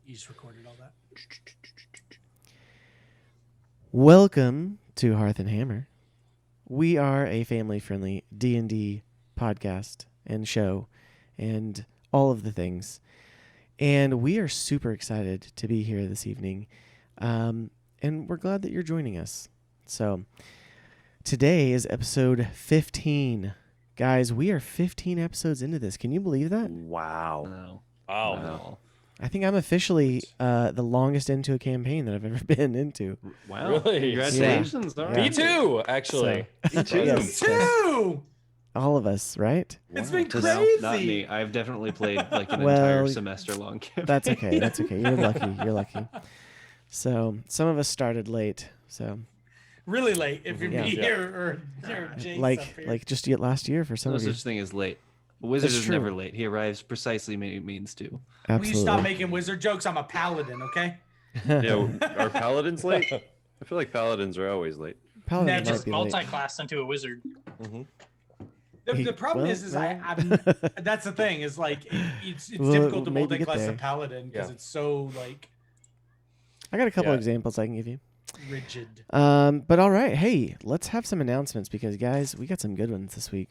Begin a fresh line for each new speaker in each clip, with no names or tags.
You just recorded all that.
Welcome to Hearth Hammer. We are a family-friendly D&D podcast and show and all of the things. And we are super excited to be here this evening. And we're glad that you're joining us. So today is episode 15. Guys, we are 15 episodes into this. Can you believe that?
Wow.
Wow.
I think I'm officially the longest into a campaign that I've ever been into.
Wow.
Really?
Congratulations.
Yeah.
All
Me
right.
too, actually.
Me too.
Yes.
Two!
All of us, right?
It's been
No,
crazy.
not me. I've definitely played like an
Well,
entire semester-long campaign.
That's okay. That's okay. You're lucky. You're lucky. So some of us started late. So
Really late if you're
Yeah.
me or Jake's up here.
like just last year for some
no
of you.
such thing as late. A wizard
That's
is
true.
never late. He arrives precisely when he means to.
Will
Absolutely.
you stop making wizard jokes? I'm a paladin, okay?
Yeah, are paladins late? I feel like paladins are always late.
Paladin
Never.
might
Just
be late.
multi-class into a wizard.
The problem
Well,
is
well.
I'm that's the thing is like it's
Well,
difficult to
maybe get
multi-class
there.
a paladin because
Yeah.
it's so like
I got a couple
Yeah.
examples I can give you.
rigid.
But all right, hey, let's have some announcements because guys, we got some good ones this week.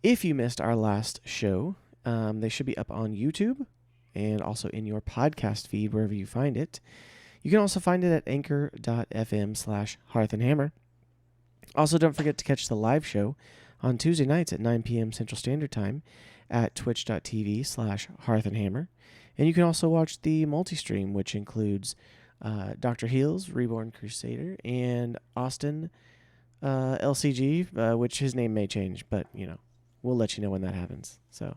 If you missed our last show, they should be up on YouTube and also in your podcast feed wherever you find it. You can also find it at anchor.fm/hearthandhammer. Also, don't forget to catch the live show on Tuesday nights at 9 p.m. Central Standard Time at twitch.tv/hearthandhammer. And you can also watch the multi-stream, which includes Dr. Heels, Reborn Crusader, and Austin LCG, which his name may change, but, you know, we'll let you know when that happens. So,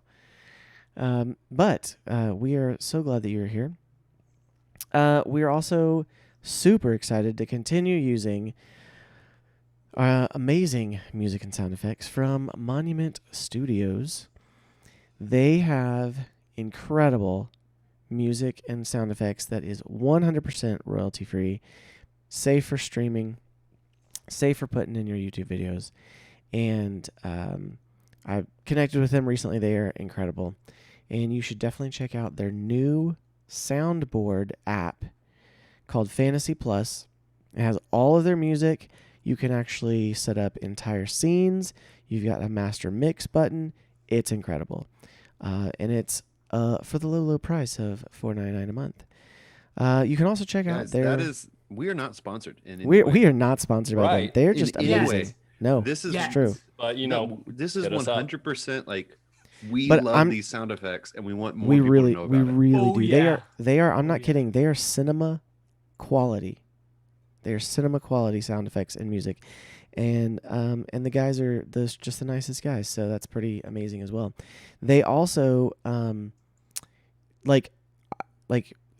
but we are so glad that you're here. We are also super excited to continue using amazing music and sound effects from Monument Studios. They have incredible music and sound effects that is 100% royalty free, safe for streaming, safe for putting in your YouTube videos. And I've connected with them recently. They are incredible. And you should definitely check out their new soundboard app called Fantasy Plus. It has all of their music. You can actually set up entire scenes. You've got a master mix button. It's incredible. And it's for the low price of $4.99 a month. You can also check out
Guys,
their...
we are not sponsored in any
We
way.
are not sponsored by them.
Right.
They're
In
just
any
amazing.
way.
No,
This is
Yeah.
true.
But, you
no,
know,
this is
hit us up.
100% like we
But
love
I'm-
these sound effects and we want more
We
people
really,
to know
we
about it.
really
Oh,
do.
yeah.
They are. I'm
Oh,
not
yeah.
kidding. They are cinema quality. They are cinema quality sound effects and music, and the guys are just the nicest guys. So that's pretty amazing as well. They also like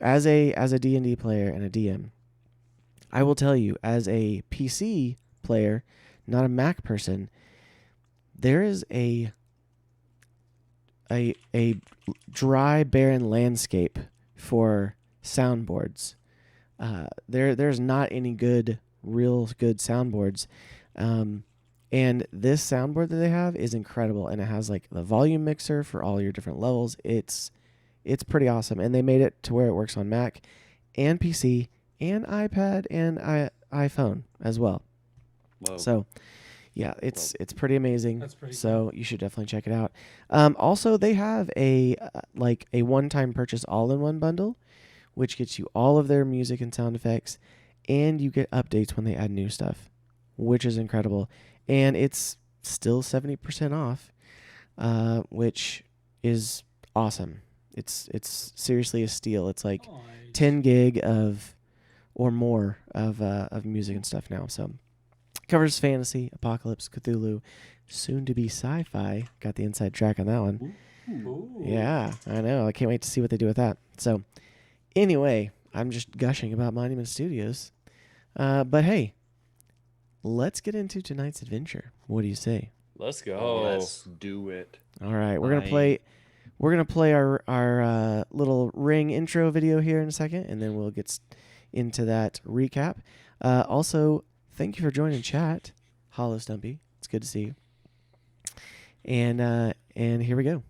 as a D&D player and a DM, I will tell you as a PC player, not a Mac person, there is a dry, barren landscape for soundboards. There's not any real good soundboards. And this soundboard that they have is incredible, and it has like the volume mixer for all your different levels. It's pretty awesome, and they made it to where it works on Mac and PC and iPad and iPhone as well.
Whoa.
So, yeah, it's pretty amazing.
That's pretty
So you should definitely check it out. Also, they have a one-time purchase all-in-one bundle, which gets you all of their music and sound effects, and you get updates when they add new stuff, which is incredible. And it's still 70% off, which is awesome. It's seriously a steal. It's like 10 gig or more of music and stuff now. So covers fantasy, apocalypse, Cthulhu, soon to be sci-fi. Got the inside track on that one.
Ooh.
Yeah, I know. I can't wait to see what they do with that. So anyway, I'm just gushing about Monument Studios. But hey, let's get into tonight's adventure. What do you say?
Let's go.
Let's do it.
All right, we're gonna
Aye.
play our little ring intro video here in a second, and then we'll get into that recap. Also, thank you for joining chat, Hollow Stumpy. It's good to see you. And here we go.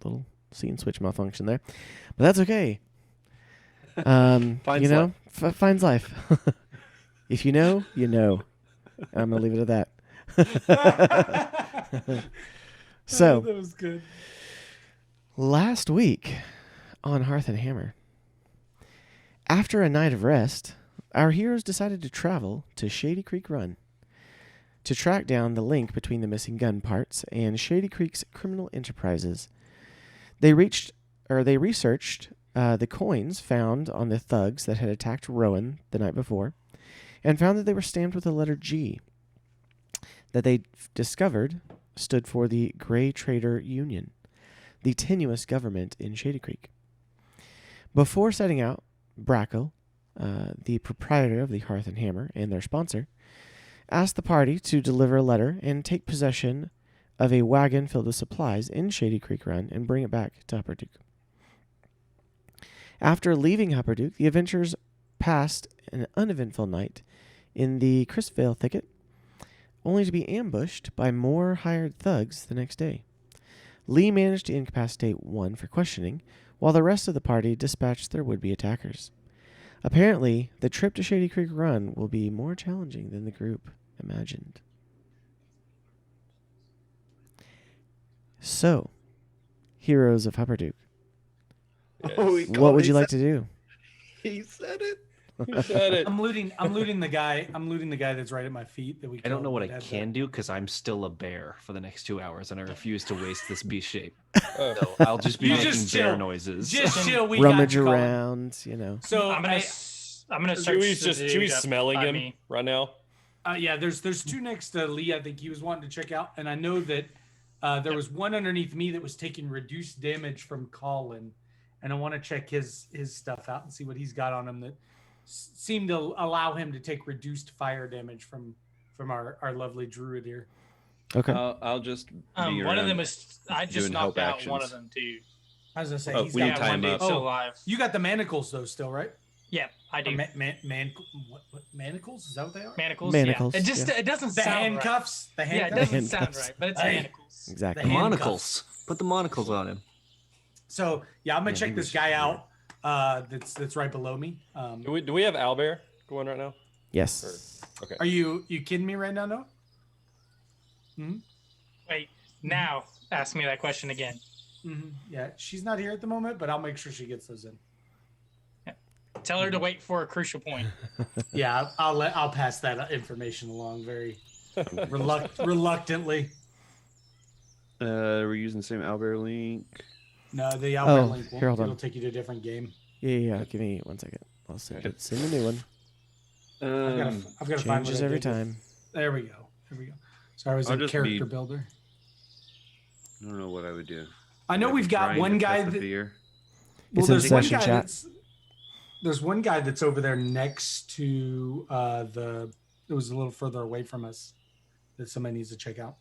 little scene switch malfunction there, but that's okay.
Finds
you know, finds life. If you know, you know. I'm gonna leave it at that. So
that was good.
last week on Hearth and Hammer, after a night of rest, our heroes decided to travel to Shadycreek Run to track down the link between the missing gun parts and Shadycreek's criminal enterprises. They researched the coins found on the thugs that had attacked Rowan the night before, and found that they were stamped with the letter G, that they discovered stood for the Grey Trader Union, the tenuous government in Shadycreek. Before setting out, Brackle, the proprietor of the Hearth and Hammer and their sponsor, asked the party to deliver a letter and take possession of a wagon filled with supplies in Shadycreek Run and bring it back to Hupperdook. After leaving Hupperdook, the adventurers passed an uneventful night in the Christvale thicket, only to be ambushed by more hired thugs the next day. Lee managed to incapacitate one for questioning, while the rest of the party dispatched their would-be attackers. Apparently, the trip to Shadycreek Run will be more challenging than the group imagined. So, heroes of Hupperdook,
Yes.
what would you like to do?
He said it.
You said it.
I'm looting the guy. I'm looting the guy that's right at my feet that we.
I don't know
killed
what I
that had
can do because I'm still a bear for the next 2 hours, and I refuse to waste this beast shape.
Oh.
So I'll just be
You
making
just
bear
chill.
noises.
Just chill. We
Rummage
got you, Colin.
around, you know.
So
I'm gonna search.
Chewy's smelling him
Me.
right now.
yeah, there's two next to Lee. I think he was wanting to check out, and I know that there was one underneath me that was taking reduced damage from Colin, and I want to check his stuff out and see what he's got on him that seemed to allow him to take reduced fire damage from our lovely druid here.
Okay.
I'll just be
One of
around
them is. I just
doing
knocked
help
out one of
actions.
them too.
I was gonna say
Oh,
he's
we need
got
to tie
one
him
dude
up.
still
Oh.
alive.
You got the manacles though, still, right?
Yeah, I do.
What manacles? Is that what they are?
Manacles.
Manacles,
Yeah. It just
yeah.
it doesn't
The
sound
handcuffs. The
right. Yeah, it
handcuffs.
doesn't sound
Handcuffs.
right, but it's
Hey.
manacles.
Exactly.
The
The
handcuffs.
monocles. Put the monocles on him.
So yeah, I'm gonna
Yeah,
check
he
this
was
guy
weird.
out. That's right below me.
Do we have Owlbear going right now?
Yes.
Okay.
Are you kidding me right now? No.
Wait, now ask me that question again.
Mm-hmm. Yeah, she's not here at the moment, but I'll make sure she gets those in.
Tell her to wait for a crucial point.
Yeah, I'll pass that information along very reluctantly.
We're using the same Albert link.
No, the Albert link
here, hold on.
it'll take you to a different game.
Yeah. Give me 1 second. I'll send it. Send the new one.
I've got to find what
Changes
I
every
did with-
time.
There we go. Here we go. So I was
I'll
a
just
character
be-
builder.
I don't know what I would do.
I know
Maybe
we've got
trying
one
to
guy
test the
that.
beer.
It's in
there's one
session
guy
chat.
there's one guy that's over there next to it was a little further away from us that somebody needs to check out.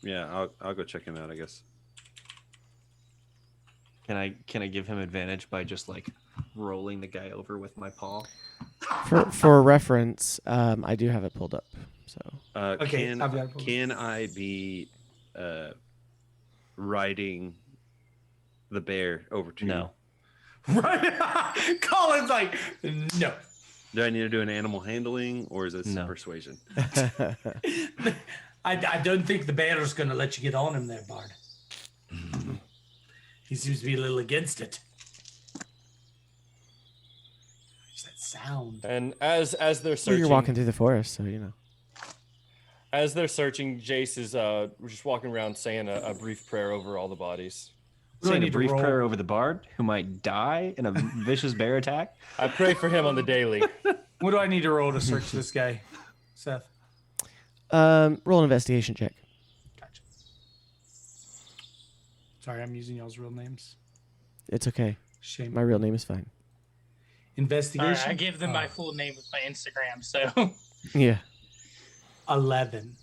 Yeah, I'll go check him out, I guess.
Can I give him advantage by just like rolling the guy over with my paw?
For reference, I do have it pulled up. So
Okay, I've got it pulled up.
Can I be riding the bear over to
No.
Right? Colin's like, no.
Do I need to do an animal handling or is this
No.
persuasion?
I don't think the bear is going to let you get on him there, Bard. He seems to be a little against it. What's that sound?
And as they're
well,
searching,
you're walking through the forest, so you know.
as they're searching, Jace is just walking around saying a brief prayer over all the bodies.
What do I
Saying a
need to
brief
roll?
prayer over the bard who might die in a vicious bear attack.
I pray for him on the daily.
What do I need to roll to search this guy, Seth?
Roll an investigation check.
Gotcha. Sorry, I'm using y'all's real names.
It's okay.
Shame.
My real name is fine.
All
Investigation.
right, I give them my full name with my Instagram. So
Yeah.
11.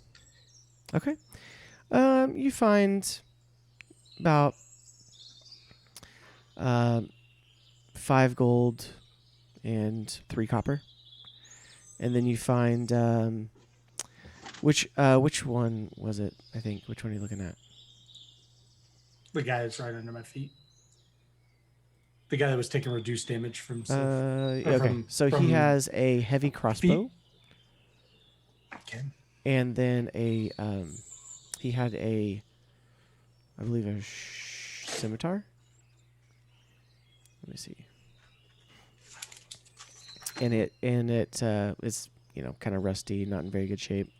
Okay. You find about 5 gold and 3 copper, and then you find which one was it? I think which one are you looking at?
The guy that's right under my feet. The guy that was taking reduced damage from Sif.
Okay, so
from
he has a heavy crossbow,
Okay.
and then he had a, I believe a scimitar. Let me see. And it is kind of rusty, not in very good shape.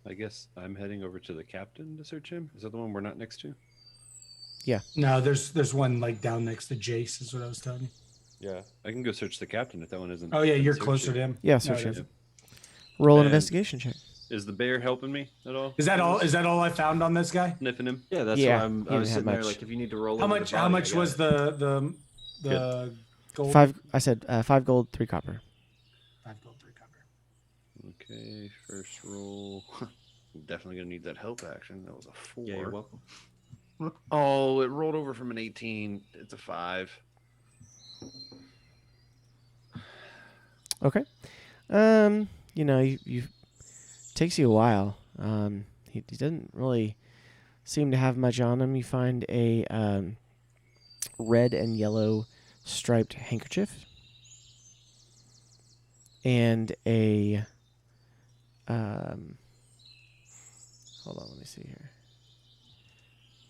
I guess I'm heading over to the captain to search him. Is that the one we're not next to?
No, there's one like down next to Jace, is what I was telling you.
Yeah.
I can go search the captain if that one isn't.
Oh yeah,
been
you're
searched
closer
yet.
to him.
Yeah,
No,
search
it
him.
isn't.
Roll an
And-
investigation check.
Is the bear helping me at all?
Is that all? Is that all I found on this guy?
Sniffing him?
Yeah, that's
Yeah,
why
he
I was
didn't have
sitting there
much.
like, if you need to roll
How
over the
much?
body,
How
I
much
got
was
it.
the gold?
5. I said 5 gold, 3 copper.
5 gold, 3 copper.
Okay, first roll. I'm definitely gonna need that help action. That was a 4.
Yeah, you're welcome.
Oh, it rolled over from an 18. It's a 5.
Okay. You takes you a while. He doesn't really seem to have much on him. You find a red and yellow striped handkerchief and a hold on, let me see here.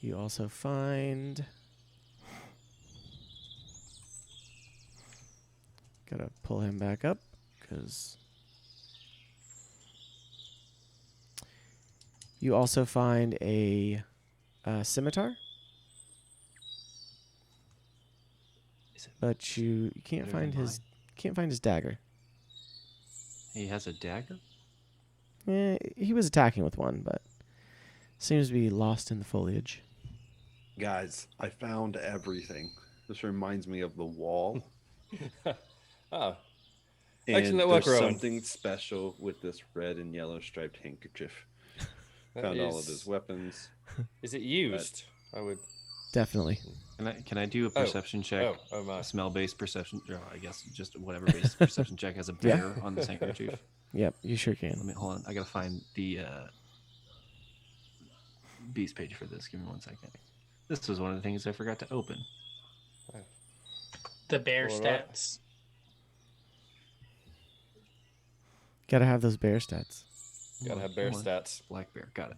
You also find, gotta pull him back up because you also find a scimitar, but you can't
better
find
than
his dagger.
He has a dagger?
He was attacking with one, but seems to be lost in the foliage.
Guys, I found everything. This reminds me of the wall.
Oh,
And
Action Network
there's
Rowan.
something special with this red and yellow striped handkerchief. Found all of his weapons.
Is it used? I would.
Definitely.
Can I do a perception check?
Oh my.
A smell-based perception, or I guess just whatever based perception check as a bear on this handkerchief.
Yep, you sure
Let
can.
me hold on. I gotta find the beast page for this. Give me 1 second. This was one of the things I forgot to open.
The bear
All right.
stats.
Gotta have those bear stats.
Gotta have bear
Hold on.
stats.
Black bear. Got it.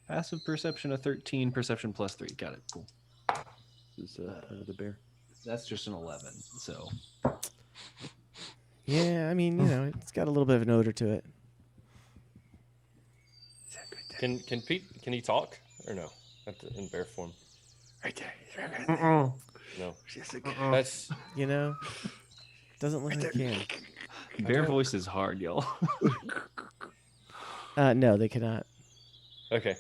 Passive perception of 13, perception plus 3. Got it. Cool.
Is the bear?
That's just an 11. So
Yeah, I mean, it's got a little bit of an odor to it.
Can Pete? Can he talk or no? In bear form.
Right there.
No.
Uh-uh.
That's
Doesn't look like it
bear voice is hard, y'all.
can. No, they cannot.
okay.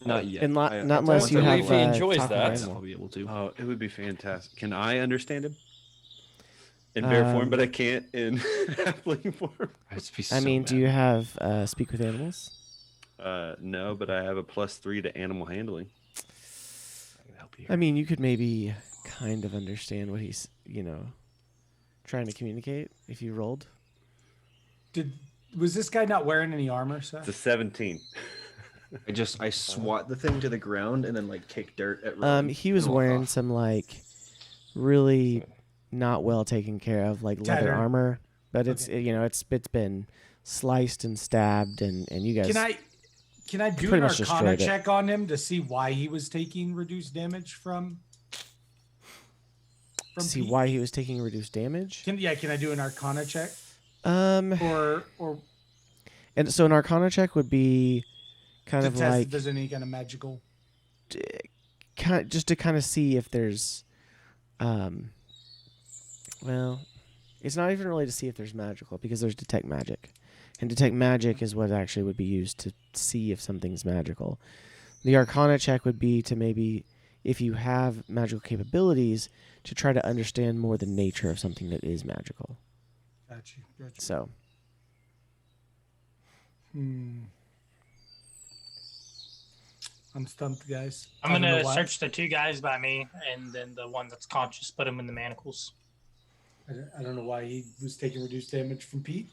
Not yet.
And not
I-
unless
once
you
I
have
believe he enjoys
talk with
that.
animal.
I'll be able to.
Oh, it would be fantastic. Can I understand him? In bear form, but I can't in halfling form.
I'd be
I
so
mean, do
mad.
you have speak with animals?
No, but I have a +3 to animal handling.
I can help you.
I mean, you could maybe kind of understand what he's, trying to communicate if you rolled.
Was this guy not wearing any armor, sir?
It's a 17.
I swat the thing to the ground and then like kick dirt at Rowan
He was
and walk
wearing
off.
some really not well taken care of leather
Tattered.
armor, but it's
Okay.
it's been sliced and stabbed, and you guys.
Can I do
pretty
an
much
Arcana
destroyed it.
check on him to see why he was taking reduced damage from
see
Pete?
why he was taking reduced damage?
Can I do an Arcana check
And
or
so an Arcana check would be kind
to
of
test
like
if there's any kind of magical?
just to kind of see if there's well, it's not even really to see if there's magical, because there's detect magic, and detect magic is what actually would be used to see if something's magical. The Arcana check would be to maybe, if you have magical capabilities, to try to understand more the nature of something that is magical.
Got you.
So
I'm stumped, guys.
I'm
I don't know
gonna
why.
search the 2 guys by me, and then the one that's conscious, put him in the manacles.
I don't know why he was taking reduced damage from Pete.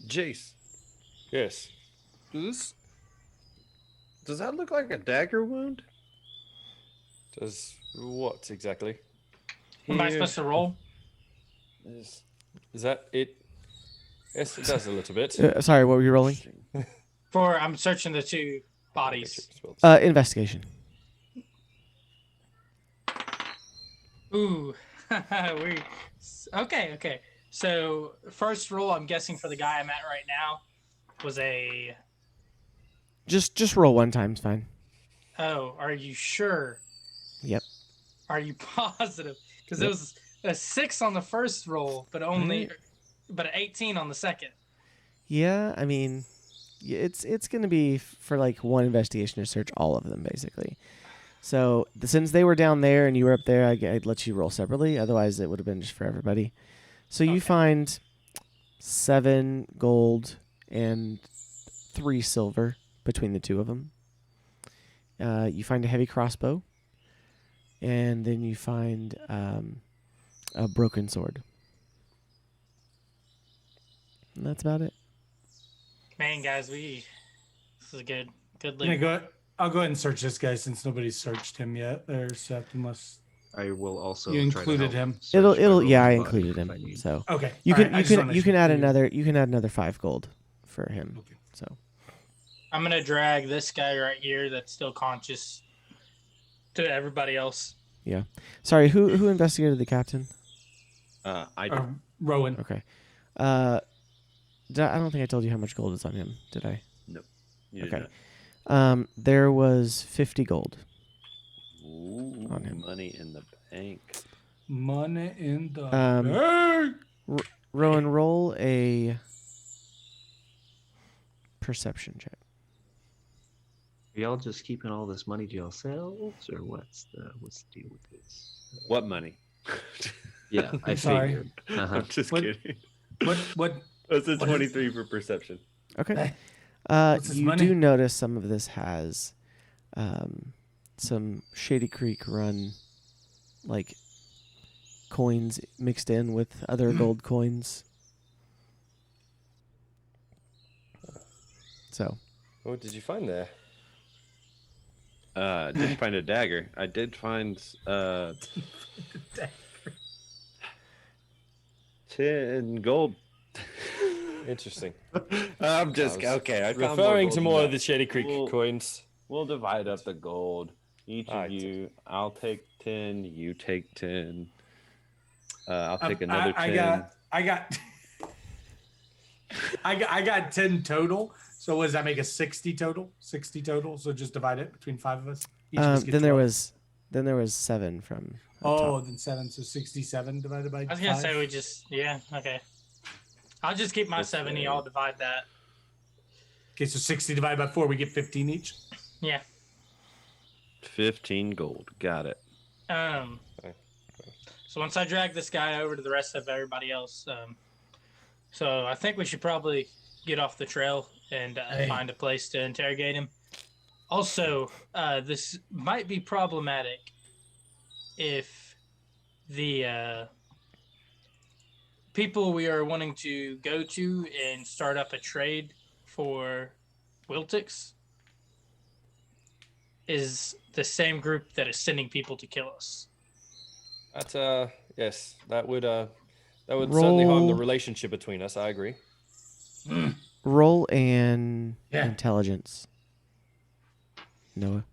Jace,
Yes.
does that look like a dagger wound?
Does what exactly?
Am I
Here.
supposed to roll?
Is that it? Yes, it does a little bit.
Sorry, what were you rolling?
I'm searching the two bodies.
Investigation.
Ooh. Okay. So first roll, I'm guessing for the guy I'm at right now, was a.
Just roll one time's fine.
Oh, are you sure?
Yep.
Are you positive? Because
Yep.
it was a 6 on the first roll, but only, but an 18 on the second.
Yeah, I mean, it's going to be for like one investigation to search all of them, basically. So since they were down there and you were up there, I'd let you roll separately. Otherwise, it would have been just for everybody. So you find 7 gold and 3 silver between the two of them. You find a heavy crossbow, and then you find a broken sword. And that's about it.
Man, guys, this is a good
Yeah,
loot.
I'll go ahead and search this guy since nobody's searched him yet. There, Seth, unless
I will also.
You
try to
included
help
him.
search by rolling
Yeah, I
the body
included
if I
him.
need.
So
okay.
you
All
can
right, I just wanted to
add
figure-
you can add another 5 gold for him.
Okay.
So
I'm gonna drag this guy right here that's still conscious to everybody else.
sorry, who investigated the captain?
I did.
Rowan.
Okay. I don't think I told you how much gold is on him, did I?
You did
Okay.
not.
There was 50 gold.
Ooh,
on him.
money in the bank.
Money in the
Um,
bank.
Rowan, roll a perception check.
Are y'all just keeping all this money to yourselves, or what's the deal with this?
What money?
Yeah, I
Sorry.
figured. Uh-huh.
I'm just
What-
kidding.
What?
That's a
what is-
23 for perception.
Okay.
What's his
You
money?
do notice some of this has some Shadycreek Run like coins mixed in with other gold coins. So
What did you find there?
Didn't find a dagger. I did find 10 gold.
Interesting.
I'm just
I was
okay. I found
Referring
more
to
gold
more
than
of the
that.
Shadycreek
We'll-
coins.
We'll divide up the gold. Each of
Alright.
you, I'll take 10. You take 10. I'll take
I
another 10.
I got 10 total. So what does that make a 60 total? 60 total. So just divide it between 5 of us. Each of us get
then there
12.
was 7 from
Oh,
top.
then 7. So 67 divided by
I was gonna
5.
say okay. I'll just keep my
Let's
70.
say-
I'll divide that.
Okay, so 60 divided by 4, we get 15 each.
Yeah.
15 gold. Got it.
So once I drag this guy over to the rest of everybody else, so I think we should probably get off the trail and find a place to interrogate him. Also, this might be problematic if the people we are wanting to go to and start up a trade for Wiltix is the same group that is sending people to kill us.
That yes, that would certainly harm the
Roll-
relationship between us. I agree.
Roll an
Yeah.
intelligence. Noah.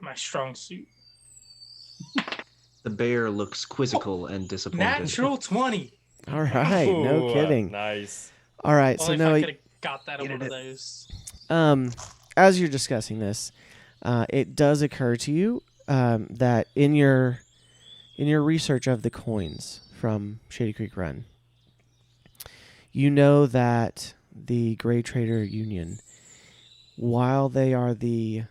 My strong suit.
The bear looks quizzical and disappointed.
Natural 20.
All right, no
Ooh,
kidding.
Nice.
All right, so
Only if I
Noah,
could have got that on one of those.
as you're discussing this, it does occur to you that in your research of the coins from Shadycreek Run, you know that the Gray Trader Union, while they are the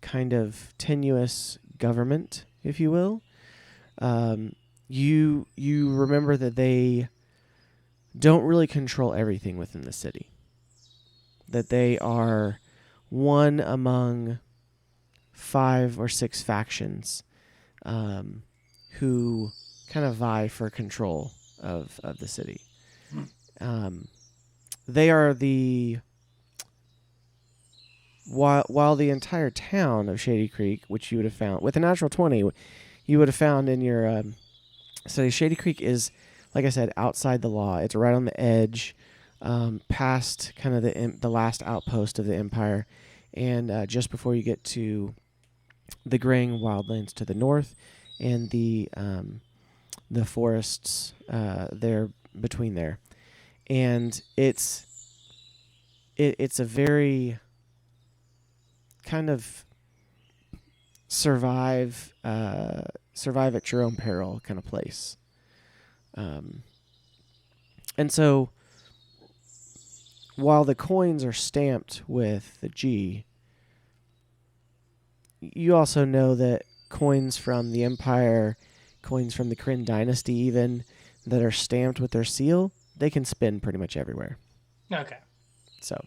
kind of tenuous government, if you will, you remember that they don't really control everything within the city. that they are one among 5 or 6 factions who kind of vie for control of the city. They are while the entire town of Shadycreek, which you would have found with a natural 20, you would have found in your study. Shadycreek is, like I said, outside the law. It's right on the edge, past kind of the last outpost of the Empire, and just before you get to the graying wildlands to the north, and the forests there between there, and it's a very kind of survive at your own peril kind of place. And so while the coins are stamped with the G, you also know that coins from the Empire, coins from the Kryn Dynasty even, that are stamped with their seal, they can spin pretty much everywhere.
Okay.
So.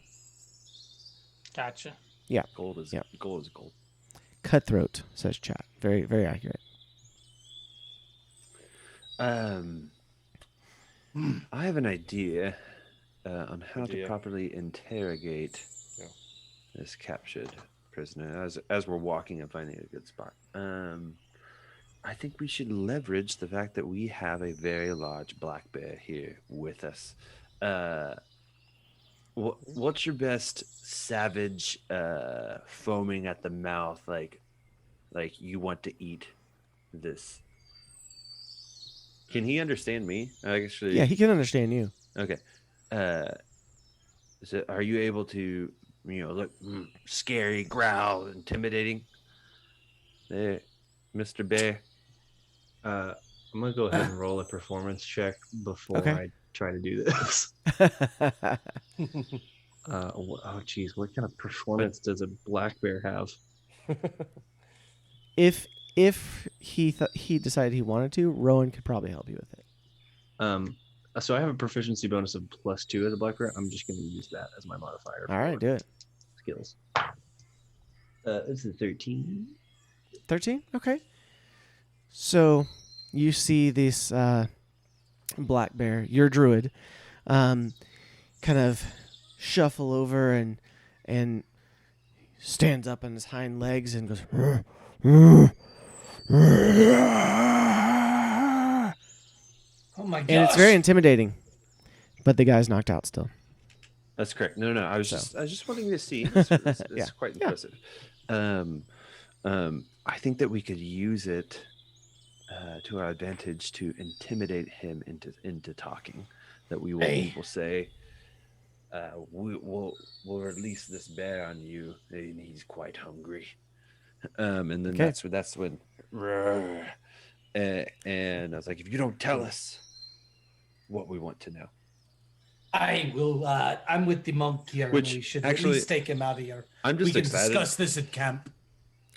Gotcha.
Yeah.
Gold is gold.
Cutthroat, says chat. Very, very accurate.
I have an idea on how to properly interrogate this captured prisoner. As we're walking and finding a good spot, I think we should leverage the fact that we have a very large black bear here with us. What's your best savage, foaming at the mouth, like you want to eat this? Can he understand me? Actually,
yeah, he can understand you.
Okay. So are you able to, look scary, growl, intimidating? There, Mr. Bear.
I'm gonna go ahead and roll a performance check before I try to do this. Oh geez, what kind of performance does a black bear have?
If he decided he wanted to, Rowan could probably help you with it.
So I have a proficiency bonus of +2 as a black bear. I'm just gonna use that as my modifier.
All right, do it.
Skills. This is 13.
13? Okay. So you see this black bear, your druid, kind of shuffle over and stands up on his hind legs and goes,
oh my god!
And it's very intimidating. But the guy's knocked out still.
That's correct. No. I was just wanting to see. It's quite impressive. I think that we could use it to our advantage to intimidate him into talking. That we will say, we'll release this bear on you, and he's quite hungry. And then that's when, and I was like, if you don't tell us what we want to know.
I will. I'm with the monk here.
Which,
and we should
actually,
at least take him out of here.
I'm just
we can
excited.
Discuss this at camp.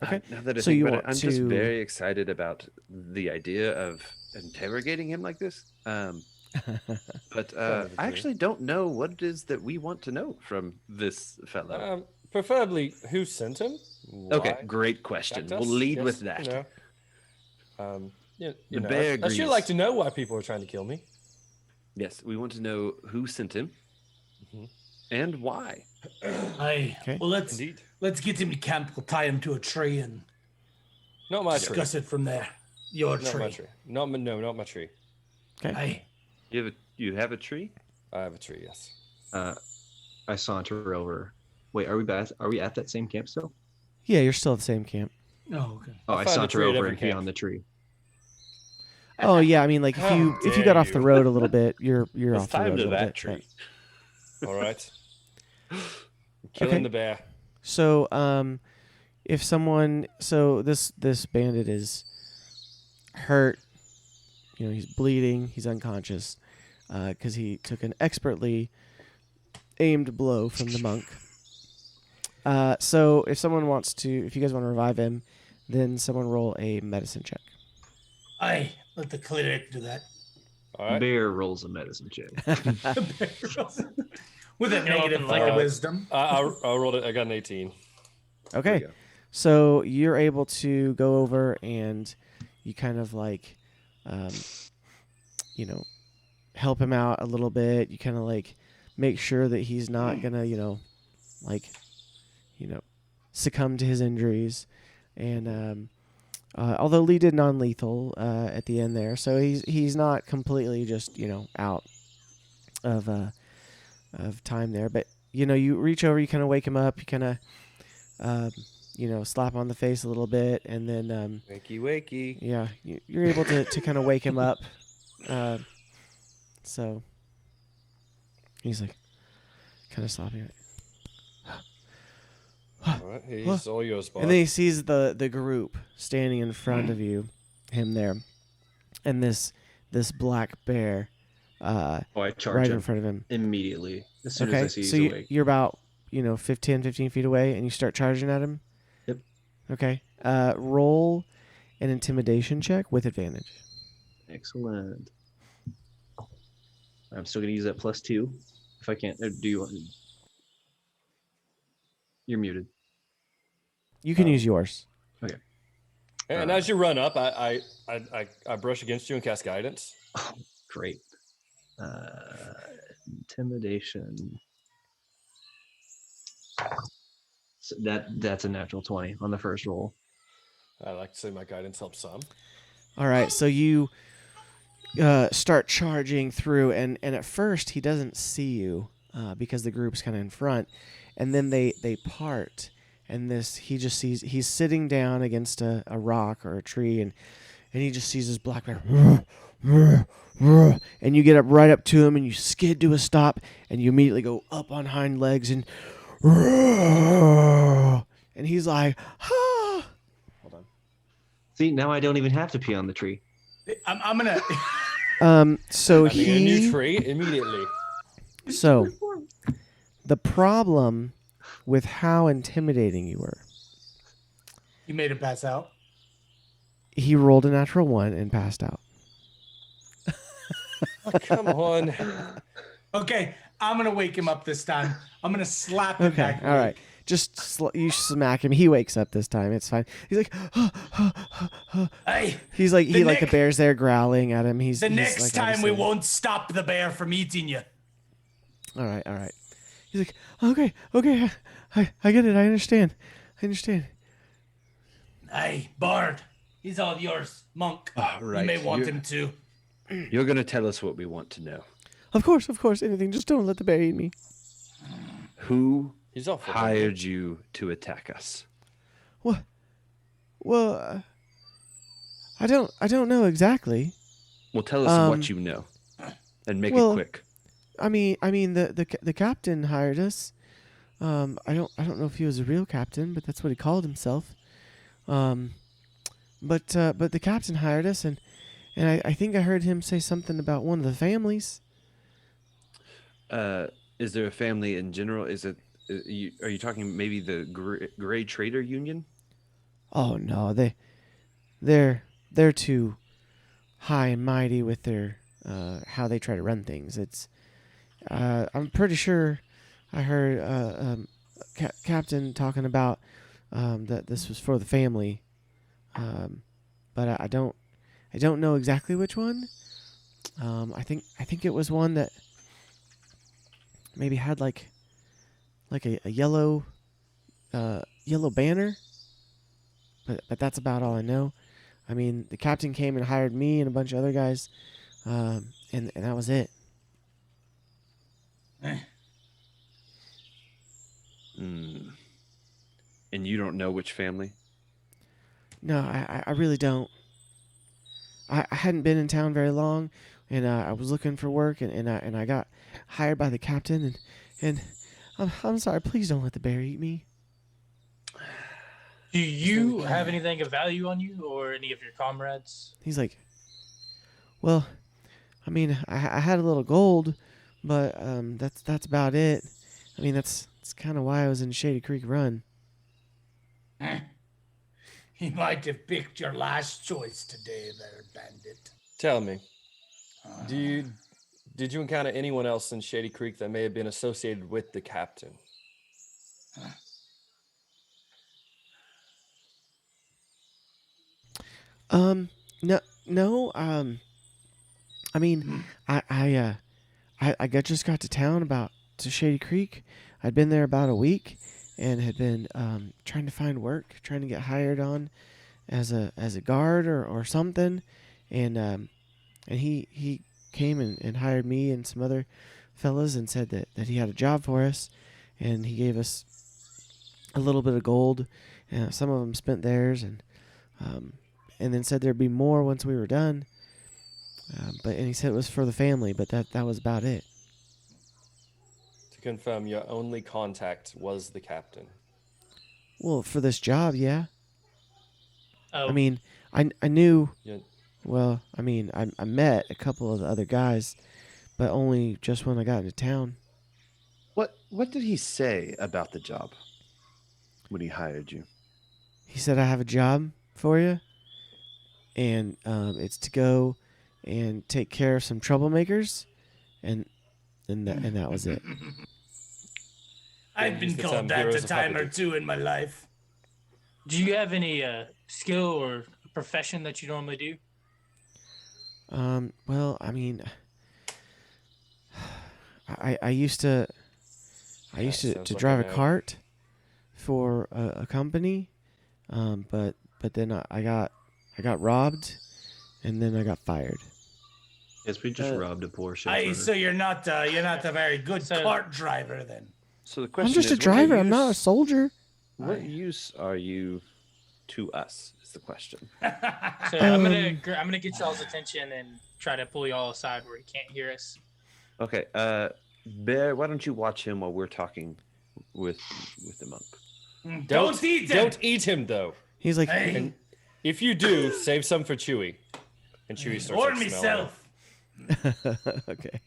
Okay.
Now that I
So
think
you
about it,
want
I'm just
to-
very excited about the idea of interrogating him like this. But I actually don't know what it is that we want to know from this fellow.
Preferably, who sent him?
Okay,
Why?
great question.
Attacked
We'll
us?
lead
Yes,
with that.
You know,
bear
I sure
agrees.
like to know why people are trying to kill me.
Yes, we want to know who sent him and why.
Aye.
Okay.
Well, let's
Indeed.
get him to camp. We'll tie him to a tree and
Not my tree.
discuss it from there. Your
Not
tree.
my tree. Not my tree.
Okay.
Aye.
You have a tree?
I have a tree. Yes.
I saunter over. Wait, are we at that same camp still?
Yeah, you're still at the same camp.
Oh, okay.
Oh, I
find a
saunter
tree at
over
every
and pee
camp.
on the tree.
Oh yeah, I mean, like
How
if you
dare
got off the
you.
road a little bit, you're
It's
off the road
time
a
to
little
that
bit.
tree.
but-
All right. Killing
Okay.
the bear.
So, if someone, this bandit is hurt, he's bleeding, he's unconscious, because he took an expertly aimed blow from the monk. So if you guys want to revive him, then someone roll a medicine check.
Aye. Let the cleric do that.
All right.
Bear rolls a medicine check.
with a
Go up
negative
and
4
lick 'em.
wisdom.
I rolled it. I got an 18.
There we
Okay.
go.
So you're able to go over and you kind of like, you know, help him out a little bit. You kind of like make sure that he's not gonna, like, succumb to his injuries. And although Lee did non-lethal at the end there, so he's not completely just out of time there. But you reach over, you kind of wake him up, you kind of slap on the face a little bit, and then
Wakey, wakey.
yeah, you're able to kind of wake him up. So he's like kind of sloppy.
All right, he's all yours, boss.
And then he sees the group standing in front of you, him there, and this black bear
I charge
right
him
in front of him.
immediately as soon
Okay,
as I see
so
he's awake.
you're about 15 feet away, and you start charging at him.
Yep.
Okay. Roll an intimidation check with advantage.
Excellent. I'm still gonna use that +2 if I can't. Do you want? You're muted.
You can use yours.
Okay.
And as you run up, I brush against you and cast guidance.
Oh, great. Intimidation. So that's a natural 20 on the first roll.
I like to say my guidance helps some.
All right, so you start charging through, and at first he doesn't see you because the group's kind of in front, and then they part, and he just sees he's sitting down against a rock or a tree, and he just sees this black bear, and you get up right up to him, and you skid to a stop, and you immediately go up on hind legs, and he's like, ah. Hold on.
See, now I don't even have to pee on the tree.
I'm gonna.
So
I mean, a new tree immediately.
So the problem with how intimidating you were,
You made him pass out.
he rolled a natural 1 and passed out.
Oh, come on.
Okay, I'm gonna wake him up this time. I'm gonna slap him
Okay,
back.
all right. Just you smack him. He wakes up this time. It's fine. He's like,
Hey,
he's like
the
the bear's there growling at him. He's
the
he's
next
like,
time we
obviously-
won't stop the bear from eating you.
All right. He's like, okay, I get it. I understand.
Hey, Bard, he's all yours. Monk,
Right.
you may want him to.
You're going to tell us what we want to know.
Of course, anything. Just don't let the bear eat me.
Who
He's off.
hired you to attack us?
What? Well, I don't know exactly.
Well, tell us what you know, and make it quick.
I mean, the captain hired us. I don't know if he was a real captain, but that's what he called himself. But the captain hired us, and I think I heard him say something about one of the families.
Is there a family in general? Are you talking maybe the Gray Trader Union?
Oh no, they're too high and mighty with their how they try to run things. It's I'm pretty sure I heard Captain talking about that this was for the family, but I don't know exactly which one. I think it was one that maybe had like a yellow banner, but that's about all I know. I mean, the captain came and hired me and a bunch of other guys, and that was it.
And you don't know which family?
No, I really don't. I hadn't been in town very long, and I was looking for work, and I got hired by the captain, and I'm sorry. Please don't let the bear eat me.
Do you have anything of value on you or any of your comrades?
He's like, well, I mean, I had a little gold, but that's about it. I mean, that's kind of why I was in Shadycreek Run.
He might have picked your last choice today, there, bandit.
Tell me, do Did you encounter anyone else in Shady Creek that may have been associated with the captain?
No. I mean, I just got to town to Shady Creek. I'd been there about a week, and had been trying to find work, trying to get hired on as a guard or something, and he came and hired me and some other fellas and said that he had a job for us, and he gave us a little bit of gold, and some of them spent theirs, and then said there'd be more once we were done. And he said it was for the family, but that was about it.
To confirm, your only contact was the captain.
Well, for this job, yeah.
Oh.
I mean, I knew.
Yeah.
Well, I mean, I met a couple of the other guys, but only just when I got into town.
What did he say about the job when he hired you?
He said, "I have a job for you, and it's to go and take care of some troublemakers," and that was it.
I've been called that a time or two in my life.
Do you have any skill or profession that you normally do?
Well, I mean, I used to drive a cart for a company, but then I got robbed, and then I got fired.
Yes, we just robbed a poor chauffeur.
So you're not a very good cart driver then.
So the question
I'm just
is,
a driver. I'm not a soldier.
What use are you to us? Is the question.
So I'm gonna get y'all's attention and try to pull y'all aside where he can't hear us.
Okay, Bear, why don't you watch him while we're talking with the monk?
Don't eat him.
Don't eat him, though.
He's like,
Hey.
And if you do, save some for Chewy. And Chewy starts
Or
like, smelling
myself.
okay.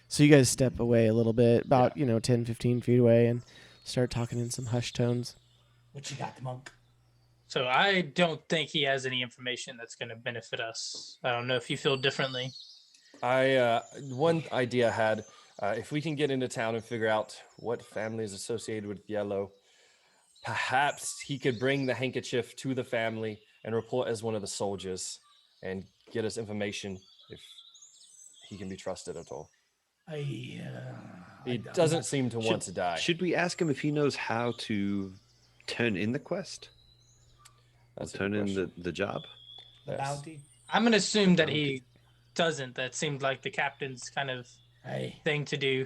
So you guys step away a little bit, about 10, 15 feet away, and start talking in some hushed tones.
What you got, monk?
So I don't think he has any information that's going to benefit us. I don't know if you feel differently.
One idea I had, if we can get into town and figure out what family is associated with Yellow, perhaps he could bring the handkerchief to the family and report as one of the soldiers and get us information if he can be trusted at all. He doesn't seem to want to die.
Should we ask him if he knows how to turn in the quest? Turn in the job?
The bounty?
I'm going to assume that he doesn't. That seemed like the captain's kind of thing to do.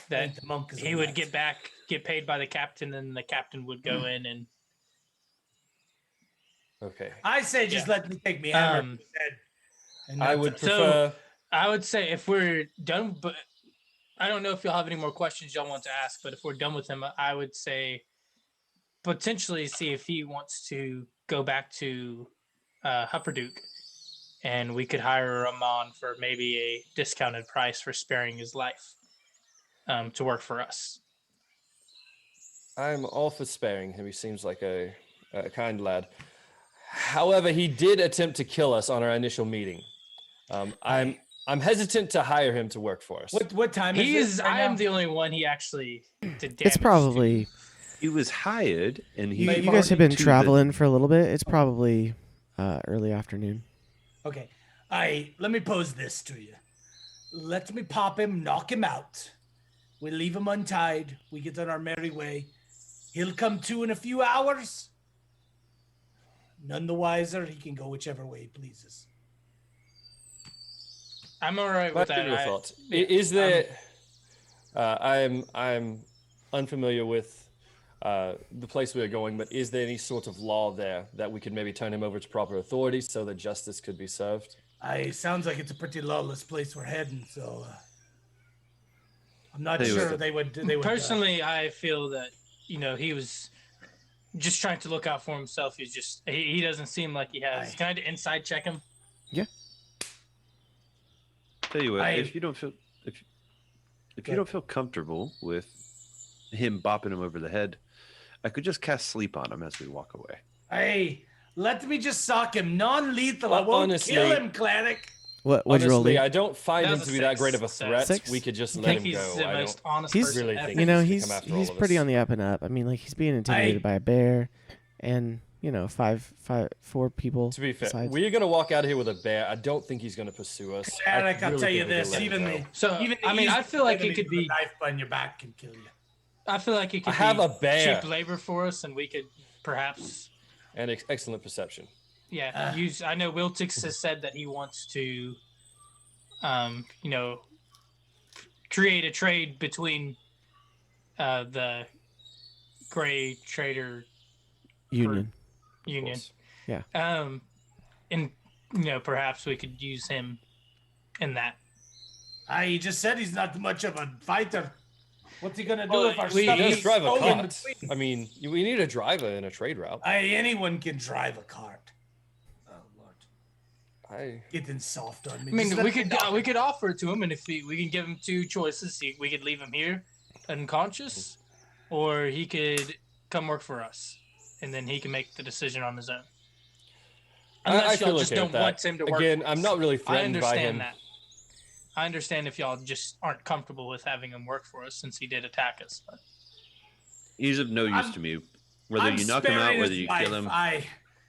That
the monk
he would get paid by the captain, and the captain would go in and...
Okay.
I say just let me take me hammer instead.
I would prefer...
So, I would say if we're done, but I don't know if y'all have any more questions y'all want to ask, but if we're done with him, I would say potentially see if he wants to go back to Hupperduke, and we could hire him on for maybe a discounted price for sparing his life to work for us.
I'm all for sparing him. He seems like a kind lad. However, he did attempt to kill us on our initial meeting. I'm hesitant to hire him to work for us.
What time is it?
I am the only one he actually did damage.
It's probably...
He was hired, and
You guys have been traveling for a little bit. It's probably early afternoon.
Okay. Let me pose this to you. Let me pop him, knock him out. We leave him untied. We get on our merry way. He'll come to in a few hours. None the wiser. He can go whichever way he pleases.
I'm all right with that.
Thoughts. Is there? I'm unfamiliar with the place we are going, but is there any sort of law there that we could maybe turn him over to proper authorities so that justice could be served?
Sounds like it's a pretty lawless place we're heading, so I'm not sure they would.
Personally, I feel that he was just trying to look out for himself. He doesn't seem like he has. Can I inside check him?
Yeah.
Tell you what, if you don't feel comfortable with him bopping him over the head, I could just cast sleep on him as we walk away.
Hey, let me just sock him non-lethal. I won't kill him, Claric.
What'd you roll,
Honestly,
Lee?
I don't find
That
him
was
to be
a
that great of a
six, so-
threat.
Six?
We could just
I
let
think
him
he's
go.
the
I
most
don't
honest
He's-
person
really
ever.
think
You know,
he's gonna come after all
he's
of
pretty
us.
on the up and up. I mean, like he's being intimidated by a bear, and you know, four people.
To be fair,
besides.
we're gonna walk out of here with a bear. I don't think he's gonna pursue us.
Eric, I'll
really
tell you
think we can
this:
let him
even
go.
the
So
even the
I mean, I
easiest
feel like
enemy
it could
with a
be.
knife on your back can kill you.
I feel like it could
have
be
a bear.
cheap labor for us, and we could perhaps,
And excellent perception.
use. I know Wiltix has said that he wants to, create a trade between the Gray Trader
Union.
Union.
course.
Yeah.
And perhaps we could use him in that.
He just said he's not much of a fighter. What's he gonna do
Well,
if our
we-
stuff
He
is
does drive a
stolen
cart.
between?
I mean, we need a driver in a trade route.
Anyone can drive a cart. Oh Lord,
I
getting soft on me.
I mean,
Just let
we
me
could
knock him.
offer it to him, and if we can give him two choices, we could leave him here, unconscious, or he could come work for us, and then he can make the decision on his own.
I
Unless y'all
feel
just
okay
don't
with
want
that.
him to work.
Again,
for
I'm
us.
not really
I
threatened by him.
understand that. I understand if y'all just aren't comfortable with having him work for us since he did attack us. But
He's of no use
I'm-
to me. Whether
I'm
you knock him out,
sparing
whether
his
you
life.
kill him.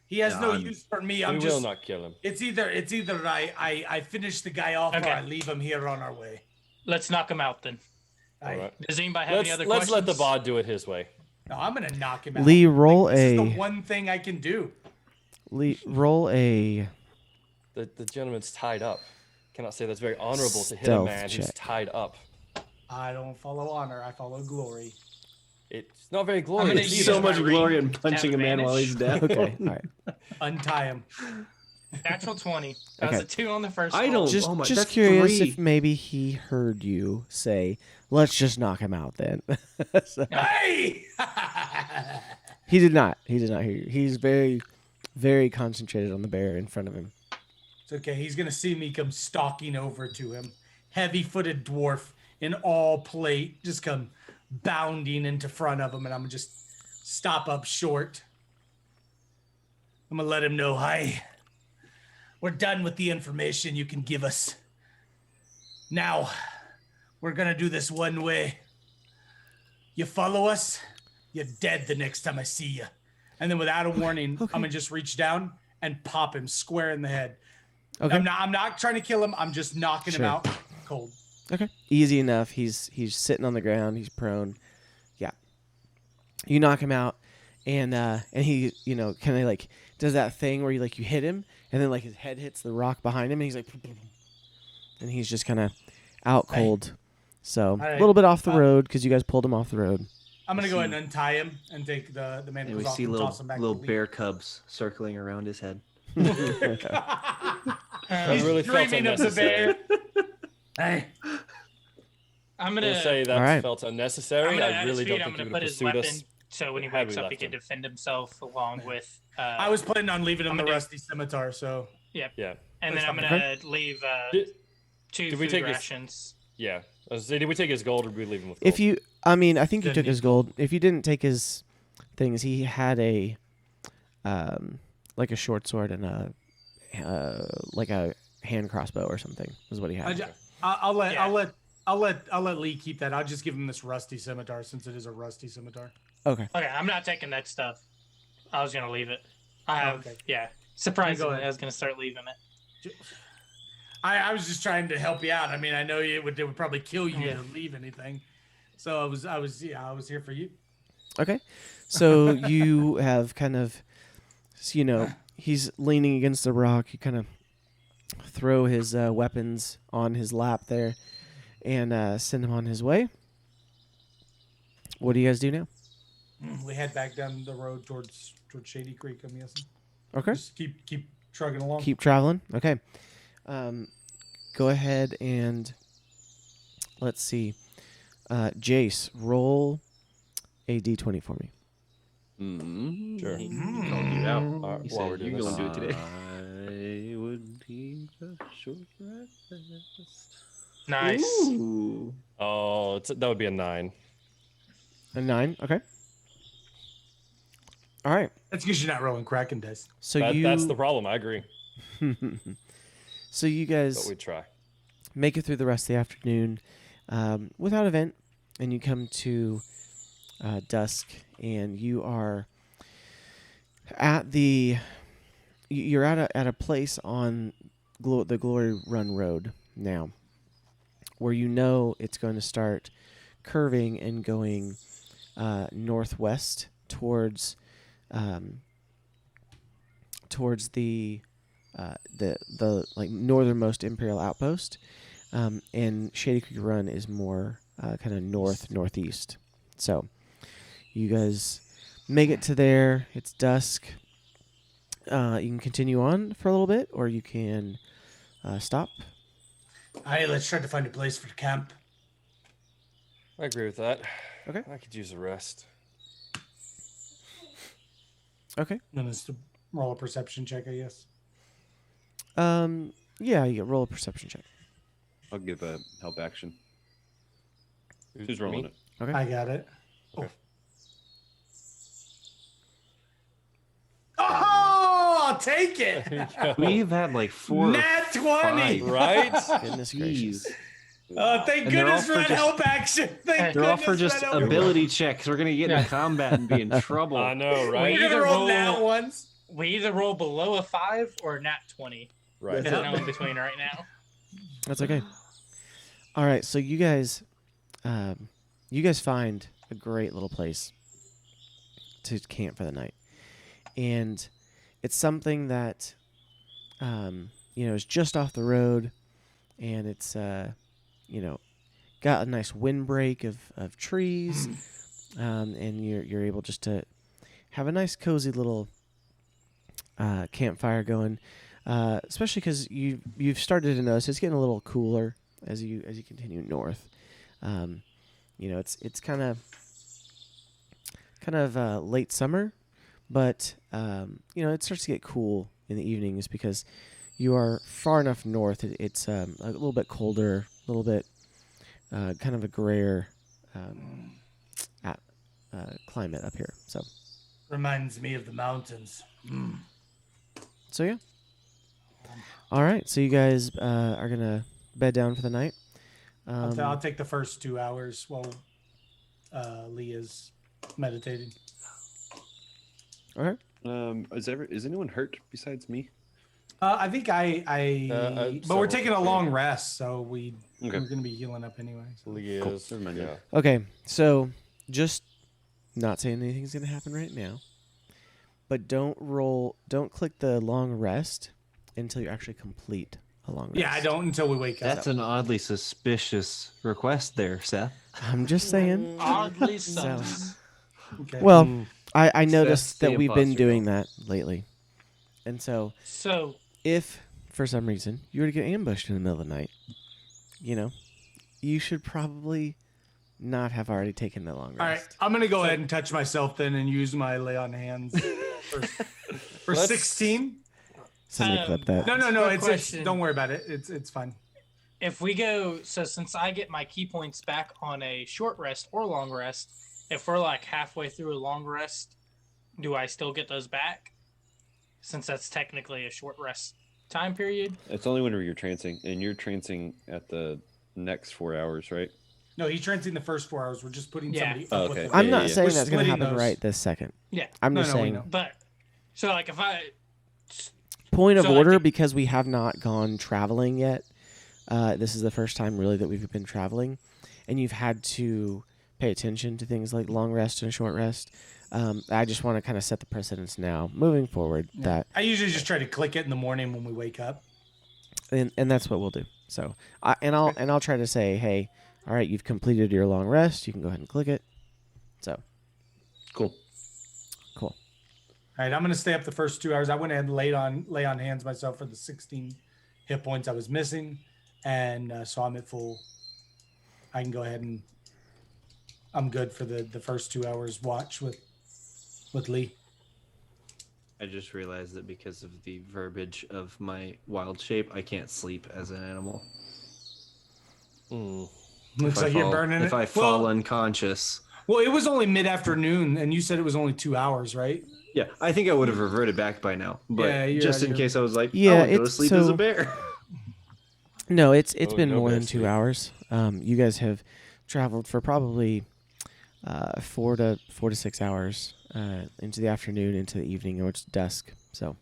He has no
I'm-
use for me.
We
I'm
will
just.
not kill him.
It's either I finish the guy off
Okay.
or I leave him here on our way.
let's knock him out then.
I,
All right.
Does anybody have any other
Let's let the
questions?
bod do it his way.
No, I'm gonna knock him out.
Lee, roll
This is
a
the one thing I can do.
roll a
The gentleman's tied up. Cannot say that's very honorable to hit a
Stealth
man who's
check.
tied up.
I don't follow honor. I follow glory.
It's not very
gonna
glorious.
use
either.
So much
my
glory
ring
in
to
punching a
have
man while he's dead.
okay. All right.
Untie him.
Natural 20. That was
Okay.
a 2 on the first.
I
roll.
don't-
Just
Oh my-
just
that's
curious
3.
if maybe he heard you say, "Let's just knock him out." Then So-
Hey!
he did not. He did not hear you. He's very, very concentrated on the bear in front of him.
It's okay. He's gonna see me come stalking over to him. Heavy-footed dwarf in all plate, just come bounding into front of him, and I'm gonna just stop up short. I'm gonna let him know, hi. We're done with the information you can give us. Now, we're gonna do this one way. You follow us, you're dead the next time I see you. And then without a warning,
Okay.
I'm gonna just reach down and pop him square in the head.
Okay.
I'm not trying to kill him. I'm just knocking him
Sure.
out cold.
Okay. Easy enough. He's sitting on the ground. He's prone. Yeah. You knock him out, and he kind of like does that thing where you hit him, and then like his head hits the rock behind him, and he's like, and he's just kind of out
Hey.
cold. So
right.
a little bit off the road because you guys pulled him off the road.
I'm gonna go ahead and untie him and take the
And
manacles
we
off
see
and
little
toss him back.
little
to Lee.
bear cubs circling around his head.
I
He's
really felt
dreaming of the bear. Hey,
I'm
I'm
gonna
gonna say that
Alright.
felt
I'm
unnecessary.
gonna
I
at
really
his feet,
don't
I'm
think he
gonna
would
put
have
his
pursued
weapon
us.
so when he
had
wakes
we
up he
left
can
him.
defend himself along with
I was planning on leaving him
I'm
the
gonna-
rusty scimitar, so
Yeah.
and then I'm
That's
gonna leave
Did-
2
did we
food
take his-
rations.
Yeah. I was gonna say, did we take his gold or did we leave him with gold?
If you, I mean, I think you
Didn't
took
need
his gold. If you didn't take his things, he had a, like a short sword and like a hand crossbow or something is what he had.
I'll let
Yeah.
I'll let Lee keep that. I'll just give him this rusty scimitar since it is a rusty scimitar.
Okay.
Okay, I'm not taking that stuff. I was gonna leave it. I have
okay.
yeah. Surprisingly,
ahead.
I was gonna start leaving it.
I was just trying to help you out. I mean, I know it would probably kill you
Yeah.
to leave anything, so I was here for you.
Okay. So you have kind of, he's leaning against the rock. You kind of throw his weapons on his lap there and send him on his way. What do you guys do now?
We head back down the road towards Shadycreek. I'm guessing.
Okay.
Just keep trugging along.
Keep traveling. Okay. Go ahead and let's see. Jace, roll a d20 for me.
Mm-hmm.
Sure.
He called you out.
Alright,
He
while
said,
we're doing
"You
this.
gonna do it today?"
I would be a short rest.
Nice.
Ooh.
Oh, that would be a 9.
A 9. Okay. All right.
That's because you're not rolling Kraken dice.
So
That's the problem. I agree.
So you guys
But we try.
make it through the rest of the afternoon without event, and you come to dusk, and you are at you're at a place on the Glory Run Road now, where you know it's going to start curving and going northwest towards the like northernmost Imperial outpost, and Shadycreek Run is more kind of northeast. So you guys make it to there. It's dusk. You can continue on for a little bit, or you can stop.
Hey, let's try to find a place for the camp.
I agree with that.
Okay.
I could use a rest.
Okay.
Then it's to roll a perception check, I guess.
Yeah, you roll a perception check.
I'll give a help action. Who's rolling
Me?
it?
Okay.
I got it.
Okay.
Oh, I'll take it.
We've had like 4
Nat 20.
or 5.
Right?
Goodness
Jeez.
gracious.
Oh, thank
And they're all
goodness for
for
that
just-
help action. Thank
They're all for
goodness
just
that help
ability checks. We're gonna get into combat and be in trouble.
I know,
action.
right?
We're gonna
Either
roll
roll-
that once.
We either roll below a 5 or nat 20.
Right.
There's no in between right now.
That's okay. All right, so you guys find a great little place to camp for the night, and it's something that is just off the road, and it's got a nice windbreak of trees, and you're able just to have a nice cozy little campfire going, especially because you've started to notice it's getting a little cooler as you continue north. It's kind of late summer, but it starts to get cool in the evenings because you are far enough north. It's a little bit colder, a little bit kind of a grayer climate up here. So
Reminds me of the mountains.
So yeah. All right. So you guys are gonna bed down for the night.
I'll take the first 2 hours while Leah's meditating.
All right.
Is anyone hurt besides me?
I think but we're taking a long rest, so we're
Okay.
going to be healing up anyway. So.
Leah's.
Never mind.
Yeah.
Okay. So just not saying anything's gonna happen right now, but don't click the long rest until you actually complete a long rest.
Yeah, I don't until we wake up.
That's an oddly suspicious request there, Seth.
I'm just saying.
Oddly
So,
sus.
Okay.
well, I noticed
Seth's the
that we've been
imposter,
doing that lately, and so
So,
if for some reason you were to get ambushed in the middle of the night, you should probably not have already taken the long rest.
All right, I'm going to go ahead and touch myself then and use my lay on hands for
Let's-
16.
Somebody clip that.
No,
Good
it's
question.
don't worry about it. It's fine.
if we go, so since I get my key points back on a short rest or long rest, if we're like halfway through a long rest, do I still get those back? Since that's technically a short rest time period.
It's only whenever you're trancing, and you're trancing at the next 4 hours, right?
No, he's trancing the first 4 hours. We're just putting
Yeah.
somebody
Oh,
up
okay.
with the
I'm
Yeah,
not
yeah.
saying
We're
that's going to
splitting
happen
those.
right this second.
Yeah.
I'm
No,
just
no, we
saying
know.
But so like if I
point of
So, like,
order
if-
because we have not gone traveling yet. This is the first time really that we've been traveling, and you've had to pay attention to things like long rest and short rest. I just want to kind of set the precedence now, moving forward. That
I usually just try to click it in the morning when we wake up.
and that's what we'll do. So I'll try to say, hey, all right, you've completed your long rest. You can go ahead and click it. So
Cool.
cool.
All right, I'm gonna stay up the first 2 hours. I went ahead and lay on hands myself for the 16 hit points I was missing, and so I'm at full. I can go ahead and I'm good for the first 2 hours watch with Lee.
I just realized that because of the verbiage of my wild shape, I can't sleep as an animal.
Looks like you're burning it.
If I fall unconscious.
Well, it was only mid-afternoon, and you said it was only 2 hours, right?
Yeah, I think I would have reverted back by now. But
Yeah,
just in case I was like,
Yeah,
I want to go to
it's
sleep as
so-
a bear.
No, it's
Oh,
been
no
more than
bad
2
sleep.
hours. You guys have traveled for probably 4 to 6 hours into the afternoon, into the evening, or it's dusk. So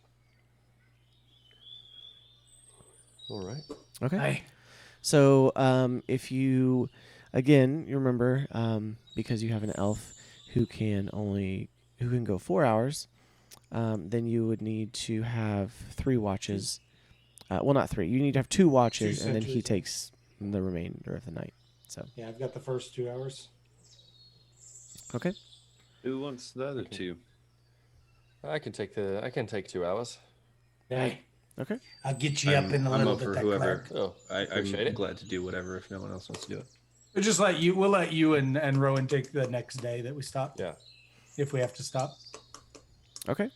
All right.
okay.
Hey.
So if you, again, you remember because you have an elf who can go 4 hours, then you would need to have 3 watches. Well, not 3. You need to have 2 watches,
2
and then he
sentries.
takes the remainder of the night. So
Yeah, I've got the first 2 hours.
okay.
Who wants the other 2?
I can take 2 hours.
Hey,
Okay.
I'll get you up in a
I'm
little
up
bit
for
that
whoever.
clerk.
Oh,
I'm
appreciate it.
glad to do whatever if no one else wants to do it.
We'll let you and Rowan take the next day that we stop.
Yeah.
If we have to stop.
Okay.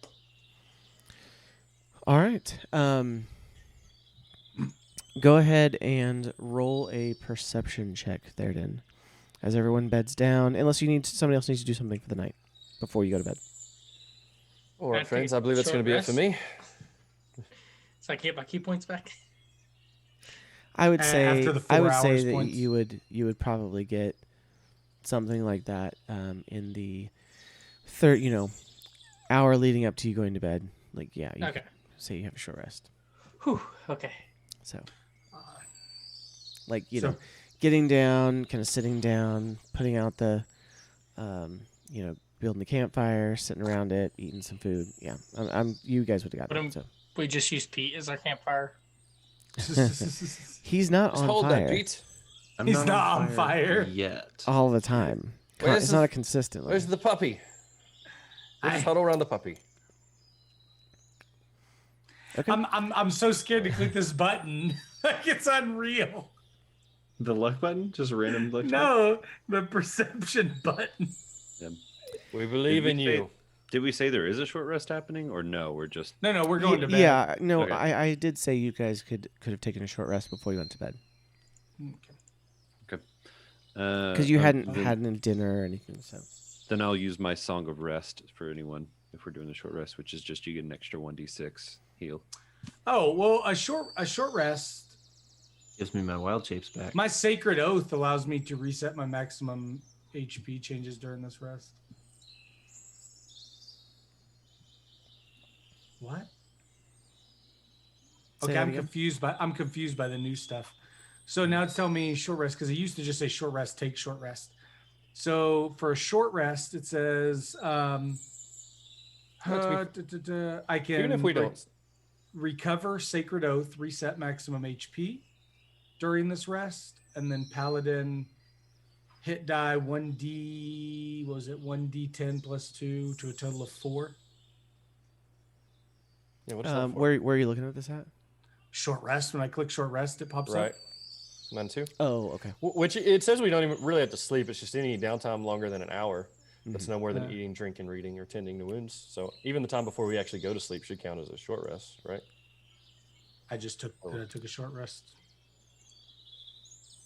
All right. Go ahead and roll a perception check, Theoden, as everyone beds down. Unless somebody else needs to do something for the night before you go to bed.
All
Can I
right,
take
friends.
a
I believe that's
short
going to be it for
rest?
me.
So I get my key points back.
I would say
after the 4 hours
that
points.
you would probably get something like that in the hour leading up to you going to bed. Like you
Okay.
say you have a short rest.
Whew. Okay.
So
So-
know, getting down, kind of sitting down, putting out the building the campfire, sitting around it, eating some food. Yeah, you guys would have
But
gotten it. So
we just use Pete as our campfire.
he's not
Just
on
hold
fire
that, Pete.
I'm
He's not on fire.
yet.
all the time.
Where's
It's
the-
not consistently.
Where's the puppy? We'll just huddle around the puppy.
Okay.
I'm so scared to click this button. Like it's unreal.
The luck button? Just a random luck button?
No, the perception button.
We believe in you.
Did we say there is a short rest happening, or no? We're just
No, we're going to bed.
Yeah, no,
Okay.
I did say you guys could have taken a short rest before you went to bed because you hadn't had any dinner or anything. So
Then I'll use my Song of Rest for anyone if we're doing the short rest, which is just you get an extra 1d6 heal.
Oh well, a short rest.
Gives me my wild shapes back.
My sacred oath allows me to reset my maximum HP changes during this rest. What?
Say
Okay,
that
I'm
again?
confused by the new stuff. So now it's telling me short rest because it used to just say short rest, take short rest. So for a short rest, it says I can
Even if we don't.
recover sacred oath, reset maximum HP during this rest, and then paladin hit die 1d10 plus 2 to a total of 4.
Yeah, what is that for?
where are you looking at this at?
Short rest. When I click short rest, it pops
Right.
up.
Mine too.
Oh, okay.
Which it says we don't even really have to sleep. It's just any downtime longer than an hour. That's no more than
Yeah.
eating, drinking, reading, or tending to wounds. So even the time before we actually go to sleep should count as a short rest, right?
I just took a short rest.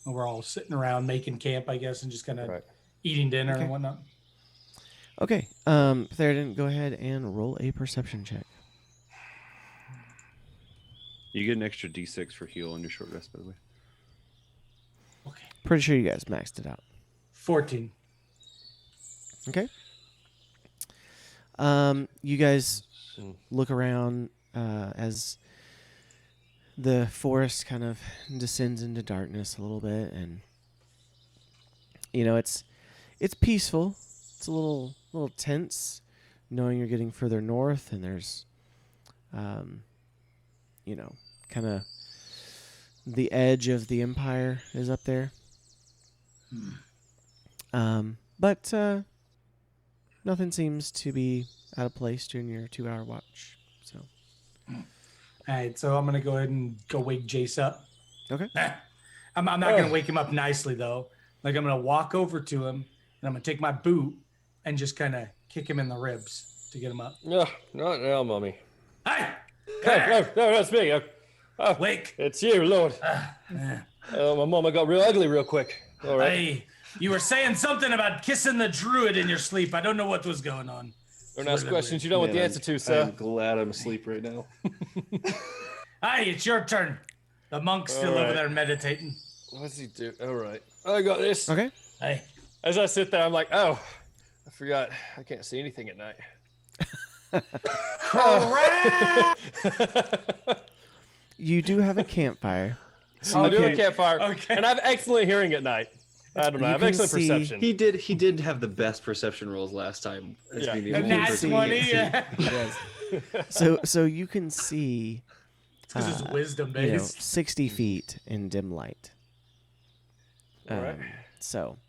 And we're all sitting around making camp, I guess, and just kind of
Right.
eating dinner
Okay.
and whatnot.
Okay. Theoden, go ahead and roll a perception check.
You get an extra d6 for heal on your short rest, by the way.
Okay.
Pretty sure you guys maxed it out.
14.
Okay. You guys look around as the forest kind of descends into darkness a little bit, and it's peaceful. It's a little tense, knowing you're getting further north, and there's, kind of the edge of the empire is up there. But nothing seems to be out of place during your 2-hour watch. So
All right, so I'm gonna go ahead and go wake Jace up.
okay.
I'm not gonna wake him up nicely though. Like I'm gonna walk over to him and I'm gonna take my boot and just kind of kick him in the ribs to get him up.
No, not now, mommy.
Hey,
No, that's me.
wake!
It's you, Lord. My mama got real ugly real quick. All right.
Hey, you were saying something about kissing the druid in your sleep. I don't know what was going on.
Don't ask questions you don't want the answer to, sir.
I'm glad I'm asleep right now.
Hey, it's your turn. The monk's still
All
over
right.
there meditating.
What's he do? All right. I got this.
Okay.
Hey.
As I sit there, I'm like, oh, I forgot. I can't see anything at night.
You do have a campfire. So
I
you
do have a
can-
campfire,
Okay.
and I have excellent hearing at night. I don't know. I
You
have
can
excellent
see-
perception.
He did have the best perception rolls last time. As
Yeah.
being
A
able to
nat
perceive.
20. Yeah.
So you can see
Because it's wisdom
you know,
based.
60 feet in dim light.
All right.
So,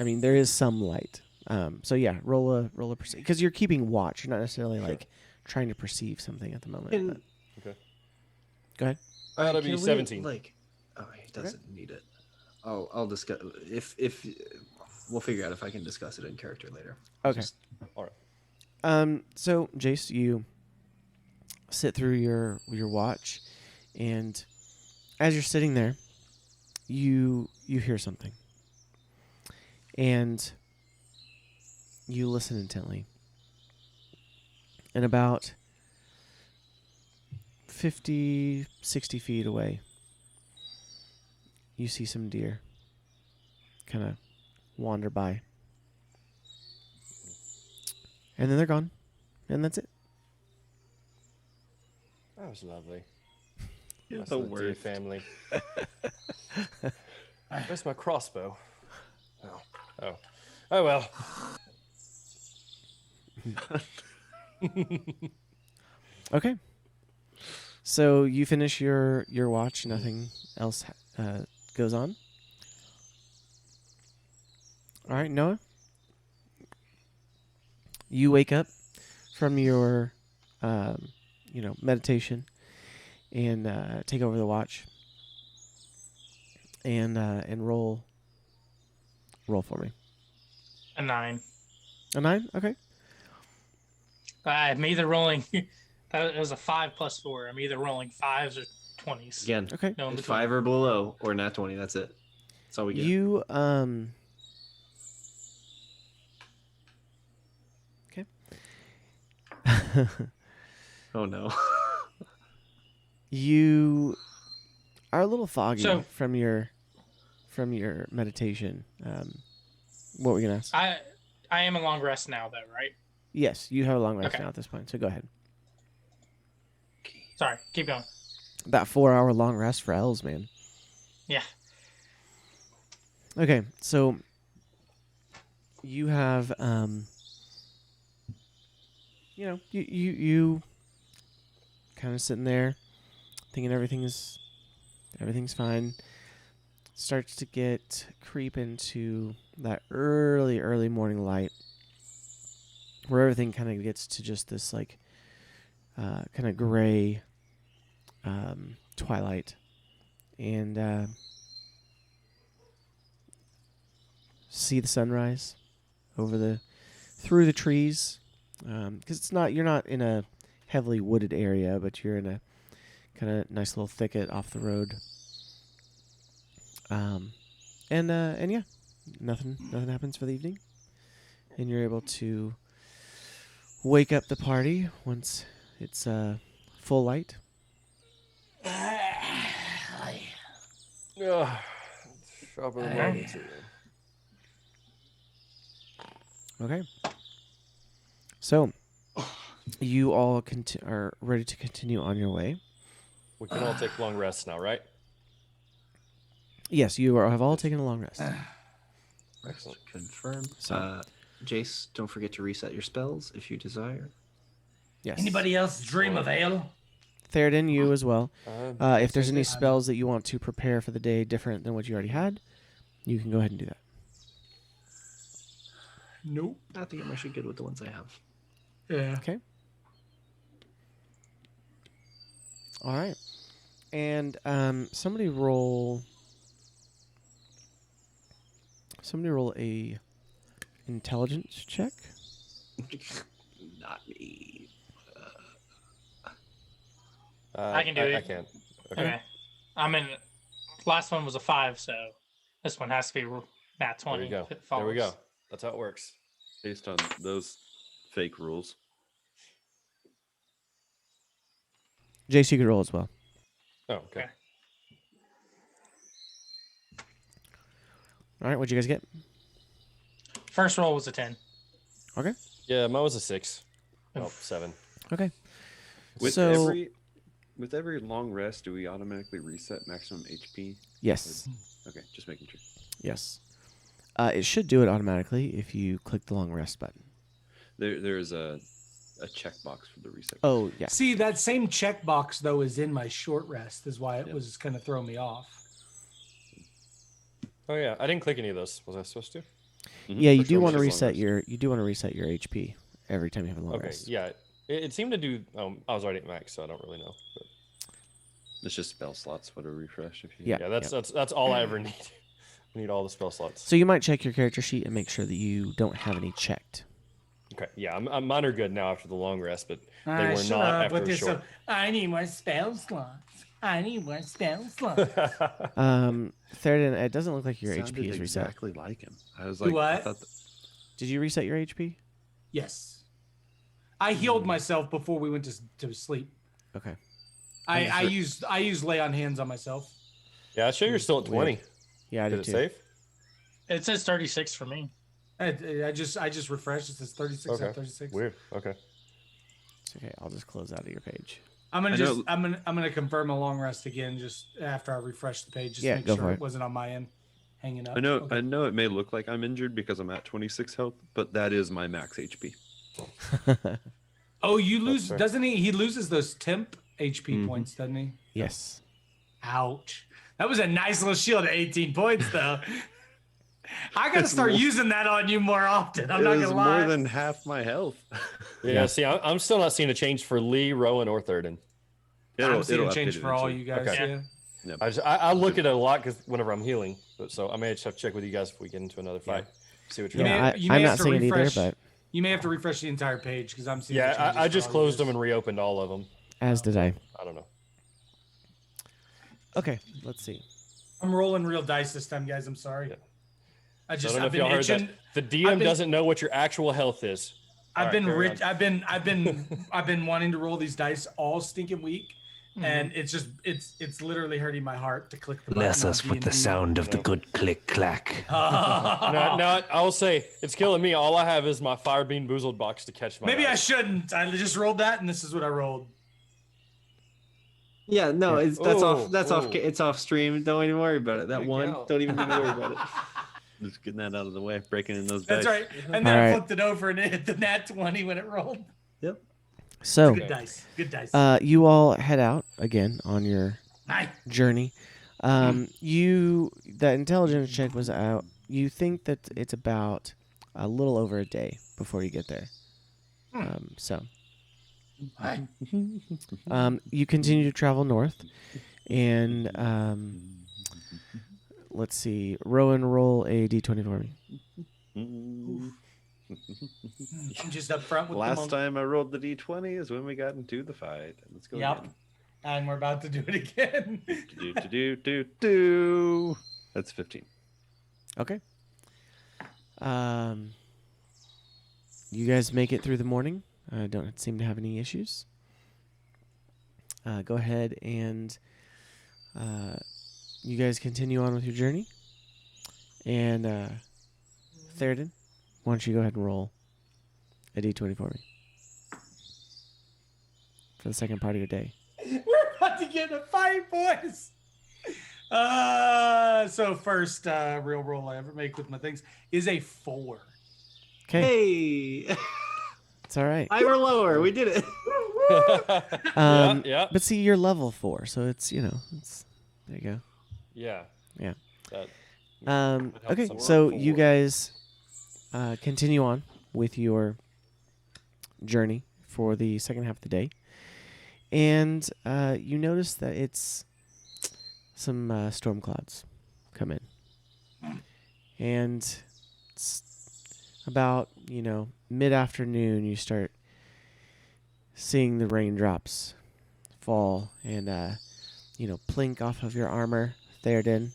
I mean, there is some light. So yeah, roll a perceive because you're keeping watch. You're not necessarily like trying to perceive something at the moment.
Can-
but-
Okay.
Go ahead.
That'll
Can
be
we,
17.
Like, oh, he doesn't need it. Oh, I'll discuss if we'll figure out if I can discuss it in character later.
Okay.
All right.
So Jace, you sit through your watch, and as you're sitting there, you hear something, and you listen intently. And about 50, 60 feet away, you see some deer kind of wander by. And then they're gone. And that's it.
That was lovely.
You're
Nice
the
little deer
worst.
family. Where's my crossbow? Oh well.
Okay. So you finish your watch. Nothing else goes on. All right, Noah. You wake up from your, meditation, and take over the watch. And roll for me.
A 9.
A 9? Okay.
I'm either rolling. That was a 5 plus 4. I'm either rolling 5s or 20s.
Again,
Okay.
No in
it's
between.
5 or below or nat 20. That's it. That's all we get.
You Okay.
Oh no.
You are a little foggy
So-
from your meditation. What were you gonna ask?
I am a long rest now, though, right?
Yes, you have a long rest
Okay.
now at this point, so go ahead.
Sorry, keep going.
About 4-hour long rest for elves, man.
Yeah.
Okay, so you have you kind of sitting there thinking everything's fine. Starts to creep into that early morning light where everything kind of gets to just this like kind of gray twilight, and see the sunrise through the trees, because you're not in a heavily wooded area, but you're in a kind of nice little thicket off the road. And yeah, nothing happens for the evening, and you're able to wake up the party once it's full light.
Ugh. Sharper than morning too.
Okay. So, you all are ready to continue on your way.
We can all take long rests now, right?
Yes, you have all taken a long rest.
Excellent.
Confirm.
So-
Jace, don't forget to reset your spells if you desire.
Yes.
Anybody else dream of ale?
Theoden, you as well. If there's any
good.
spells that you want to prepare for the day different than what you already had, you can go ahead and do that.
Nope.
I think I'm actually good with the ones I have.
Yeah.
Okay. All right. And somebody roll a intelligence check.
Not me.
I can do it.
I can.
Okay. I'm in. Last one was a 5, so this one has to be nat 20.
There we go.
if it
There we go.
follows.
That's how it works.
Based on those fake rules.
Jace, you could roll as well.
Oh, okay.
Okay.
All right, what'd you guys get?
First roll was a 10.
Okay.
Yeah, mine was a 6. Well,
Oof.
7.
Okay.
With
So
every long rest, do we automatically reset maximum HP?
yes,
Okay, just making sure.
yes. It should do it automatically if you click the long rest button.
There's a checkbox for the reset.
Oh yeah.
See, that same checkbox though is in my short rest, is why it
Yep.
was kind of throwing me off.
Oh yeah, I didn't click any of those. Was I supposed to?
Yeah, you
For
do
sure,
want to
just long
reset your HP every time you have a long
Okay,
rest.
yeah. It seemed to do. I was already at max, so I don't really know. But
It's just spell slots. What a refresh if you.
Yeah.
yeah, that's all I ever need. I need all the spell slots.
So you might check your character sheet and make sure that you don't have any checked.
Okay, yeah, mine are good now after the long rest, but they
Alright,
were
shut
not
up
after
with
a
this,
short.
I need more spell slots. I need more spell slots.
Theoden, it doesn't look like your
Sounded
HP is reset.
exactly like him. I was like, I
What?
thought
Did you reset your HP?
Yes. I healed myself before we went to sleep.
Okay.
I used lay on hands on myself.
Yeah, I show you're still at 20.
Yeah, I
Did
did
it
too.
save?
It says 36 for me.
I just refreshed. It says 36 out
Okay.
of 36.
Weird. Okay.
It's okay. I'll just close out of your page.
I'm
I
gonna
know-
I'm gonna confirm a long rest again just after I refresh the page, just
Yeah,
to make
go
sure
for
it
it.
wasn't on my end hanging up.
I know.
Okay.
I know it may look like I'm injured because I'm at 26 health, but that is my max HP.
Oh, you lose,
fair.
doesn't he? He loses those temp HP points, doesn't he?
Yes.
Ouch. That was a nice little shield at 18 points, though. I gotta start using that on you more often. I'm
it
not
was
gonna
more
lie.
than half my health.
Yeah. See, I'm still not seeing a change for Lee, Rowan, or Theoden.
I'm seeing a
update
change for all you guys.
Okay.
Yeah.
I look at it a lot because whenever I'm healing, so I may just have to check with you guys if we get into another fight. See what you're
Yeah,
you may
I'm
have
not
to
seeing it either,
refresh-
but
You may have to refresh the entire page because I'm seeing. the
Yeah,
changes
I
for
just
all you
closed
guys.
them and reopened all of them.
as did I.
I don't know.
Okay, let's see.
I'm rolling real dice this time, guys. I'm sorry.
Yeah.
I
So I
just
don't know
I've
if y'all
been
heard
itching.
that. The DM
I've been-
doesn't know what your actual health is.
I've
All
been
right, carry
rich.
on.
I've been wanting to roll these dice all stinking week,
Mm-hmm.
and it's literally hurting my heart to click the button.
Bless
on
us with the
D&D.
sound of the good click clack.
No, I will say it's killing me. All I have is my Fire Bean Boozled box to catch my.
Maybe I
dice.
shouldn't. I just rolled that, and this is what I rolled.
Yeah, no, it's that's
Ooh,
off. That's off.
ooh.
It's off stream. Don't even worry about it. That
Big
one.
count.
Don't even worry about it.
Just getting that out of the way, breaking in those
That's
dice.
right. And then
All
I
right.
flipped it over, and it hit the nat 20 when it rolled.
Yep.
So,
Good dice. Good dice.
you all head out again on your
Nice.
journey. The intelligence check was out. You think that it's about a little over a day before you get there.
Hi.
You continue to travel north, and let's see. Rowan, roll a d20 for me.
I'm just up front with
Last
the
time I rolled the d20 is when we got into the fight. Let's go
Yep.
again.
And we're about to do it again.
Do. That's 15.
Okay. You guys make it through the morning. Don't seem to have any issues. Go ahead and you guys continue on with your journey. And Theoden, why don't you go ahead and roll a d20 for me for the second part of your day.
We're about to get in a fight, boys. So first real roll I ever make with my things is a 4.
Okay,
Hey,
it's all right.
higher or lower? We did it.
Yeah.
But see, you're level 4, so it's it's there you go.
Yeah.
Yeah.
That-
Okay,
some
so
more.
you guys continue on with your journey for the second half of the day, and you notice that it's some storm clouds come in, and it's about mid-afternoon you start seeing the raindrops fall and plink off of your armor, Theoden,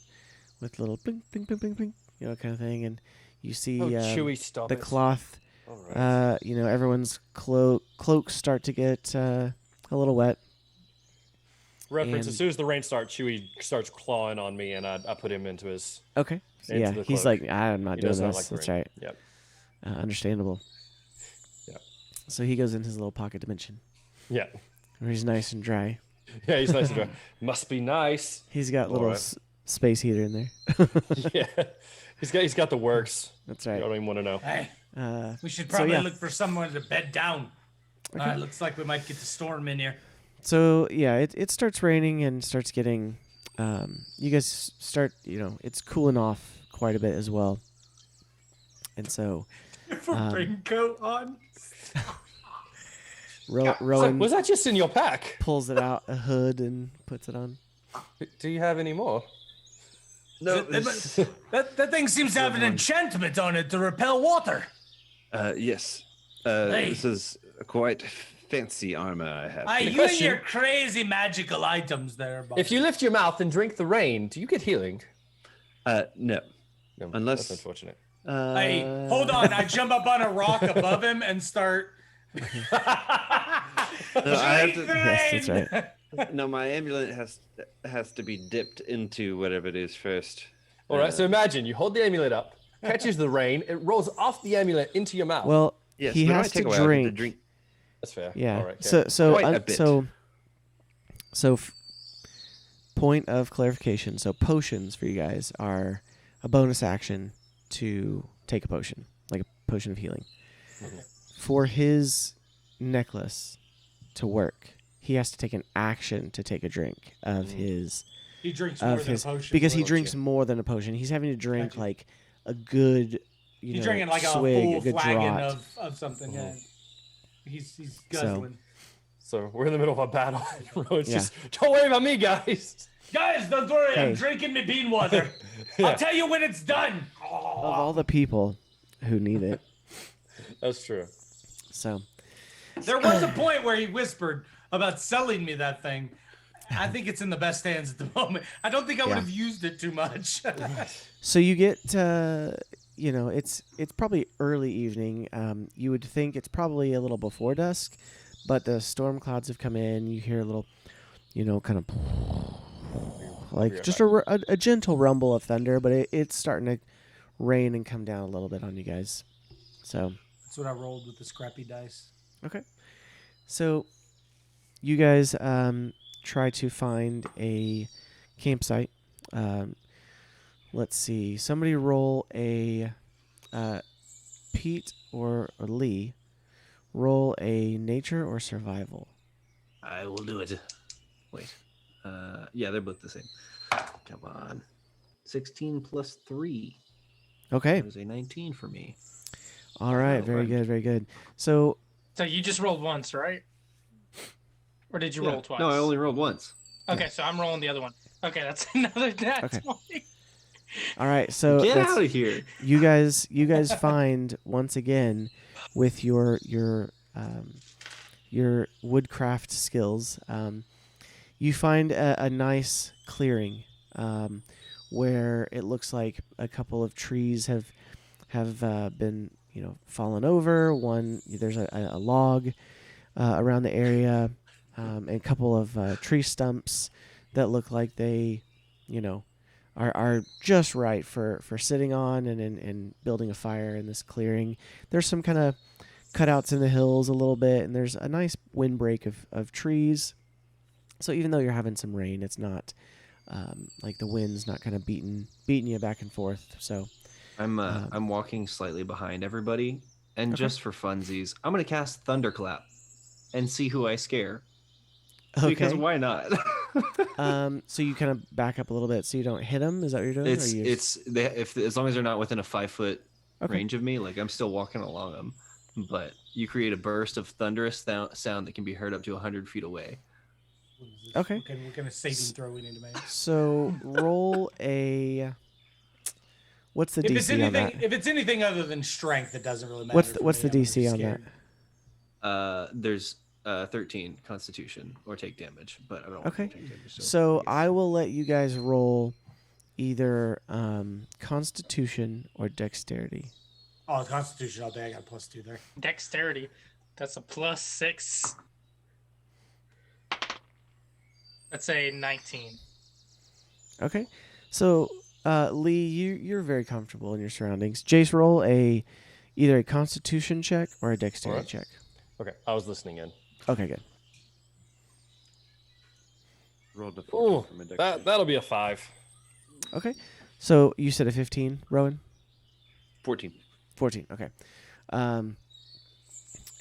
with little ping, ping, ping, ping, ping, kind of thing, and you see
Oh, Chewy, stop
the
it.
cloth.
All right.
Everyone's cloaks start to get a little wet,
Reference:
And-
as soon as the rain starts, Chewie starts clawing on me, and I put him into his.
Okay.
Into
Yeah,
the
he's
cloak.
like, I'm not
He
doing
does not
this.
like the
That's
rain.
right.
Yep.
Understandable.
Yeah.
So he goes in his little pocket dimension,
Yeah.
where he's nice and dry.
Yeah, he's nice and dry. Must be nice.
He's got
All
little
right.
space heater in there.
Yeah. He's got the works.
That's
I
right.
don't even want to know.
Hey,
Uh,
we should
So,
probably
yeah.
look for someone to bed down.
Okay.
Looks like we might get the storm in here.
So yeah, it starts raining and starts getting. You guys start. It's cooling off quite a bit as well. And so
If a raincoat on.
Rowan
Was that just in your pack?
pulls it out a hood and puts it on.
Do you have any more?
No,
That thing seems to have an enchantment on it to repel water.
yes.
Hey.
This is quite fancy armor I have.
Hey,
Good
you and
question.
your crazy magical items there, buddy.
If you lift your mouth and drink the rain, do you get healing?
No.
No,
Unless-
that's unfortunate.
Hey, hold on. I jump up on a rock above him and start.
No, I have
Drink
to-
the
Yes,
rain!
that's right.
No, my amulet has to be dipped into whatever it is first.
All right, so imagine you hold the amulet up, catches the rain, it rolls off the amulet into your mouth.
Well,
Yes,
he
but it
has
might take
to
a while. I have to
drink.
drink.
That's fair.
Yeah.
All right, okay.
Quite a bit.
So point of clarification. So potions for you guys are a bonus action to take a potion, like a potion of healing. For his necklace to work, he has to take an action to take a drink of his
He drinks more
of
than
his
a potion.
because he
don't
drinks
you?
more than a potion. He's having to drink
Gotcha.
like a good
He's drinking like
swig,
a full
good
flagon
draught.
of something. Yeah. He's
So-
guzzling.
So we're in the middle of a battle. Rowan's
Yeah.
just, don't worry about me, guys.
Guys, don't worry.
Hey.
I'm drinking my bean water. I'll tell you when it's done.
Of all the people who need it.
That's true.
So
There was a point where he whispered about selling me that thing. I think it's in the best hands at the moment. I don't think I would
Yeah.
have used it too much.
So you get, it's probably early evening. You would think it's probably a little before dusk, but the storm clouds have come in. You hear a little, kind of like just a gentle rumble of thunder, but it's starting to rain and come down a little bit on you guys. So
That's what I rolled with the scrappy dice.
okay, so you guys try to find a campsite. Let's see. Somebody roll a Pete or Lee. Roll a nature or survival.
I will do it. Wait. Yeah, they're both the same. Come on. 16 plus 3.
Okay.
That was a 19 for me.
All right.
Oh,
Very
right.
good. Very good. So
So you just rolled once, right? Or did you
Yeah.
roll twice?
No, I only rolled once.
Okay, so I'm rolling the other one. Okay, that's another nat
Okay.
20.
all right. So
Get
that's-
out of here.
you guys find once again with your woodcraft skills, you find a nice clearing where it looks like a couple of trees have been fallen over. There's a log around the area, and a couple of tree stumps that look like they are just right for sitting on and building a fire in this clearing. There's some kind of cutouts in the hills a little bit, and there's a nice windbreak of trees. So even though you're having some rain, it's not like the wind's not kind of beating you back and forth. So
I'm walking slightly behind everybody, and
Okay.
just for funsies, I'm gonna cast Thunderclap and see who I scare.
okay.
Because why not?
So you kind of back up a little bit so you don't hit them. Is that what you're doing? Or you-
as long as they're not within a 5-foot
Okay.
range of me, like I'm still walking along them. But you create a burst of thunderous sound that can be heard up to 100 feet away.
What is this?
Okay.
What kind of saving throw we need to make?
So roll a. What's the
If it's
DC on that?
anything, if it's anything other than strength, it doesn't really matter.
What's the
for me. I'm
DC on
scared.
that?
There's 13 Constitution or take damage, but I don't.
Okay.
Want to take damage,
So I will let you guys roll either Constitution or Dexterity.
Oh, Constitution all day. I got a +2 there.
Dexterity. That's a +6. Let's say 19.
Okay. So, Lee, you're very comfortable in your surroundings. Jace, roll either a Constitution check or a Dexterity
Alright.
check.
Okay, I was listening in.
Okay, good.
Rolled a 14
Ooh,
from a dexterity.
that'll be a 5.
Okay. So you said a 15, Rowan?
14.
14. Okay. And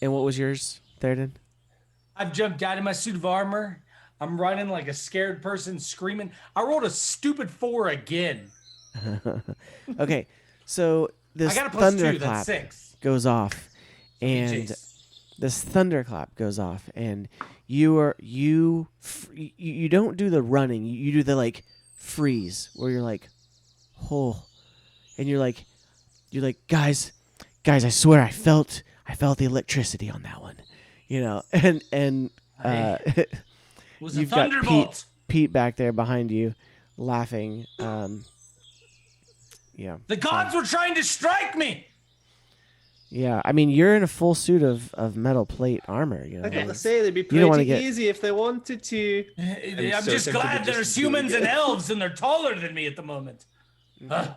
what was yours, Theoden?
I've jumped out of my suit of armor. I'm running like a scared person screaming. I rolled a stupid 4 again.
Okay. So this
I got a +2.
thunderclap
That's 6.
goes off, and this thunderclap goes off, and you don't do the running. You do the like freeze where you're like, oh, and you're like, guys, I swear I felt the electricity on that one, and
It was a
you've got
thunderbolt.
Pete back there behind you, laughing. Yeah.
The gods were trying to strike me.
Yeah, I mean, you're in a full suit of metal plate armor.
I gotta say, they'd be
You don't wanna
pretty
get-
easy if they wanted to.
I'm
so
just
tempted
glad
to
there's
just do it
humans and
again.
elves and they're taller than me at the moment.
All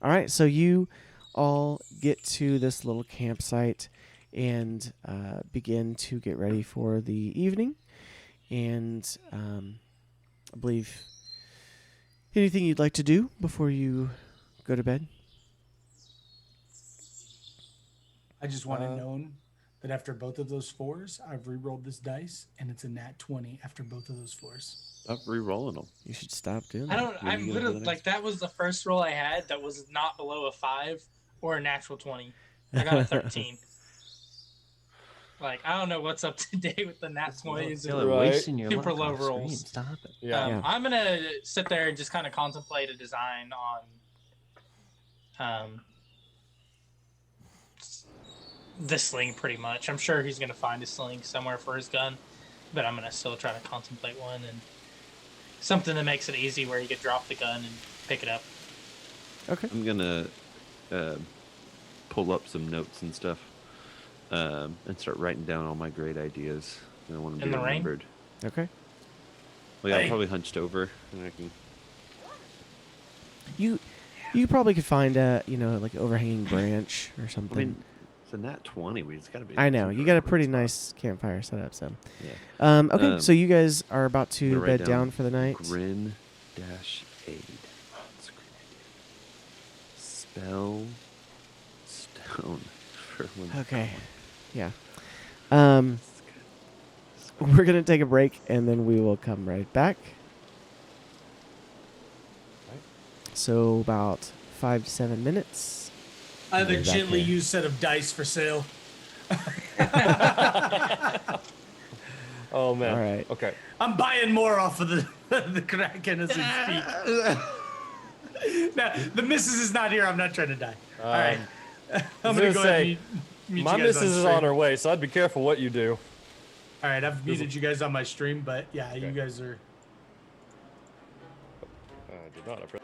right, so you all get to this little campsite and begin to get ready for the evening. And I believe anything you'd like to do before you go to bed?
I just want it known that after both of those 4s, I've re-rolled this dice and it's a nat 20 after both of those 4s.
Stop re-rolling them.
You should stop doing
I
that.
don't.
When
I'm
you get
literally
to the
like
next-
that was the first roll I had that was not below a 5 or a natural 20. I got a 13. Like I don't know what's up today with the nat 20s.
You're
and
Right.
wasting your
Super
luck
low
on stream.
rolls.
Stop it.
Yeah.
Yeah.
I'm gonna sit there and just kind of contemplate a design on this sling. Pretty much, I'm sure he's gonna find a sling somewhere for his gun, but I'm gonna still try to contemplate one and something that makes it easy where you could drop the gun and pick it up.
Okay.
I'm gonna pull up some notes and stuff, and start writing down all my great ideas. I want to be
In the rain?
remembered.
Okay.
Well, yeah,
Hey.
I'm probably hunched over, and I can.
You probably could find a like overhanging branch or something.
I mean, it's a nat 20. We just gotta be.
I know
some
you got a
great
pretty
spot.
nice campfire set up. So,
Yeah.
okay. So you guys are about
I'm
to
gonna write
bed down for the night.
Grin dash aid. That's a great idea. Spell stone for when.
Okay. Yeah. We're gonna take a break and then we will come right back. So about 5 to 7 minutes.
I have a
Right back
gently
here.
used set of dice for sale.
Oh man.
All right.
Okay.
I'm buying more off of the Kraken as we speak. Now, the missus is not here. I'm not trying to die. All right. I'm
gonna
going to go ahead
say,
and mute
My
you guys
missus is
stream.
on her way, so I'd be careful what you do.
All right, I've muted you guys on my stream, but yeah, you guys are...
I did not. I pressed-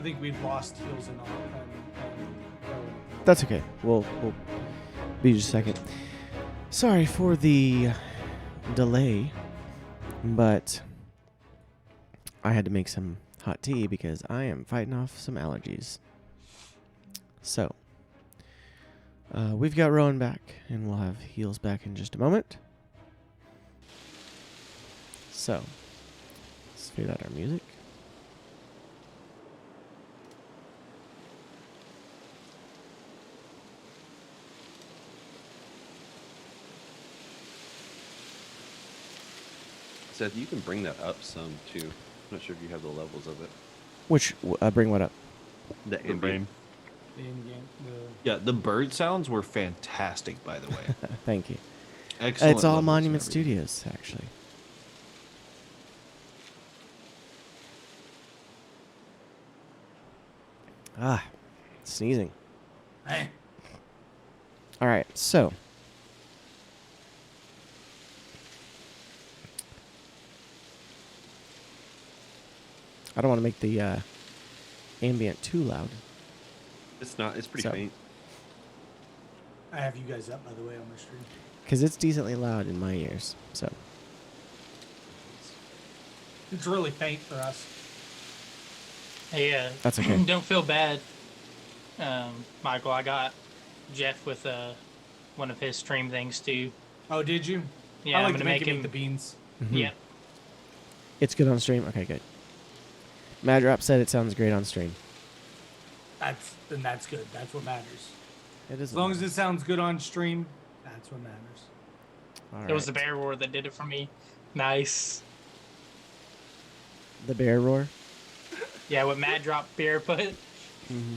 think we've lost heels and all.
That's okay. We'll be just a second. Sorry for the delay, but I had to make some hot tea because I am fighting off some allergies. So, we've got Rowan back, and we'll have heels back in just a moment. So, let's fade out our music.
Seth, you can bring that up some too. I'm not sure if you have the levels of it.
Which, bring what up?
The ambient.
brain. Yeah, the bird sounds were fantastic, by the way.
Thank you.
Excellent.
It's all
levels and
Monument
everything.
Studios, actually. Ah, sneezing.
Hey.
All right, so I don't want to make the ambient too loud.
It's not. It's pretty
So-
faint.
I have you guys up, by the way, on my stream.
Because it's decently loud in my ears. So,
It's really faint for us.
Hey,
That's okay.
Don't feel bad, Michael. I got Jeff with one of his stream things too.
Oh, did you?
Yeah,
I
I'm
like
gonna
to make
make
him eat
him.
the beans.
Yep.
it's good on stream? Okay, good. Madrop said it sounds great on stream.
That's good. That's what matters.
It is.
As long as it sounds good on stream, that's what matters.
All
It was the
right.
bear roar that did it for me. Nice.
The bear roar.
Yeah, what Mad Drop Beer put.
Mm-hmm.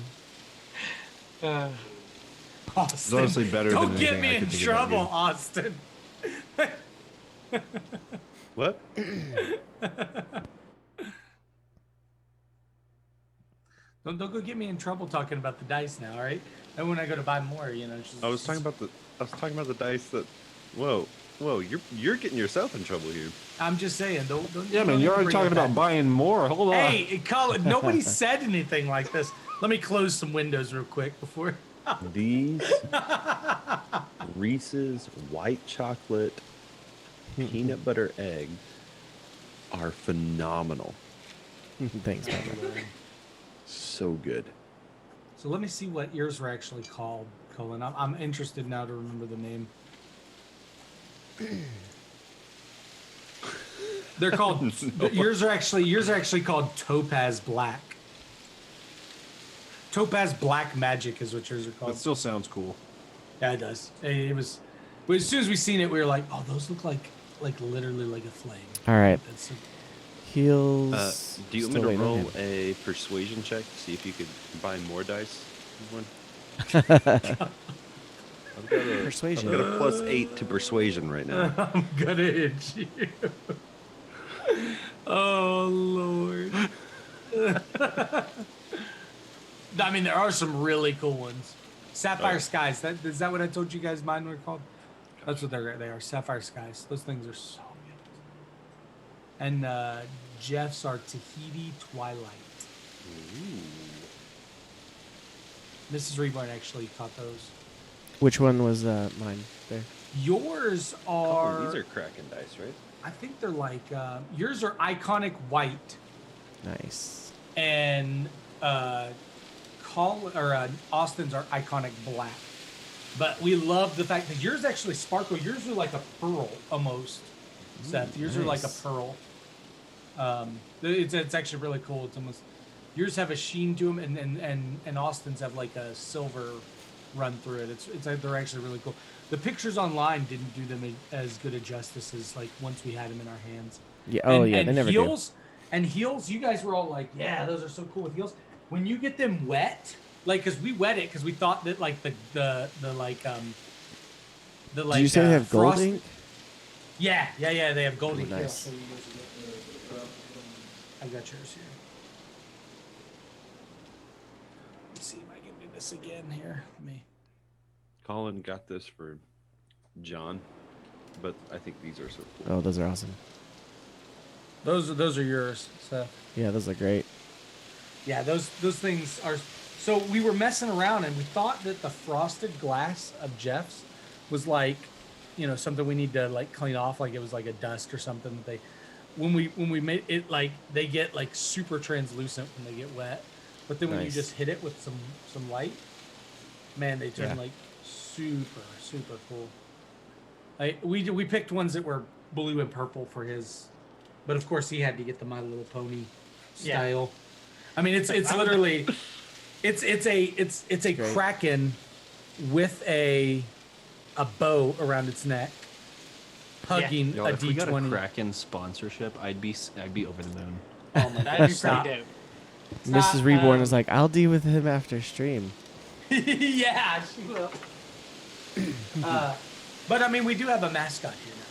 Austin,
honestly better
don't
than
get
anything
me
I
in
could think about
trouble,
you.
Austin.
What?
Don't go get me in trouble talking about the dice now, all right? And when I go to buy more, it's just,
I was talking about the dice that. Whoa, you're getting yourself in trouble here.
I'm just saying, don't.
Yeah, man,
don't
you're already
bring
talking
it
about
back.
buying more. Hold on.
Hey, Colin, nobody said anything like this. Let me close some windows real quick before.
These Reese's white chocolate peanut butter egg are phenomenal.
Thanks, Madrop.
So good.
So let me see what yours were actually called, Colin. I'm interested now to remember the name. They're called. Yours are actually called Topaz Black. Topaz Black Magic is what yours are called.
That still sounds cool.
Yeah, it does. It was. As soon as we seen it, we were like, "Oh, those look like literally like a flame."
All right.
That's
Heels.
Do you want
Still
me to
waiting on
roll
him.
a persuasion check to see if you could buy more dice? One.
Persuasion.
I've got a +8 to persuasion right now.
I'm gonna hit you. Oh Lord. I mean, there are some really cool ones. Sapphire Skies. Is that what I told you guys mine were called? That's what they are. Sapphire Skies. Those things are so good. And Jeff's are Tahiti Twilight. Mrs. Reborn actually caught those.
Which one was mine? There.
Yours
Oh,
are.
these are Kraken dice, right?
I think they're like. Yours are Iconic White.
Nice.
And Austin's are Iconic Black. But we love the fact that yours actually sparkle. Yours are like a pearl almost, Seth. Yours are like a
nice.
pearl. It's actually really cool. It's almost yours have a sheen to them, and Austin's have like a silver run through it. It's they're actually really cool. The pictures online didn't do them as good a justice as like once we had them in our hands.
Yeah. Oh,
and,
yeah.
and
They never
heels, And heels, you guys were all like, yeah, those are so cool with heels. When you get them wet, like, because we wet it because we thought that like the like
do. Did you say they have gold
frost-
ink?
Yeah, they have gold ink.
nice.
Here, I've got yours here. Let's see if I can do this again here. Let me.
Colin got this for John, but I think these are so cool.
Oh, those are awesome.
Those are yours. So
Yeah, those are great.
Yeah, those things are. So we were messing around and we thought that the frosted glass of Jeff's was like, something we need to like clean off, like it was like a dust or something that they. When we made it, like they get like super translucent when they get wet, but then when you
Nice.
just hit it with some light, man, they turn
Yeah.
like super cool. We picked ones that were blue and purple for his, but of course he had to get the My Little Pony style. I mean, it's literally, it's a
Great.
kraken with a bow around its neck, hugging
Yo,
a
if we got a
D20.
Kraken sponsorship, I'd be over the moon.
Oh my
That'd be
Stop.
pretty dope.
Mrs. Reborn is like, I'll deal with him after stream.
Yeah, she will. But I mean, we do have a mascot here now.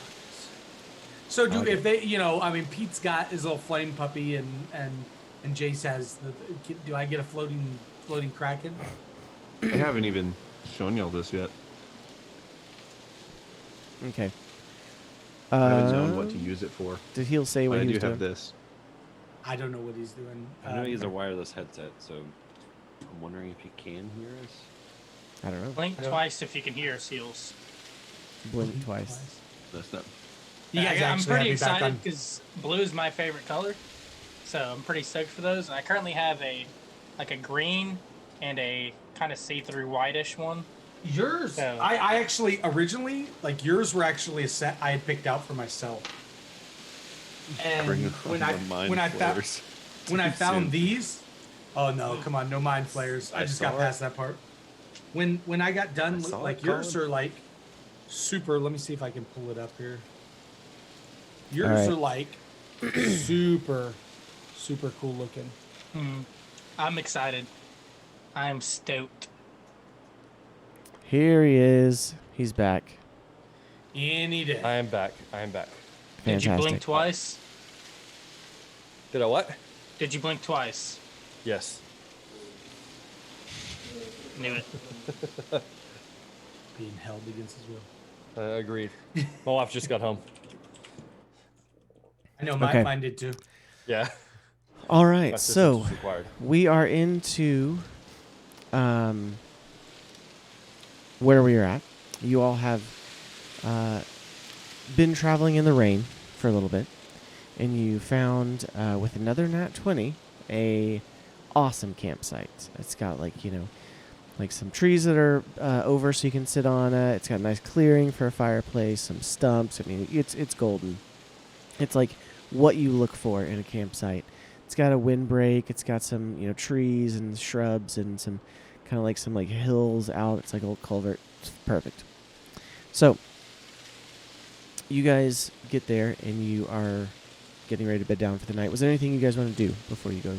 So if they, I mean, Pete's got his little flame puppy, and Jace has the. Do I get a floating kraken?
I haven't even shown y'all this yet.
Okay.
I haven't known what to use it for.
Did he say
But
what
I
he
do
was
have
doing?
this.
I don't know what he's doing.
I know he's a wireless headset, so I'm wondering if he can hear us.
I don't know.
Blink twice if you can hear us, heels.
Blink twice.
That's not.
You guys
I'm
actually
pretty
have me back
excited
on.
because blue is my favorite color, so I'm pretty stoked for those. And I currently have a green and a kind of see-through whitish one.
Yours,
So-
I actually originally yours were actually a set I had picked out for myself. And
Bring on
when
the
I
mind
when I found
flayers.
when I
Too
found
soon.
these, oh no, come on, no mind flayers. I just got
saw
past that part. When I got done,
saw
like
it,
yours
Colin.
are like super. Let me see if I can pull it up here. Yours
right.
are like super cool looking.
I'm excited. I'm stoked.
Here he is. He's back.
Any day.
I am back.
Did you blink
Fantastic.
twice?
Did I what?
Did you blink twice?
Yes.
Knew it.
Being held against his will.
Agreed. My wife just got home.
I know
Okay.
mine did too.
Yeah.
All
My
right,
assistance
so
was required.
we are into where we are at. You all have been traveling in the rain for a little bit, and you found with another nat 20 a awesome campsite. It's got like some trees that are over so you can sit on it. It's got a nice clearing for a fireplace, some stumps. I mean, it's golden. It's like what you look for in a campsite. It's got a windbreak. It's got some trees and shrubs and some kind of like some hills out. It's like a little culvert. It's perfect. So you guys get there and you are getting ready to bed down for the night. Was there anything you guys want to do before you go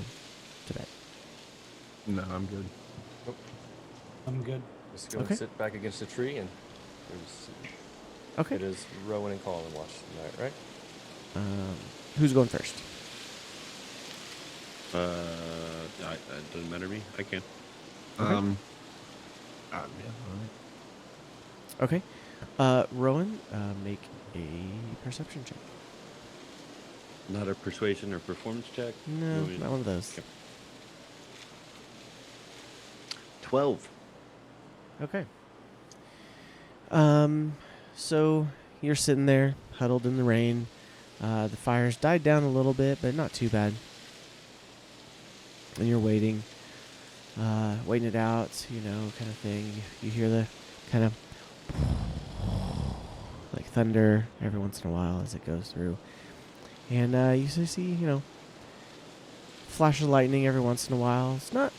to bed?
No, I'm good.
I'm good.
Just gonna
Okay.
sit back against a tree and
Okay.
it is Rowan and Colin watch tonight, right?
Who's going first?
It doesn't matter to me. I can.
Okay.
Yeah,
Okay. Rowan, make a perception check.
Not a persuasion or performance check.
No,
Maybe-
not one of those.
Okay. 12.
Okay. So you're sitting there, huddled in the rain. The fire's died down a little bit, but not too bad. And you're waiting it out, kind of thing. You hear the kind of like thunder every once in a while as it goes through. And you see, flash of lightning every once in a while.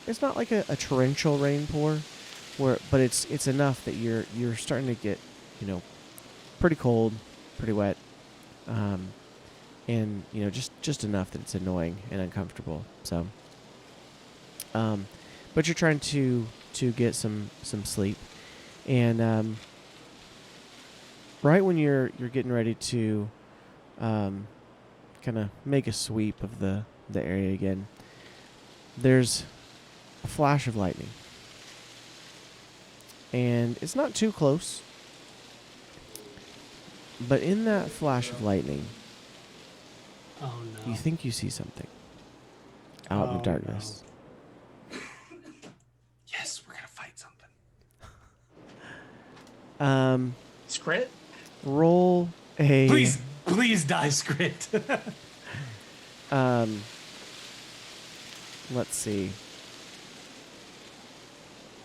It's not like a torrential rain pour, but it's enough that you're starting to get, pretty cold, pretty wet, and just enough that it's annoying and uncomfortable. So, but you're trying to get some sleep, and right when you're getting ready to kind of make a sweep of the area again, there's a flash of lightning. And it's not too close. But in that flash of lightning,
Oh no.
you think you see something out in
Oh,
the darkness.
Scrit?
Roll a.
Please die, Scrit.
Let's see.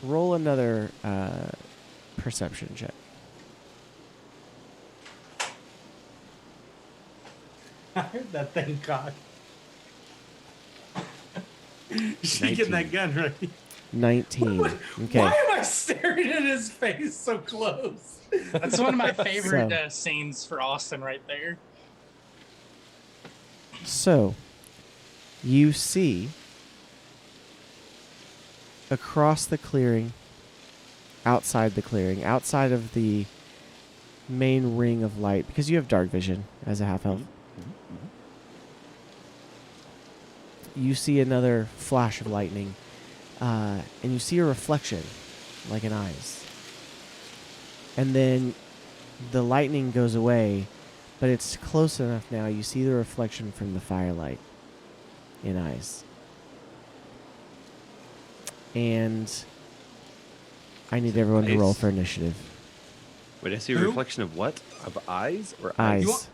Roll another perception check.
I heard that thing cock. She getting that gun ready.
19. Okay.
Why am I staring at his face so close?
That's one of my favorite scenes for Austin right there.
So, you see across the clearing, outside of the main ring of light, because you have dark vision as a half elf. You see another flash of lightning, and you see a reflection, like in eyes. And then the lightning goes away, but it's close enough now. You see the reflection from the firelight in eyes. And I need everyone to roll for initiative.
Wait, I see a reflection of what? Of eyes or
Eyes.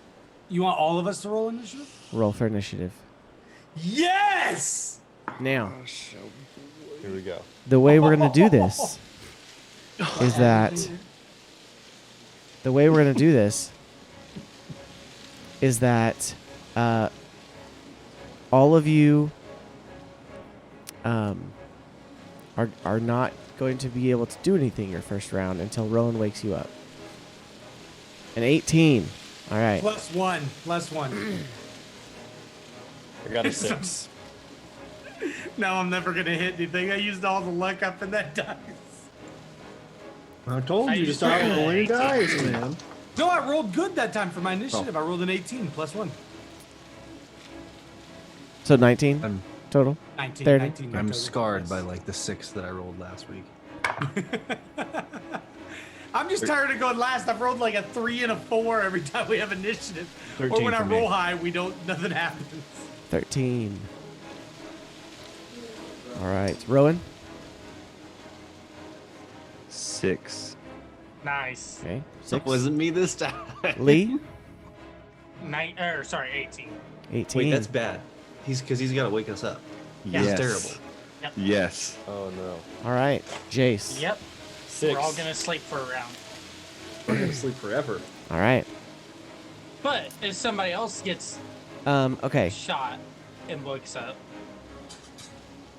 You want all of us to roll initiative?
Roll for initiative.
Yes!
Now,
Here we go.
the way we're going to do this is that all of you are not going to be able to do anything your first round until Rowan wakes you up. An 18. All right.
Plus one.
I got a 6.
No, I'm never going to hit anything. I used all the luck up in that dice.
I told you to stop rolling dice, man.
No, I rolled good that time for my initiative. I rolled an 18 plus 1.
So 19
I'm
total.
19.
30.
19
I'm
total.
scarred
Yes.
by like the 6 that I rolled last week.
I'm just tired of going last. I've rolled like a 3 and a 4 every time we have initiative. Or
13
when I
for me.
roll high, nothing happens.
13. All right. Rowan.
6.
Nice.
Okay.
It
6.
wasn't me this time.
Lee.
18.
18.
Wait, that's bad. He's got to wake us up.
Yeah.
Yes.
That's terrible.
Yes.
Oh no.
All right. Jace.
Yep.
6.
We're all gonna sleep for a round.
We're gonna sleep forever.
All right.
But if somebody else gets
Okay.
shot and wakes up,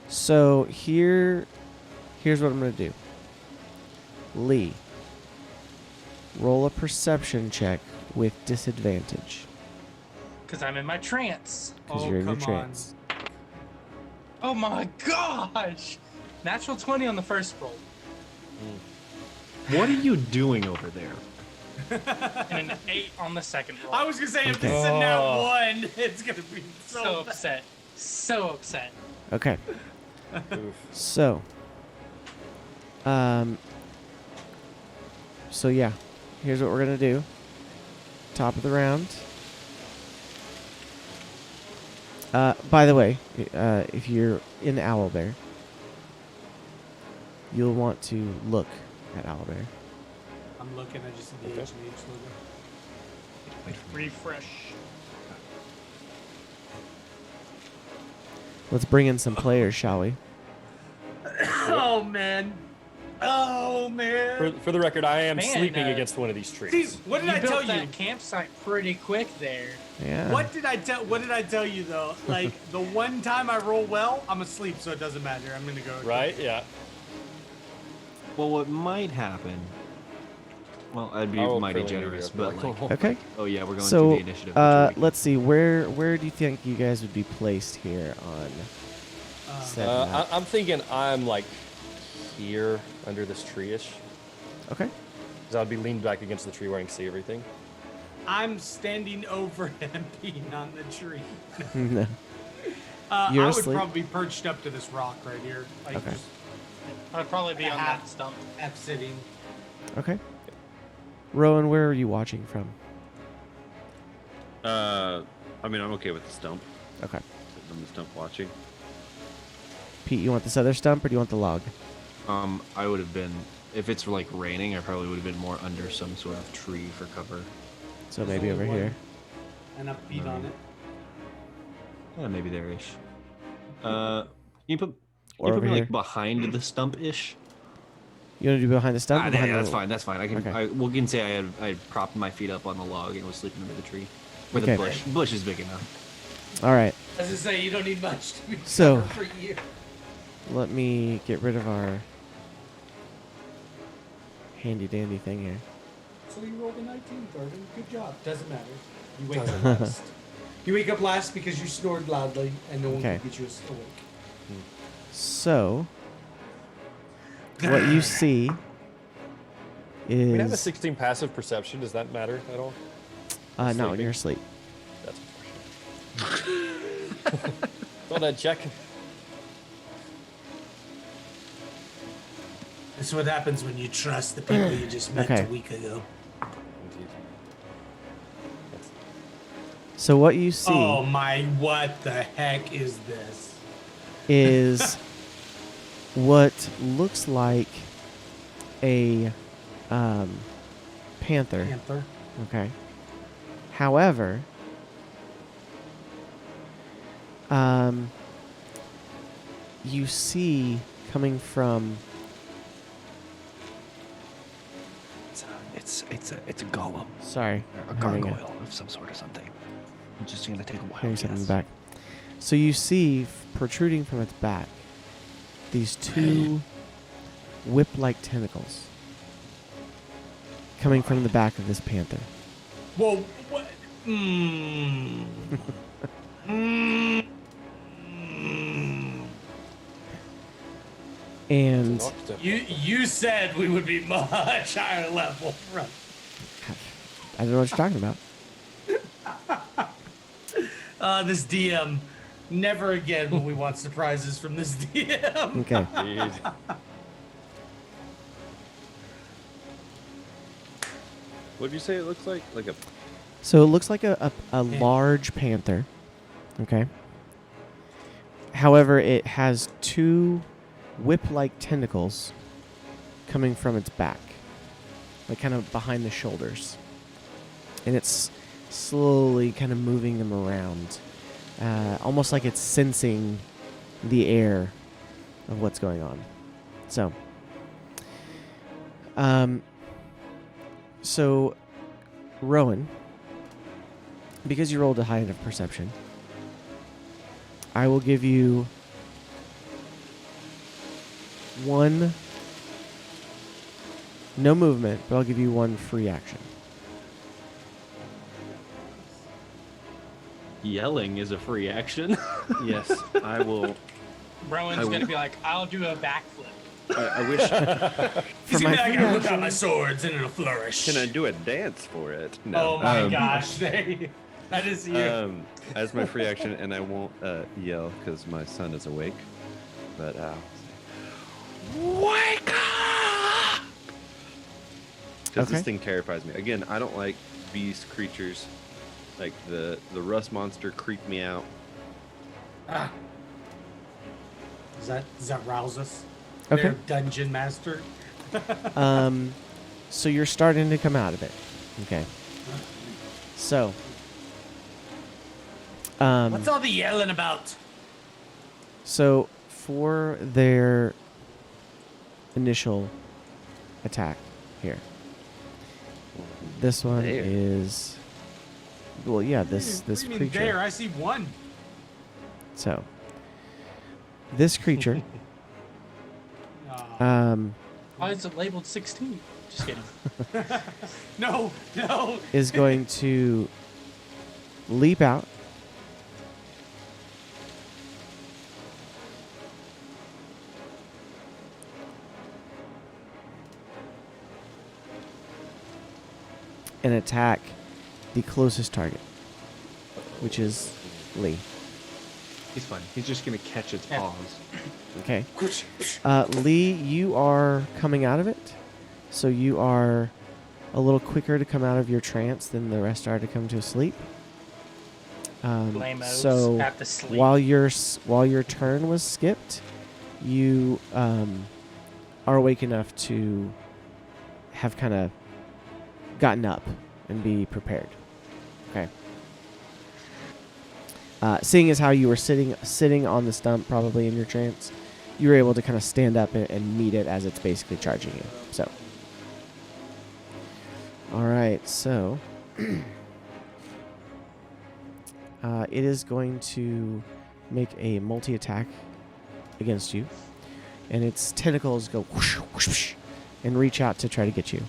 So here's what I'm going to do. Lee. Roll a perception check with disadvantage.
because I'm in my trance.
Because
Oh,
you're in your
come on.
trance.
Oh my gosh! Natural 20 on the first roll.
What are you doing over there?
And an 8 on the second roll.
I was going to say, if
Okay.
this is now
Oh.
1, it's going to be
so
so bad.
upset. So upset.
Okay.
Oof.
So yeah. Here's what we're going to do. Top of the round. By the way, if you're in Owlbear, you'll want to look at Owlbear.
I'm looking, I just see the H&H logo.
Refresh.
Let's bring in some players, shall we?
Oh, man.
For the record, I am
Man,
sleeping against one of these trees.
See, what did
You
I
built
tell you?
that campsite pretty quick there.
Yeah.
What did I tell you though? Like the one time I roll well, I'm asleep, so it doesn't matter. I'm gonna go.
Right? Yeah.
Well, what might happen? Well, I'd be
I will
mighty
fill in
generous,
here.
but like,
Okay.
oh yeah, we're going
So,
through the initiative. which week?
let's see. Where do you think you guys would be placed here on said map?
I'm thinking I'm like here under this tree-ish.
Okay.
Because I'd be leaned back against the tree where I can see everything.
I'm standing over him, being on the tree.
No.
I
You're
would
asleep?
probably be perched up to this rock right here, like
Okay.
just
I'd probably be on that stump.
half sitting.
Okay. Rowan, where are you watching from?
I mean, I'm okay with the stump.
Okay.
Sitting on the stump watching.
Pete, you want this other stump or do you want the log?
I would have been if it's like raining, I probably would have been more under some sort of tree for cover.
So
There's
maybe
only
over
one.
here.
And a beat on it.
Yeah, maybe there-ish. Can you put
Or over
me
here.
like behind the stump-ish?
You want to do behind the stump?
Ah,
or behind
yeah,
the...
that's fine. That's fine. I can.
Okay.
We can say I had propped my feet up on the log and was sleeping under the tree, where
Okay.
the bush is big enough.
All right.
As I say, you don't need much to be
So-
covered for you.
Let me get rid of our handy dandy thing here.
So you rolled a 19, Gordon. Good job. Doesn't matter. You wake up last. You wake up last because you snored loudly and no one
Okay.
could get you awake.
So, what you see
We have a
is
16 passive perception. Does that matter at all?
not when
sleeping.
you're asleep.
That's unfortunate. Thought I'd check.
This is what happens when you trust the people you just met
Okay.
a week ago.
Indeed.
So what you see
Oh my, what the heck is this?
is what looks like a panther.
Panther.
Okay. However, you see coming from
It's a golem,
sorry,
a
I'm having
gargoyle of some sort or something. I'm just gonna take a while.
hearing something in the back. So you see protruding from its back these two whip-like tentacles coming from the back of this panther.
Whoa, what? Mm. Mm.
And
You said we would be much higher level from.
I don't know what you're talking about.
This DM. Never again will we want surprises from this DM.
Okay.
Indeed.
What did you say it looks like? Like a
So it looks like a large panther. Okay. However, it has two whip-like tentacles coming from its back, like kind of behind the shoulders. And it's slowly kind of moving them around, almost like it's sensing the air of what's going on. So, Rowan, because you rolled a high enough perception, I will give you one, no movement, but I'll give you one free action.
Yelling is a free action.
yes. I will.
Rowan's gonna be like, I'll do a backflip.
I wish.
He's
For
gonna
my
be like,
free
I look
action-
out my swords and it'll flourish.
Can I do a dance for it? No.
Oh my gosh, that is you.
As my free action, and I won't yell because my son is awake. But wake up! Because
Okay.
this thing terrifies me. Again, I don't like beast creatures. Like the rust monster creeped me out.
Ah. Does that rouse us?
Okay.
Their dungeon master.
So you're starting to come out of it. Okay. So.
What's all the yelling about?
So for their initial attack here, this one
There.
is. Well, yeah, this
What do you mean
creature.
there? I see one.
So this creature.
Ah.
Why is it labeled 16? Just kidding.
No.
Is going to leap out. And attack the closest target, which is Lee.
He's fine. He's just gonna catch its paws.
Okay. Lee, you are coming out of it, so you are a little quicker to come out of your trance than the rest are to come to sleep.
Blamos
So
have to sleep.
while your turn was skipped, you are awake enough to have kind of gotten up and be prepared. Okay. Seeing as how you were sitting on the stump, probably in your trance, you were able to kind of stand up and meet it as it's basically charging you. So, all right. So, it is going to make a multi-attack against you, and its tentacles go whoosh, whoosh, whoosh, and reach out to try to get you.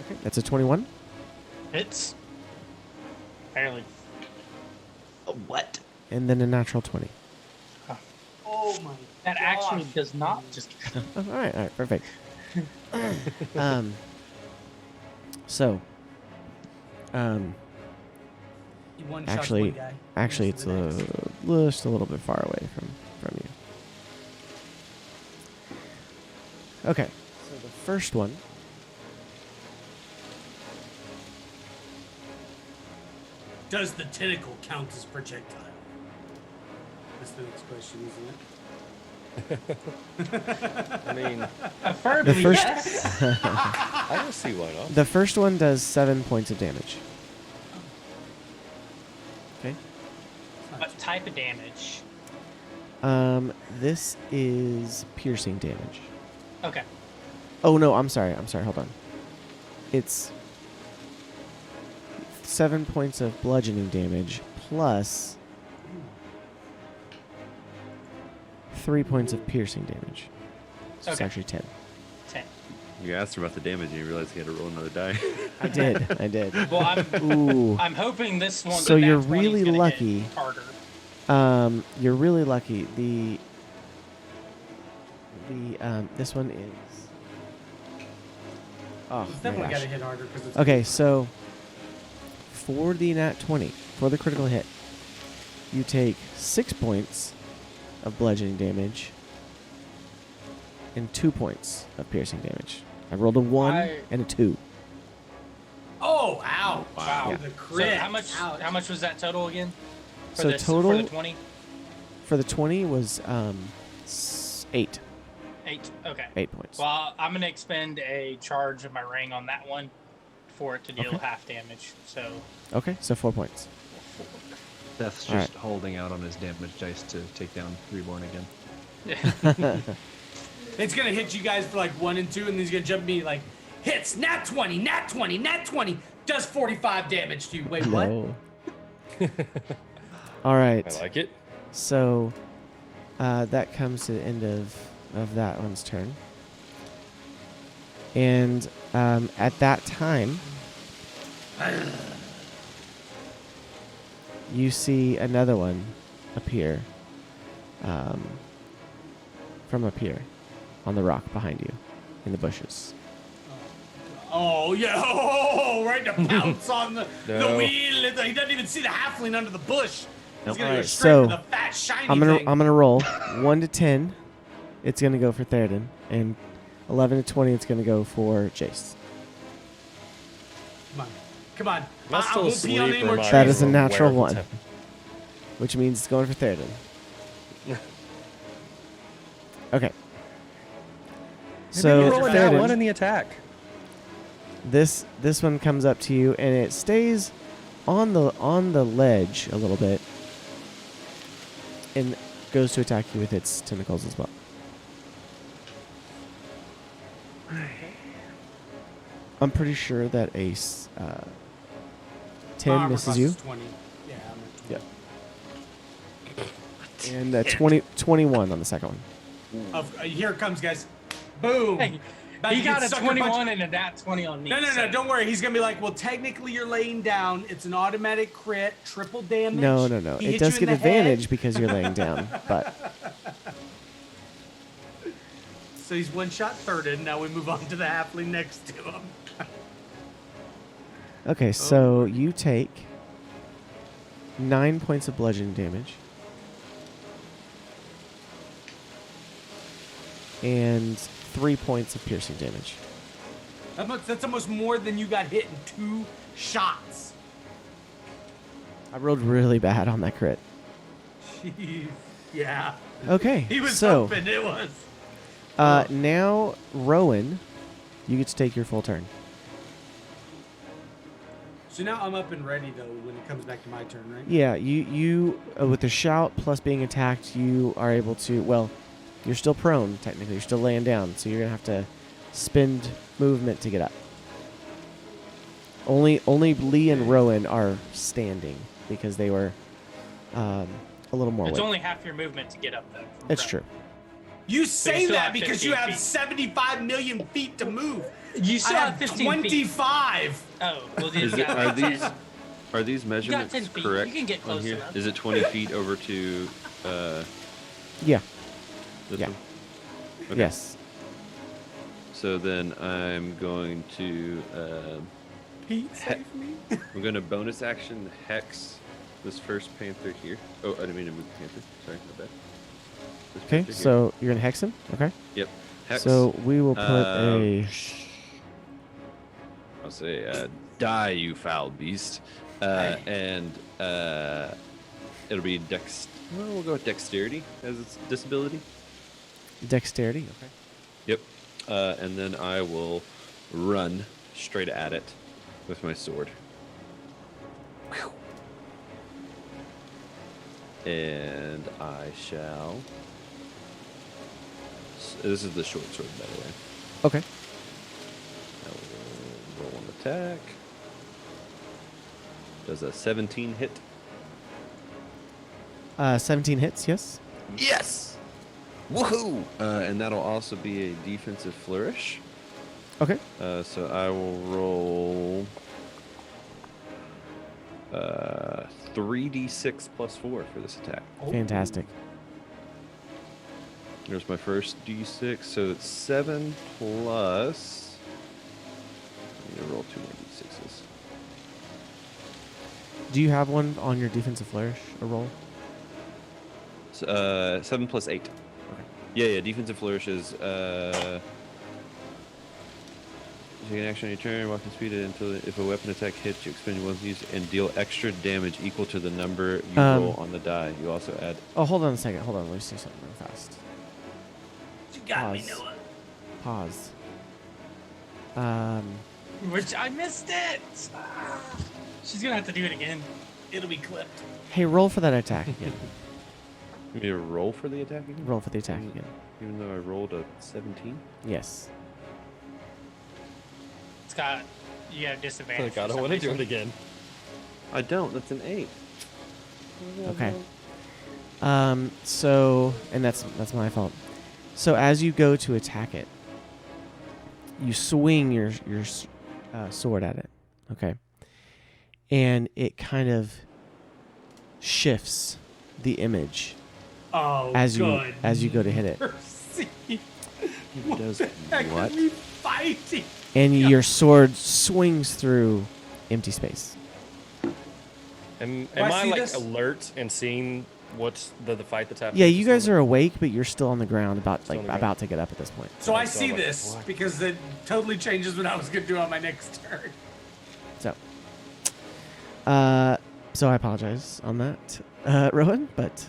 Okay, that's a 21.
Hits. Barely.
What?
And then a natural 20.
Oh my!
That actually does not. Just kidding.
Oh, all right, perfect. So,
He one-shots
actually,
one guy.
actually,
Goes
it's
to the next.
just a little bit far away from you. Okay, so the first one.
Does the tentacle count as projectile? That's the next question, isn't it?
I mean,
Affirmatively,
The first-
yes.
I don't see why not.
The first one does 7 points of damage. Okay.
What type of damage?
This is piercing damage.
Okay.
Oh no, I'm sorry. Hold on. It's 7 points of bludgeoning damage plus 3 points of piercing damage. So it's
Okay.
actually 10.
10.
You asked him about the damage and you realized he had to roll another die.
I did.
Well, I'm
Ooh.
I'm hoping this one.
So
the
you're
nat 20 's
really
gonna
lucky.
hit harder.
You're really lucky. This one is. Oh,
It's
my
definitely got
gosh.
to hit harder because it's
Okay, so for the nat 20, for the critical hit, you take 6 points of bludgeoning damage and 2 points of piercing damage. I rolled a 1 and a 2.
Oh, ow! Wow,
Yeah.
the
So
crit.
how much?
Ouch.
How much was that total again?
So
for
total-
the 20?
For the 20 was 8.
8. Okay.
8 points.
Well, I'm gonna expend a charge of my ring on that one for it to deal
Okay.
half damage. So
Okay, so 4 points.
Seth's
All
just
right.
holding out on his damage dice to take down Reborn again.
It's gonna hit you guys for like 1 and 2, and then he's gonna jump at me like, hits nat 20, nat 20, nat 20, does 45 damage to you. Wait, what?
No. All right.
I like it.
So that comes to the end of that one's turn. And at that time, you see another one appear from up here on the rock behind you in the bushes.
Oh yeah! Oh, right to pounce on the
No.
wheel. He doesn't even see the halfling under the bush. He's gonna go
Alright,
straight
so
for the fat shiny
I'm
thing.
gonna roll 1 to 10. It's gonna go for Theoden, and 11 to 20. It's gonna go for Jace.
Come on.
Am I still
won't pee on
asleep,
any
or
more
am I
That is a
aware
natural
of what's
1.
happening?
Which means it's going for Theoden. Okay. So
Maybe roll a nat
Theoden,
1 in the attack.
this one comes up to you, and it stays on the ledge a little bit, and goes to attack you with its tentacles as well. I'm pretty sure that a 10
Armor
misses
class
you.
is 20. Yeah.
Yep. And 21 on the second one.
Here it comes, guys. Boom.
Hey,
About
he
to get
got a
sucker
21
punched.
and a nat 20 on me.
No,
so-
don't worry. He's gonna be like, well, technically you're laying down. It's an automatic crit, triple damage.
No.
He
It
hit
does
you in
get
the head.
advantage because you're laying down, but
So he's one shot thirded. Now we move on to the halfling next to him.
okay. So you take 9 points of bludgeoning damage and 3 points of piercing damage.
That's almost more than you got hit in 2 shots.
I rolled really bad on that crit.
Jeez. Yeah.
Okay,
He was
so
hoping it was.
now Rowan, you get to take your full turn.
So now I'm up and ready though when it comes back to my turn, right?
Yeah, you with the shout plus being attacked, you are able to. Well, you're still prone technically. You're still laying down, so you're gonna have to spend movement to get up. Only Lee and Rowan are standing because they were a little more.
It's
weight.
only half your movement to get up, though.
It's true.
You say
still
that
have
because
15
you have
feet.
75 million feet to move.
You still
I
have
have
15 feet.
25.
Oh, well,
Is
these
it, are
guys.
these are these
10
measurements
feet.
correct?
You can get
on
close
here?
enough.
Is it 20 feet over to
Yeah.
this
Yeah.
one? Okay.
Yes.
So then I'm going to
Pete, save me.
I'm going to bonus action hex this first panther here. Oh, I didn't mean to move the panther. Sorry, my bad. This
Okay,
panther here.
so you're gonna hex him. Okay.
Yep. Hex.
So we will put a.
I'll say, die, you foul beast. And it'll be well, we'll go with dexterity as its disability.
Dexterity. Okay.
Yep. And then I will run straight at it with my sword. Whew. And I shall. This is the short sword, by the way.
Okay.
I will roll an attack. Does a 17 hit?
17 hits. Yes.
Yes! Woohoo! And that'll also be a defensive flourish.
Okay.
So I will roll 3d6 plus 4 for this attack.
Fantastic.
There's my first d6, so it's 7 plus. I'm gonna roll 2 more d6s.
Do you have one on your defensive flourish? A roll.
7 plus 8.
Okay.
Yeah, defensive flourish is take an action on your turn, walking speed until if a weapon attack hits, you expend your one's use and deal extra damage equal to the number you roll on the die. You also add.
Oh, hold on a second. Hold on. Let me see something real fast.
You got me,
Pause.
Noah.
Pause.
Which I missed it. She's gonna have to do it again.
It'll be clipped.
Hey, roll for that attack again.
You need to roll for the attack again?
Roll for the attack again.
Even though I rolled a 17?
Yes.
Scott, you have
I
disadvantage.
don't want to do it again.
I don't. That's an 8.
Okay. So, and that's my fault. So as you go to attack it, you swing your sword at it. Okay. And it kind of shifts the image
Oh,
as
good.
you go to hit it.
Mercy.
It does
Heck
what?
are we fighting?
And your sword swings through empty space.
Am
Oh, I
I
see
like
this.
alert and seeing what's the fight that's happening?
Yeah, you guys are awake, but you're still on the ground,
Still on the ground.
about to get up at this point.
So I
So
see
I'm like,
this
what?
because it totally changes what I was going to do on my next turn.
So, so I apologize on that, Rowan, but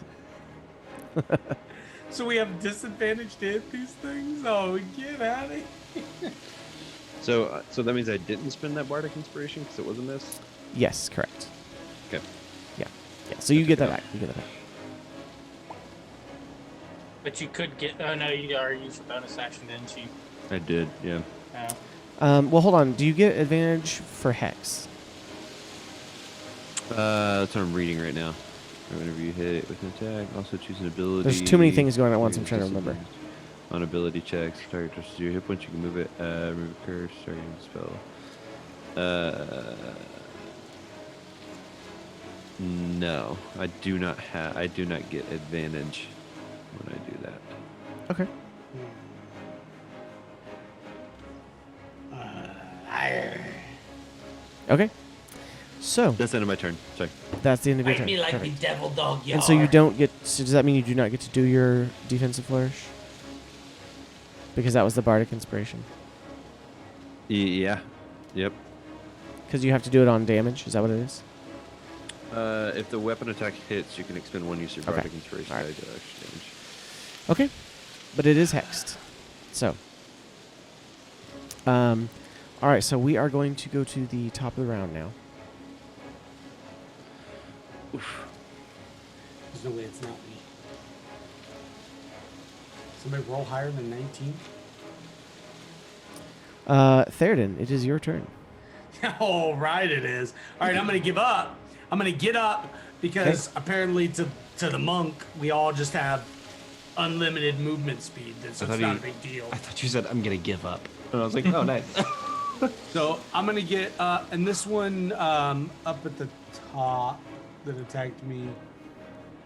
So we have disadvantage to hit these things? Oh, get out of here.
So that means I didn't spend that bardic inspiration because it was a miss?
yes, correct.
Okay.
Yeah. So you get that back. You get that back.
But you could get. Oh no, you already used your bonus action, didn't you?
I did, yeah.
No.
Well, hold on. Do you get advantage for hex?
That's what I'm reading right now. Whenever you hit it with an attack, also choose an ability.
There's too many things going on at once. I'm trying to remember.
On ability checks, target touches your hit points, you can move it, remove a curse, target spell. No, I do not get advantage when I do that.
Okay. Okay. So
That's the end of my turn. Sorry.
that's the end of your
Fight
turn.
me like
Perfect.
me devil dog, you
And so you don't get. So does that mean you do not get to do your defensive flourish? Because that was the bardic inspiration.
Yeah. Yep.
Because you have to do it on damage. Is that what it is?
If the weapon attack hits, you can expend one use of your
Okay.
bardic inspiration
All
die
right.
to extra damage.
Okay, but it is hexed. So, all right. So we are going to go to the top of the round now.
There's no way it's not me. Somebody roll higher than 19?
Theoden, it is your turn.
All right, it is. All right, I'm going to give up. I'm going to get up because apparently to the monk, we all just have unlimited movement speed. So it's not a big deal.
I thought you said I'm gonna give up, and I was like, oh, nice.
So I'm going to get, and this one up at the top that attacked me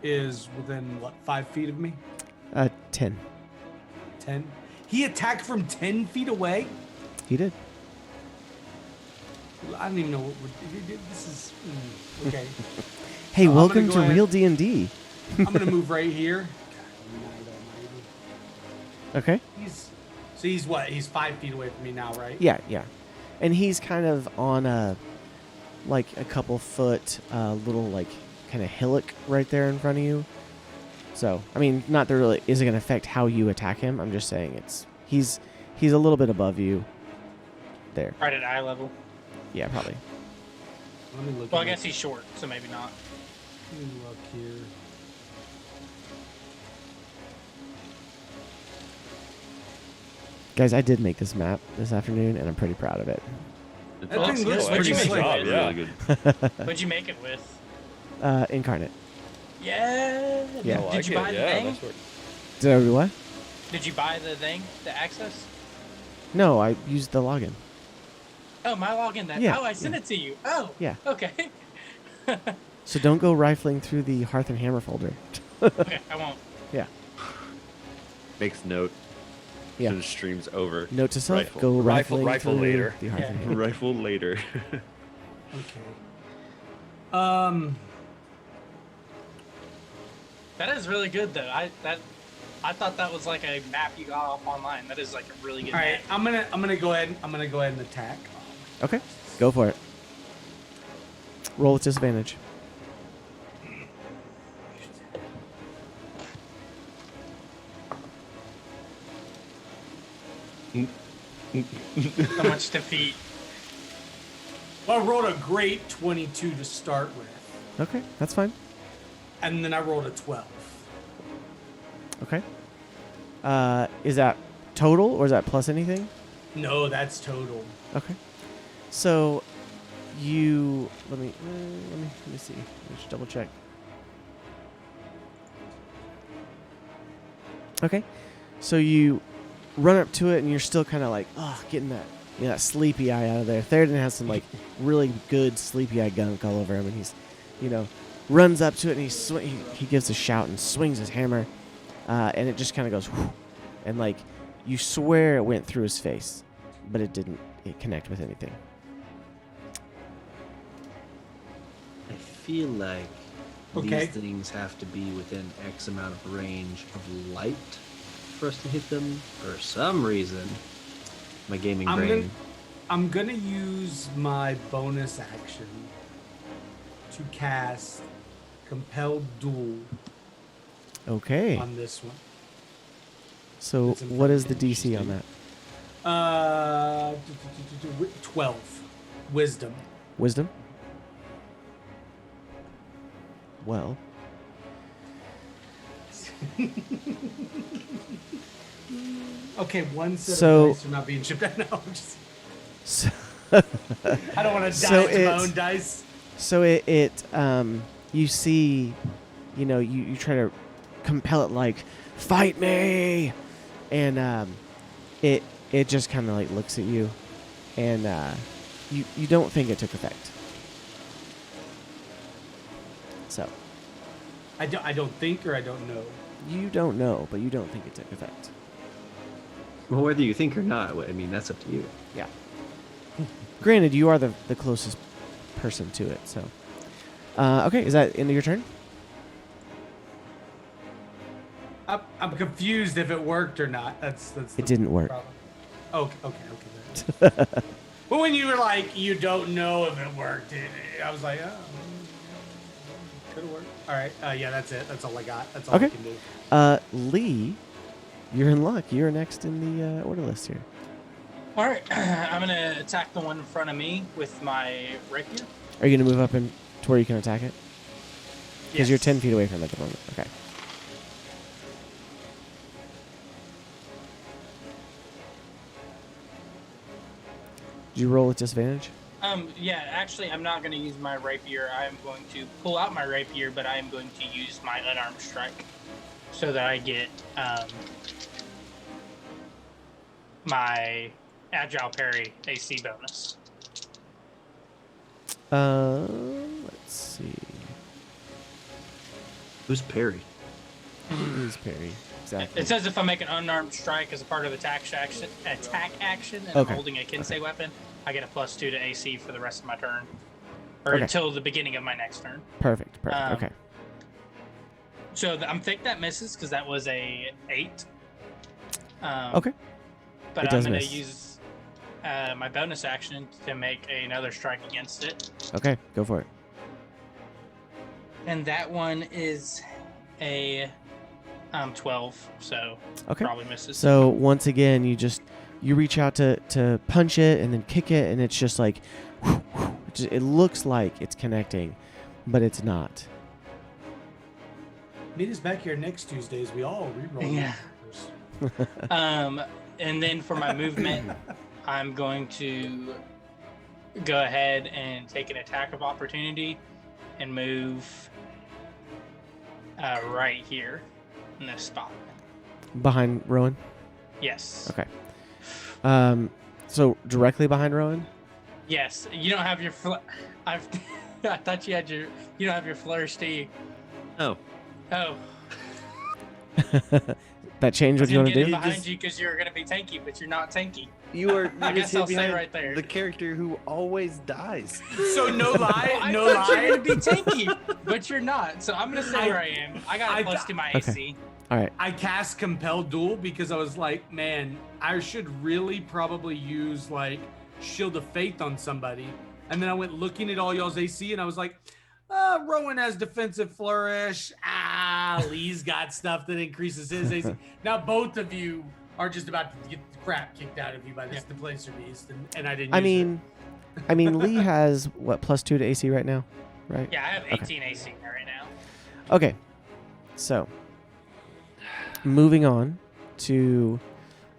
is within, what, 5 feet of me?
10.
10? He attacked from 10 feet away?
He did.
I don't even know what this is. Okay.
Hey,
I'm
welcome
gonna
to
go ahead.
Real D&D.
I'm going to move right here. God almighty.
Okay.
He's what? He's 5 feet away from me now, right?
Yeah, yeah. And he's kind of on a couple foot little like kind of hillock right there in front of you. So, I mean, not that really isn't going to affect how you attack him. I'm just saying he's a little bit above you there.
Right at eye level.
Yeah, probably.
Let me look.
Well, I guess he's short, so maybe not.
Let me look here.
Guys, I did make this map this afternoon, and I'm pretty proud of it.
It's
That
awesome.
thing looks
What'd
pretty
you make
slick.
it with?
Yeah.
Really good.
What'd you make it with?
Incarnate.
Yeah.
Yeah.
Did you buy the thing?
nice work.
Did I do what?
Did you buy the thing, the access?
No, I used the login.
Oh, my login. That.
Yeah,
Oh, I sent it to you. Oh.
Yeah.
Okay.
So don't go rifling through the Hearth and Hammer folder.
Okay, I won't.
Yeah.
Makes note.
Yeah.
So the stream's over.
Note to self:
Rifle.
go
Rifle
rifling through
later.
the Hearth and Hammer.
Rifle later.
Okay.
That is really good, though. I thought that was like a map you got off online. That is like a really good
All right.
map.
I'm gonna go ahead. I'm gonna go ahead and attack.
Okay, go for it. Roll with disadvantage.
So much defeat.
Well, I rolled a great 22 to start with,
Okay, that's fine.
and then I rolled a 12.
Okay. Is that total or is that plus anything?
No, that's total.
Okay. So you let me see. Let's double check. Okay. So you run up to it and you're still kind of like, getting that that sleepy eye out of there. Theoden has some like really good sleepy eye gunk all over him, and he's runs up to it and he gives a shout and swings his hammer, and it just kind of goes, whoosh, and like you swear it went through his face, but it didn't. It connect with anything.
I feel like
Okay.
these things have to be within X amount of range of light for us to hit them. For some reason, my gaming brain.
I'm gonna use my bonus action to cast Compelled Duel
Okay.
on this one.
So
That's
what is the
interesting.
DC on that?
12 wisdom.
Wisdom. Well,
Okay, one set
So-
of dice are not being chipped out. No,
so,
I don't want to
So
die to my
it's-
own dice.
so it you see, you try to compel it like, fight me, and it just kind of like looks at you, and you don't think it took effect. So
I don't think, or I don't know.
you don't know, but you don't think it took effect.
Well, whether you think or not, I mean, that's up to you.
Yeah. Granted, you are the closest person to it, so. Okay, is that end of your turn?
I'm confused if it worked or not. That's
It didn't work.
problem. Okay. But when you were like, you don't know if it worked, I was like, oh. It'll work. All right. Yeah, that's it. That's all I got. That's all I
Okay.
can do.
Lee, you're in luck. You're next in the order list here.
All right, I'm gonna attack the one in front of me with my rapier.
Are you gonna move up to where you can attack it? Because you're
Yes.
10 feet away from it at the moment. Okay. Did you roll with disadvantage?
Yeah, actually, I'm not going to use my rapier. I am going to pull out my rapier, but I am going to use my unarmed strike so that I get my agile parry AC bonus.
Let's see.
Who's Perry?
Who is Perry? Exactly.
It says if I make an unarmed strike as a part of attack action, and
Okay.
I'm holding a Kensei weapon, I get a +2 to AC for the rest of my turn, or
Okay.
until the beginning of my next turn.
Perfect.
Um,
Okay.
So I'm think that misses because that was a 8.
Okay.
But
It
I'm
does
going to
miss.
use my bonus action to make another strike against it,
Okay. Go for it.
and that one is a 12. So
Okay.
probably misses.
So once again, you reach out to punch it and then kick it, and it's just like, it looks like it's connecting, but it's not.
Meet us back here next Tuesday as we all reroll.
Yeah.
numbers.
And then for my movement, I'm going to go ahead and take an attack of opportunity and move right here in this spot.
Behind Rowan?
Yes.
Okay. So directly behind Rowan?
Yes. You don't have your I thought you don't have your flourish, do you?
Oh,
Oh.
That change what you want to
Get
do?
behind you because you're going to be tanky, but you're not tanky.
you are.
I
You
guess
just hid
I'll stay
behind
right there.
the character who always dies.
So no lie,
I
no
thought you were
lie.
going to be tanky, but you're not. So I'm going to stay where I am. I got a +2 to my
Okay.
AC.
All right.
I cast Compel Duel because I was like, man, I should really probably use like Shield of Faith on somebody. And then I went looking at all y'all's AC and I was like, Rowan has defensive flourish. Lee's got stuff that increases his AC. Now both of you are just about to get the crap kicked out of you by this Displacer beast, and I didn't.
I mean, Lee has what, +2 to AC right now, right?
Yeah, I have 18 AC right now.
Okay. So, moving on to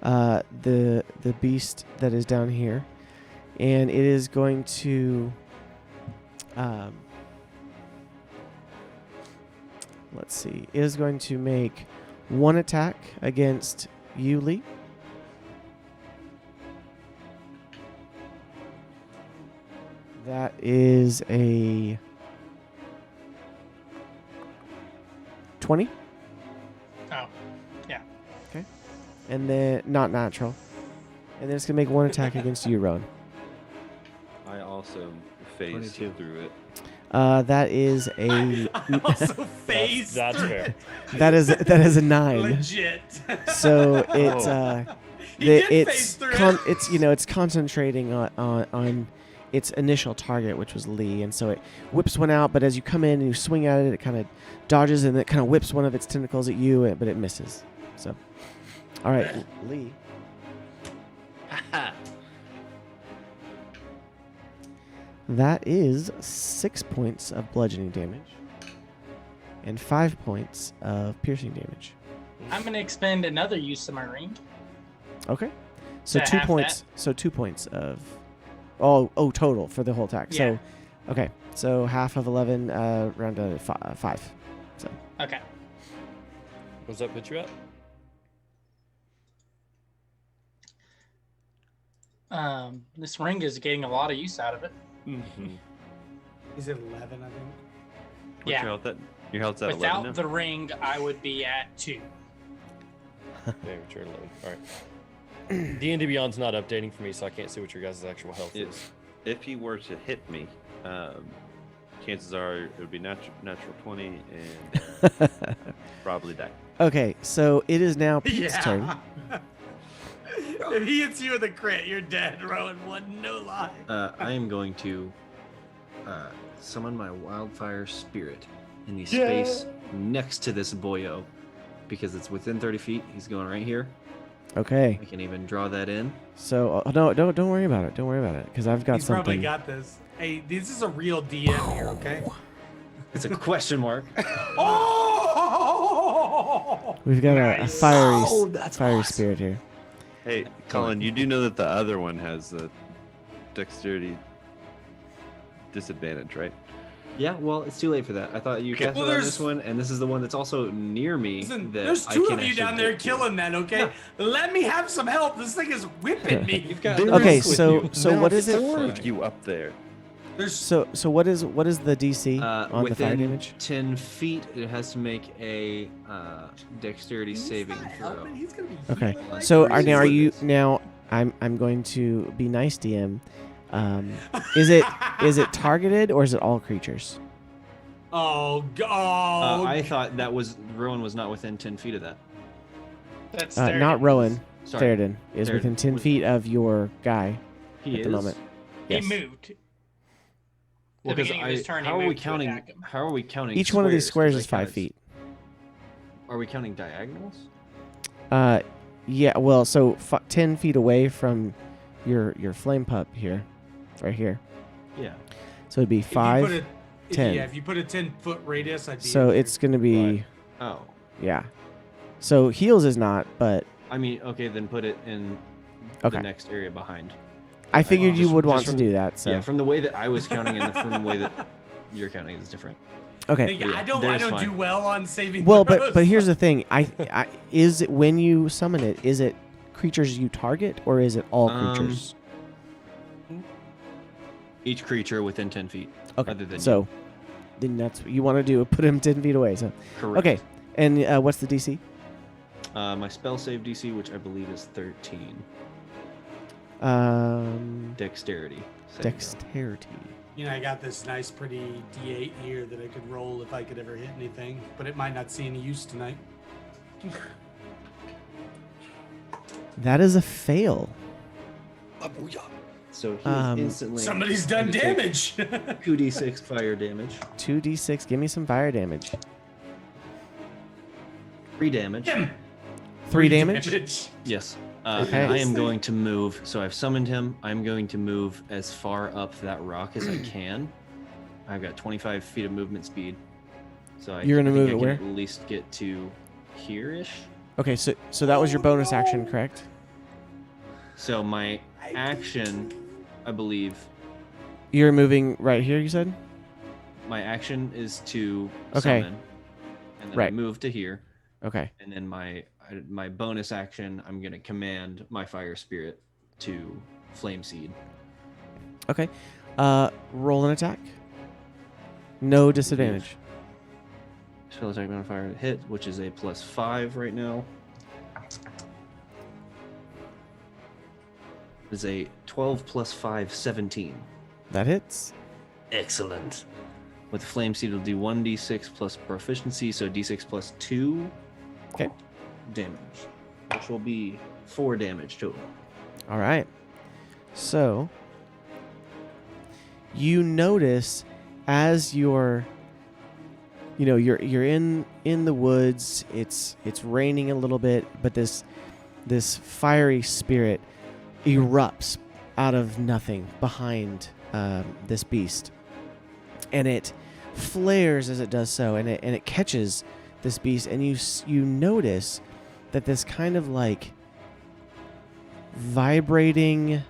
the beast that is down here, and it is going to let's see. It is going to make one attack against you, Lee. That is a 20.
Oh, yeah.
Okay. And then, not natural. And then it's going to make one attack against you, Rowan.
I also phased
22.
through it.
That is a
I also phased.
That's
through
fair.
it.
that is a 9.
Legit.
So it's
He did phase through it.
it's it's concentrating on its initial target, which was Lee, and so it whips one out. But as you come in and you swing at it, it kind of dodges and it kind of whips one of its tentacles at you, but it misses. So, all right, Lee. That is 6 points of bludgeoning damage and 5 points of piercing damage.
I'm going to expend another use of my ring.
Okay. So
To
2
half
points. So 2 points of total for the whole attack.
Yeah.
So okay. So half of 11 round to 5. So
Okay.
What's that put you at?
This ring is getting a lot of use out of it.
Is it 11? I think.
What's
Yeah.
your health at? Your health's at
Without
11 now?
the ring, I would be at 2.
Yeah, you're at 11. All right. D&D Beyond's not updating for me, so I can't see what your guys' actual health is.
If he were to hit me, chances are it would be natural 20 and probably die.
okay. So it is now Pete's turn.
If he hits you with a crit, you're dead, Rowan. One, no lie.
I am going to summon my wildfire spirit in the space next to this boyo, because it's within 30 feet. He's going right here.
Okay.
I can even draw that in.
So no, don't worry about it. Don't worry about it, because I've got
He's
something.
probably got this. Hey, this is a real DM here, okay?
It's a question mark.
Oh!
We've got a
Nice.
fiery,
Oh, that's
fiery
awesome.
spirit here.
Hey, Colin, you do know that the other one has a dexterity disadvantage, right?
Yeah, well, it's too late for that. I thought you cast
Well,
it on
there's-
this one, and this is the one that's also near me.
Listen,
that
there's
I
two
can
of you
actually
down there
get to.
killing that, okay?
Yeah.
Let me have some help. This thing is whipping me.
You've got
Okay,
Bruce with
so
you.
so
Now
what is it?
four of you up there?
There's
So what is the DC on the fire
within
damage?
10 feet, it has to make a dexterity
He's
saving
not
throw.
helping. He's gonna be
Okay.
healing like
So
crazy
now are
with
you
this.
now? I'm going to be nice, DM. Is it targeted or is it all creatures?
Oh God!
I thought that was Rowan was not within 10 feet of that.
That's
Not Rowan.
Sorry,
Theoden is
Theoden.
within 10
With-
feet of your guy
he
at
is.
the moment.
He
Yes.
moved.
Well,
At the
because
beginning of his turn, he
how are we
moved to
counting?
attack him.
How are we counting?
Each one of these squares
'Cause
is
I
5
counted-
feet.
Are we counting diagonals?
Yeah. Well, so 10 feet away from your flame pup here, right here.
Yeah.
So it'd be
If you
5.
put a-
10.
Yeah, if you put a 10-foot radius, I'd be.
So
in
it's going to be
Right. Oh,
yeah. So heals is not, but
I mean, okay, then put it in
Okay.
the next area behind.
I figured you
just-
would
just
want to
from-
do that. So
Yeah, from the way that I was counting and from the way that you're counting is different.
okay.
Hey, I don't
there's
do
fine.
well on saving.
Well,
throws.
but here's the thing. I is it when you summon it? Is it creatures you target or is it all creatures?
Each creature within 10 feet.
Okay.
other than
So then that's what you want to do. Put him 10 feet away. So
Correct.
okay. And what's the DC?
My spell save DC, which I believe is 13. Dexterity. saving throw.
Dexterity.
You know, I got this nice, pretty D8 here that I could roll if I could ever hit anything, but it might not see any use tonight.
That is a fail.
So he
Um,
instantly.
Somebody's done
gonna take
damage.
2d6 fire damage.
2d6. Give me some fire damage.
3 damage.
Him.
3 damage.
Yes.
Okay.
And I am going to move. So I've summoned him. I'm going to move as far up that rock as I can. I've got 25 feet of movement speed. So
You're gonna
I think
move
I
it
can
where?
At least get to here-ish.
Okay, so that was your bonus action, correct?
So my action, I believe,
You're moving right here, you said?
my action is to
Okay.
summon, and then I
Right.
move to here,
Okay.
and then my bonus action, I'm gonna command my fire spirit to flame seed.
Okay. Roll an attack. No disadvantage.
Spell attack modifier hit, which is a +5 right now. Is a 12 plus 5, 17.
That hits.
Excellent. With the flame seed, it'll do 1d6 plus proficiency, so d6 plus 2
Okay.
damage, which will be 4 damage total.
All right. So you notice as you're in the woods, it's raining a little bit, but this fiery spirit erupts out of nothing behind this beast, and it flares as it does so, and it catches this beast, and you notice that this kind of like vibrating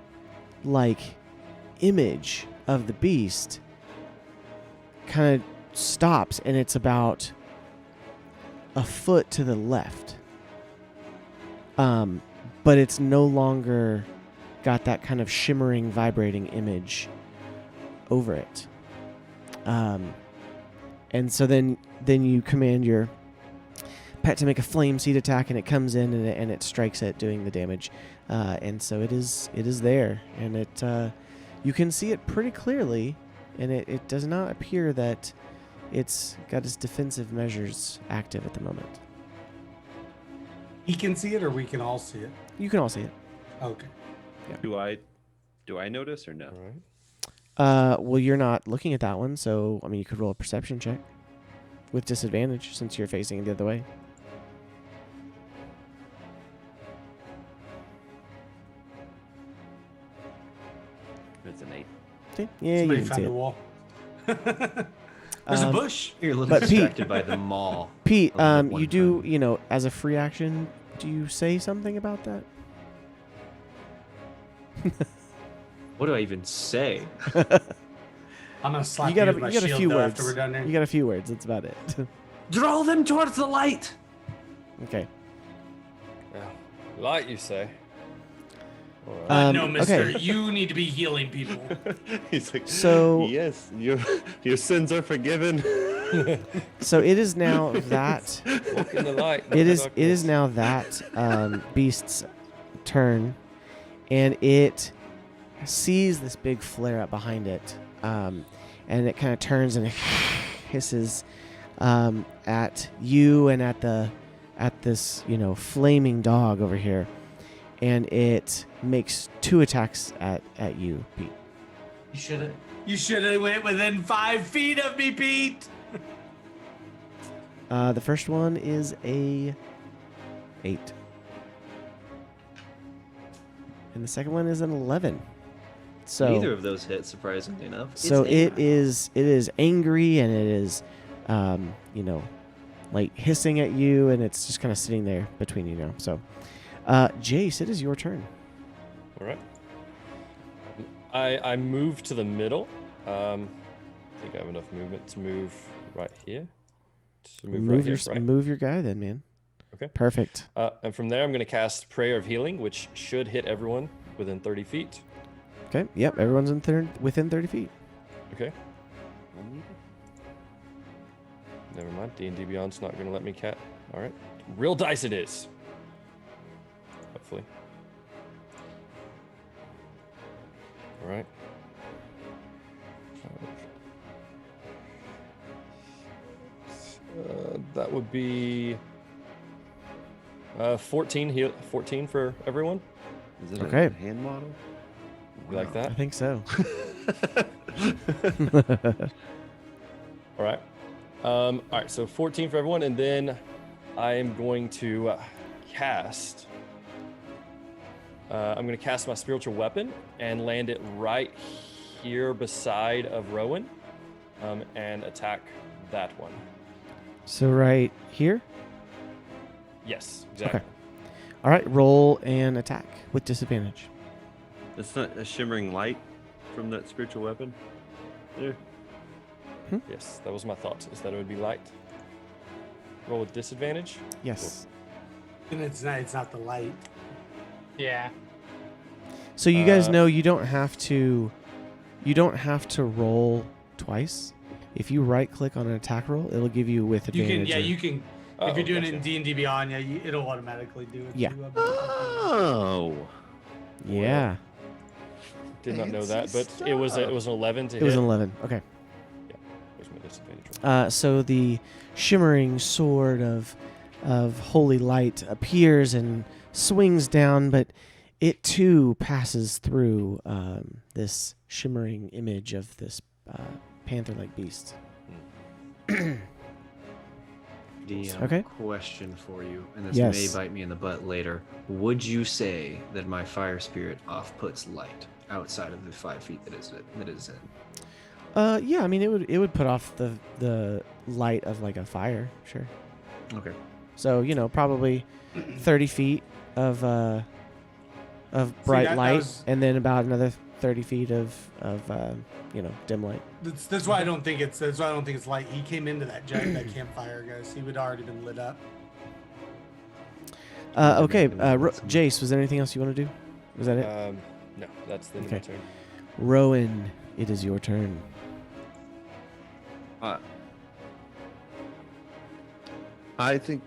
like image of the beast kind of stops, and it's about a foot to the left, but it's no longer got that kind of shimmering vibrating image over it, and so then you command your pet to make a flame seed attack, and it comes in and it strikes it, doing the damage, and so it is there, and it you can see it pretty clearly, and it does not appear that it's got its defensive measures active at the moment.
He can see it, or we can all see it.
You can all see it.
Okay.
Do I notice or no?
All right.
Well, you're not looking at that one, so I mean, you could roll a perception check. with disadvantage since you're facing it the other way.
It's an 8.
Okay. Yeah, you
Somebody
can see
found a
it.
wall. There's a bush.
You're a little
But Pete-
distracted by the mall.
Pete,
I'll let one
you do,
time.
as a free action, do you say something about that?
What do I even say?
I'm gonna slap
You
you,
got
with my
a
shield
few
though,
words.
after we're done there.
You got a few words. That's about it.
Draw them towards the light.
Okay.
Yeah. Light, you say? All right.
No, mister.
okay.
You need to be healing people.
He's like,
So-
yes, your sins are forgiven.
So it is now that
Walk in the light.
it
not
is
darkness.
now that beast's turn, and it sees this big flare up behind it, and it kind of turns and hisses at you and at this flaming dog over here, and it makes 2 attacks at you, Pete.
You should have went within 5 feet of me, Pete.
The first one is a 8. And the second one is an 11. So
Neither of those hit, surprisingly enough.
so
It's
it is angry, and it is like hissing at you, and it's just kind of sitting there between you now. So Jace, it is your turn.
All right. I move to the middle. I think I have enough movement to move right here. To move right here, right?
Move your guy then, man.
Okay.
Perfect.
And from there, I'm going to cast Prayer of Healing, which should hit everyone within 30 feet.
Okay. Yep. Everyone's within 30 feet.
Okay. Never mind. D&D Beyond's not going to let me cat. All right. Real dice it is. Hopefully. All right. That would be 14 for everyone.
Is it
Okay.
a hand model?
You like
I
that?
think so.
All right. All right. So 14 for everyone, and then I am going to cast. I'm going to cast my spiritual weapon and land it right here beside of Rowan, and attack that one.
So right here.
Yes, exactly.
All right. Roll and attack with disadvantage.
It's not a shimmering light from that spiritual weapon. There.
Yes, that was my thought. Is that it would be light. Roll with disadvantage.
Yes.
And it's not the light.
Yeah.
So you guys know you don't have to roll twice. If you right click on an attack roll, it'll give you with
You
advantage.
can, you can. If you're doing it in
gotcha.
D&D Beyond, it'll automatically do it.
Yeah.
too.
Oh.
Yeah.
Did not know that,
Fancy
but it was an 11 to
It
hit.
was an 11. Okay.
There's my disadvantage.
So the shimmering sword of holy light appears and swings down, but it too passes through this shimmering image of this panther-like beast. Okay.
Question for you, and this
Yes.
may bite me in the butt later. Would you say that my fire spirit off-puts light outside of the 5 feet that is in?
Yeah, I mean it would put off the light of like a fire, sure.
Okay.
So probably 30 feet of bright
that
light,
was-
and then about another 30 feet of dim light.
That's why I don't think it's light. He came into that campfire, guys. He would already been lit up.
Okay,
Maybe some-
Jace, was there anything else you want to do? Was that it?
No, that's the end of my
Okay.
turn.
Rowan, it is your turn.
I think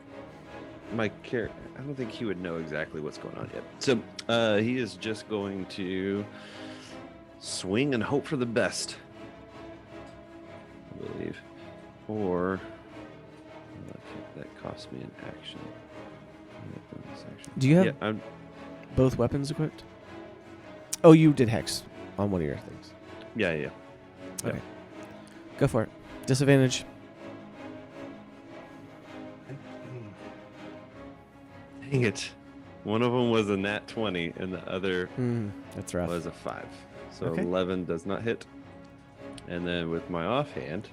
my character. I don't think he would know exactly what's going on yet. So he is just going to swing and hope for the best. I believe, or that cost me an action.
Do you have
Yeah, I'm,
both weapons equipped? Oh, you did hex on one of your things.
yeah.
Okay. Go for it. Disadvantage.
Dang it. One of them was a nat 20, and the other
That's rough.
was a 5. So
Okay.
11 does not hit. And then with my offhand,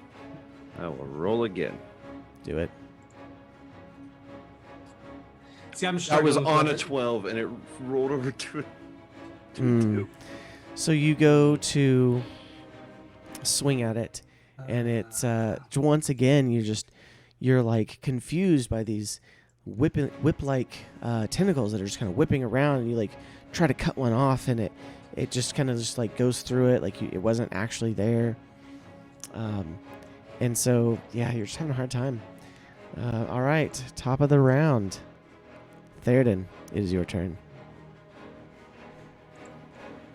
I will roll again.
Do it.
See, I'm
I
struggling
was
with
on
what
a 12, and it rolled over to a 2.
So you go to swing at it, and it's once again you're like confused by these whip-like tentacles that are just kind of whipping around, and you like try to cut one off, and it just kind of just like goes through it like it wasn't actually there. And so yeah, you're just having a hard time. All right, top of the round. Theoden, it is your turn.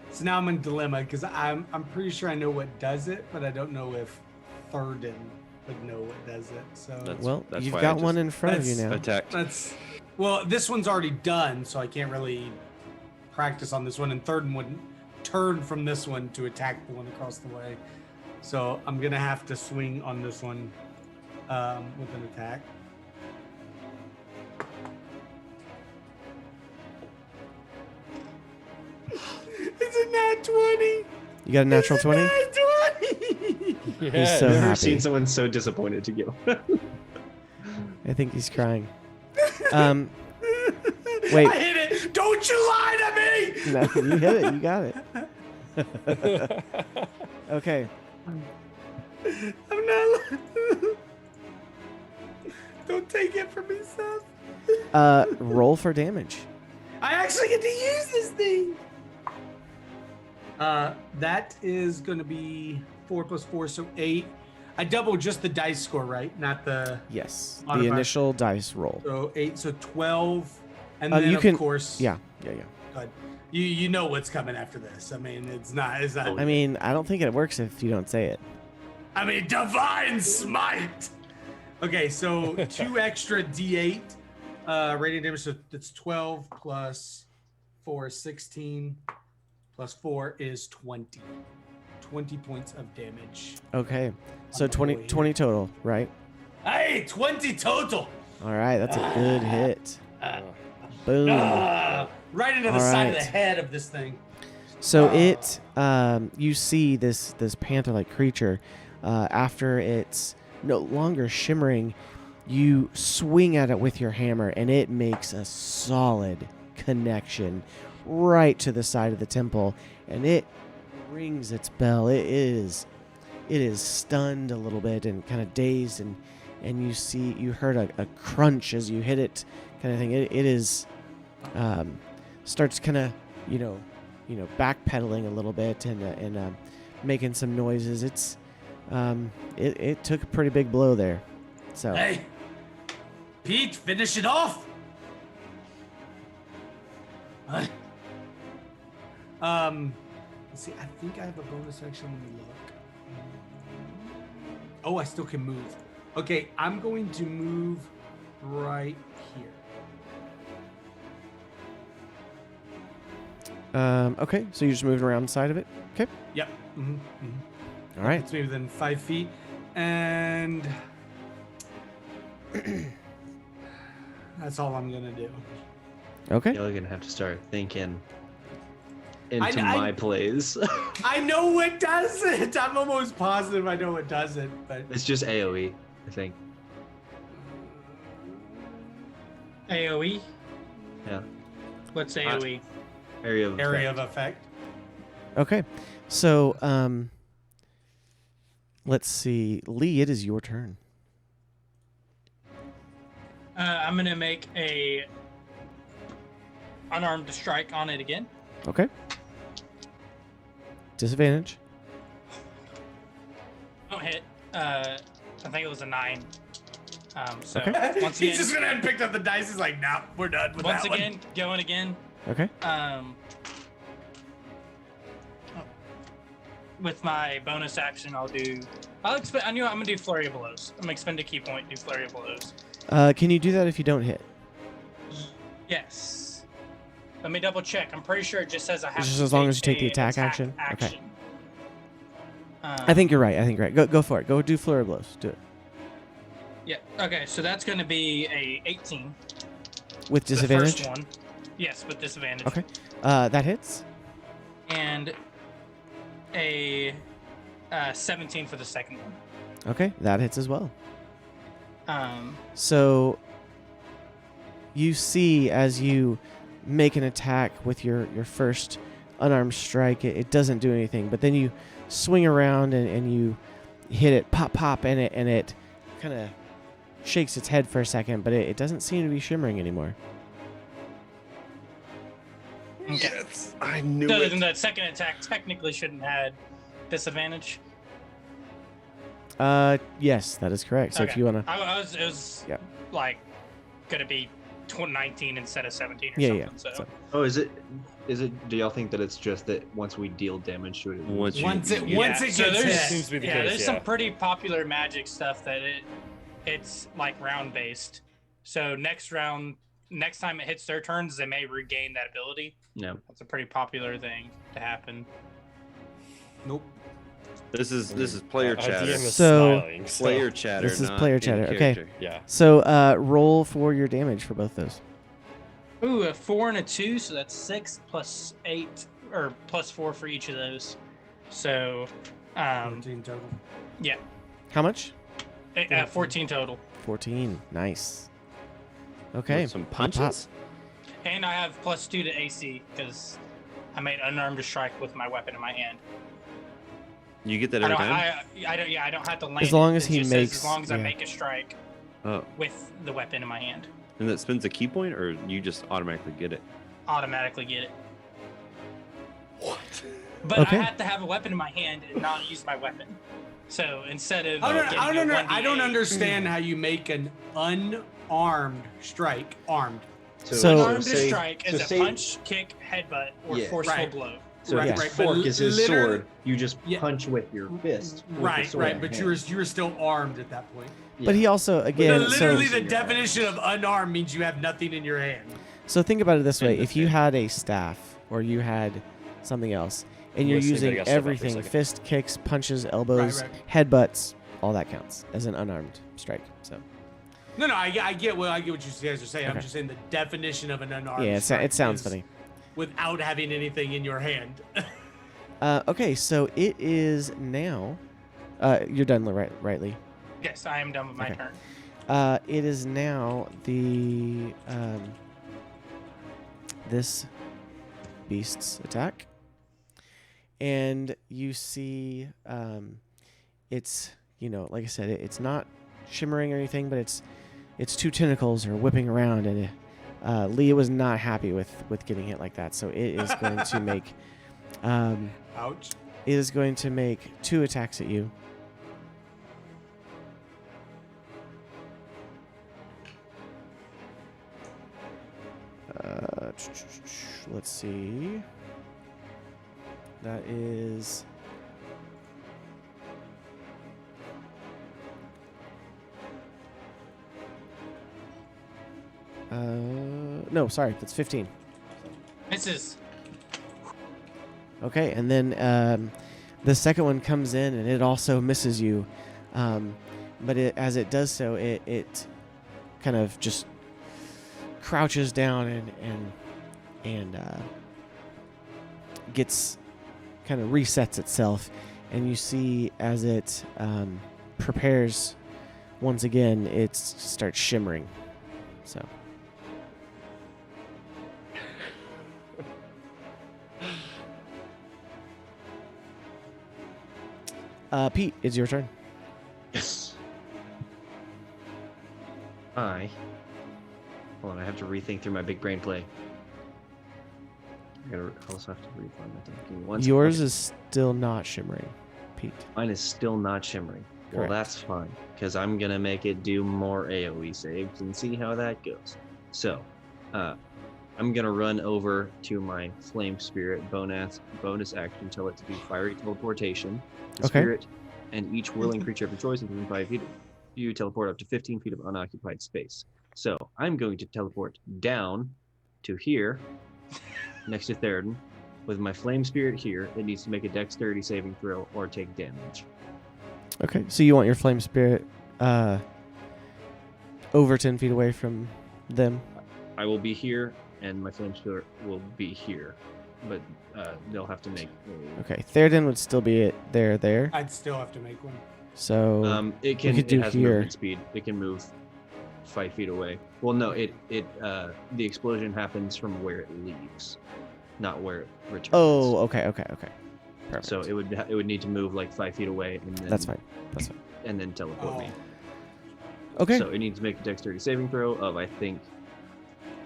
So now I'm in a dilemma because I'm pretty sure I know what does it, but I don't know if Theoden would know what does it. So
That's
you've
why I
got
just
one in front of you now.
Attacked.
well, this one's already done, so I can't really practice on this one. And Theoden wouldn't turn from this one to attack the one across the way. So I'm gonna have to swing on this one with an attack. It's a nat 20.
You got a natural 20?
Nat 20.
He's so
I've never
happy.
seen someone so disappointed to go.
I think he's crying. Wait.
I hit it. Don't you lie to me.
No, you hit it. You got it. Okay.
I'm not. Don't take it from me, Seth.
Roll for damage.
I actually get to use this thing. That is going to be 4 + 4, so 8. I double just the dice score, right? Not the
Yes. The
modifier.
initial dice roll.
So 8, so 12, and then
you
of
can,
course.
Yeah.
But you know what's coming after this. I mean, it's not.
I mean, I don't think it works if you don't say it.
I mean, divine smite. Okay, so 2 extra D8 radiant damage. So that's 12 plus 4 is 16 plus 4 is 20. 20 points of damage.
Okay. So 20 total, right?
Hey, 20 total.
All right. That's a good hit. Boom.
Right into the
All
side of the
right.
head of this thing.
So it, you see this panther-like creature. After it's no longer shimmering, you swing at it with your hammer, and it makes a solid connection right to the side of the temple, and it rings its bell. It is stunned a little bit and kind of dazed, and you heard a crunch as you hit it, kind of thing. It is starts kind of backpedaling a little bit and making some noises. It's it took a pretty big blow there. So
Hey, Pete, finish it off. What? Let's see. I think I have a bonus action. Let me look. Oh, I still can move. Okay, I'm going to move right here.
okay, so you're just moving around the side of it. Okay.
Yep.
All right.
It's me within 5 feet, and that's all I'm gonna do.
Okay.
You're gonna have to start thinking into
I-
my plays.
I know what does it. I'm almost positive I know what does it, but
It's just AOE, I think.
AOE?
Yeah.
What's AOE?
Area of
area
effect.
of effect.
Okay. So let's see, Lee. It is your turn.
I'm gonna make a unarmed strike on it again.
Okay. Disadvantage.
Don't hit. I think it was a 9. So
Okay.
once
He's
again,
just gonna pick up the dice. He's like, nah, we're done with
once
that
again, going again.
Okay.
With my bonus action, I knew I'm gonna do flurry of blows. I'm gonna expend a key point, do flurry of blows.
Can you do that if you don't hit?
Yes. Let me double check. I'm pretty sure it just says I have
Just
to
as long
take
as you take the
a
attack action? Okay.
action.
I think you're right. Go for it. Go do flurry of blows. Do it.
Yeah. Okay. So that's going to be a 18.
With disadvantage?
The first one. Yes, with disadvantage.
Okay. That hits.
And a 17 for the second one.
Okay, that hits as well.
Um,
So you see as you make an attack with your first unarmed strike, it doesn't do anything, but then you swing around and you hit it, pop, and it kind of shakes its head for a second, but it doesn't seem to be shimmering anymore.
okay.
Yes, I knew
So
it.
then that second attack technically shouldn't have had disadvantage.
Yes, that is correct. So if
Okay.
you want to...
It was
Yep.
like gonna be 19 instead of 17 or
Yeah,
something.
yeah.
So.
So-
Oh, is it? Do y'all think that it's just that once we deal damage to it,
Once
Once it
Yeah,
gets
so
hit,
there's,
Seems to be the
yeah,
case,
there's
yeah.
some pretty popular magic stuff that it's like round based. So next time it hits their turns, they may regain that ability.
no.
That's a pretty popular thing to happen.
nope.
This is player
Our
chatter.
DM is
So-
smiling, so-
Player chatter.
This is
not
player
in
chatter, okay.
character.
Yeah.
So roll for your damage for both those.
Ooh, a 4 and a 2, so that's 6 plus 8 or plus 4 for each of those. So,
14 total.
yeah,
How much?
14 total.
14. Nice. Okay.
With some
Pop, pop.
punches.
And I have plus 2 to AC because I made unarmed strike with my weapon in my hand.
You get that
I
every
don't,
time.
I don't have to land
As long
it.
as
It
he
just says
makes-
as long as I
yeah.
make a strike
Oh,
with the weapon in my hand,
and that spends a key point, or you just automatically get it.
automatically get it.
What?
But
Okay.
I have to have a weapon in my hand and not use my weapon. So instead of
I
getting a
don't
1d8,
understand how you make an unarmed strike armed.
So-
unarmed
say-
strike is
so
a
say-
punch, kick, headbutt, or
Yeah.
forceful
Right.
blow.
So
Right,
if his
right, but
fork is his
literally-
sword, you just
Yeah.
punch with your fist. with the
Right,
sword
right.
in
But
your
you
hand.
were still armed at that point.
But he also, again,
But
so
literally,
so-
the definition of unarmed means you have nothing in your hand.
so think about it this way:
And
if you had a staff or you had something else, and you're
Listening, but I
using
gotta step up for a
everything,
second.
fist, kicks, punches, elbows,
Right,
headbutts, all that counts as an unarmed strike. So
No, I get what you guys are saying. I'm
Okay.
just saying the definition of an unarmed.
yeah,
strike
it sounds
is
funny.
without having anything in your hand.
Okay, so it is now. You're done, right, Lee?
Yes, I am done with my
Okay.
turn.
It is now the this beast's attack, and you see it's like I said, it's not shimmering or anything, but its two tentacles are whipping around, and Leah was not happy with getting hit like that, so it is going to make
Ouch.
it is going to make 2 attacks at you. Let's see. That is. No, sorry, that's 15.
Misses.
Okay, and then the second one comes in and it also misses you, but as it does so, it kind of just crouches down and gets kind of resets itself, and you see as it prepares once again, it starts shimmering. So. Pete, it's your turn.
Yes. Hold on, I have to rethink through my big brain play. I also have to refund my deck. Give me one second.
Yours
Okay.
is still not shimmering, Pete.
Mine is still not shimmering. Well,
Correct.
that's fine, because I'm going to make it do more AoE saves and see how that goes. So, I'm going to run over to my Flame Spirit bonus action, tell it to do Fiery Teleportation. The
Okay.
Spirit and each whirling creature of your choice within 5 feet of you teleport up to 15 feet of unoccupied space. So, I'm going to teleport down to here, next to Theoden. With my Flame Spirit here, it needs to make a Dexterity saving throw or take damage.
Okay, so you want your flame spirit over 10 feet away from them?
I will be here, and my flame spirit will be here, but they'll have to make.
Okay, Theoden would still be there.
I'd still have to make one.
So
It can.
could
It
do
has
here.
movement speed. It can move 5 feet away. Well, no. The explosion happens from where it leaves, not where it returns.
Oh, okay. Perfect.
So it would need to move like 5 feet away, and then
That's fine.
and then teleport me.
Okay.
So it needs to make a dexterity saving throw of, I think,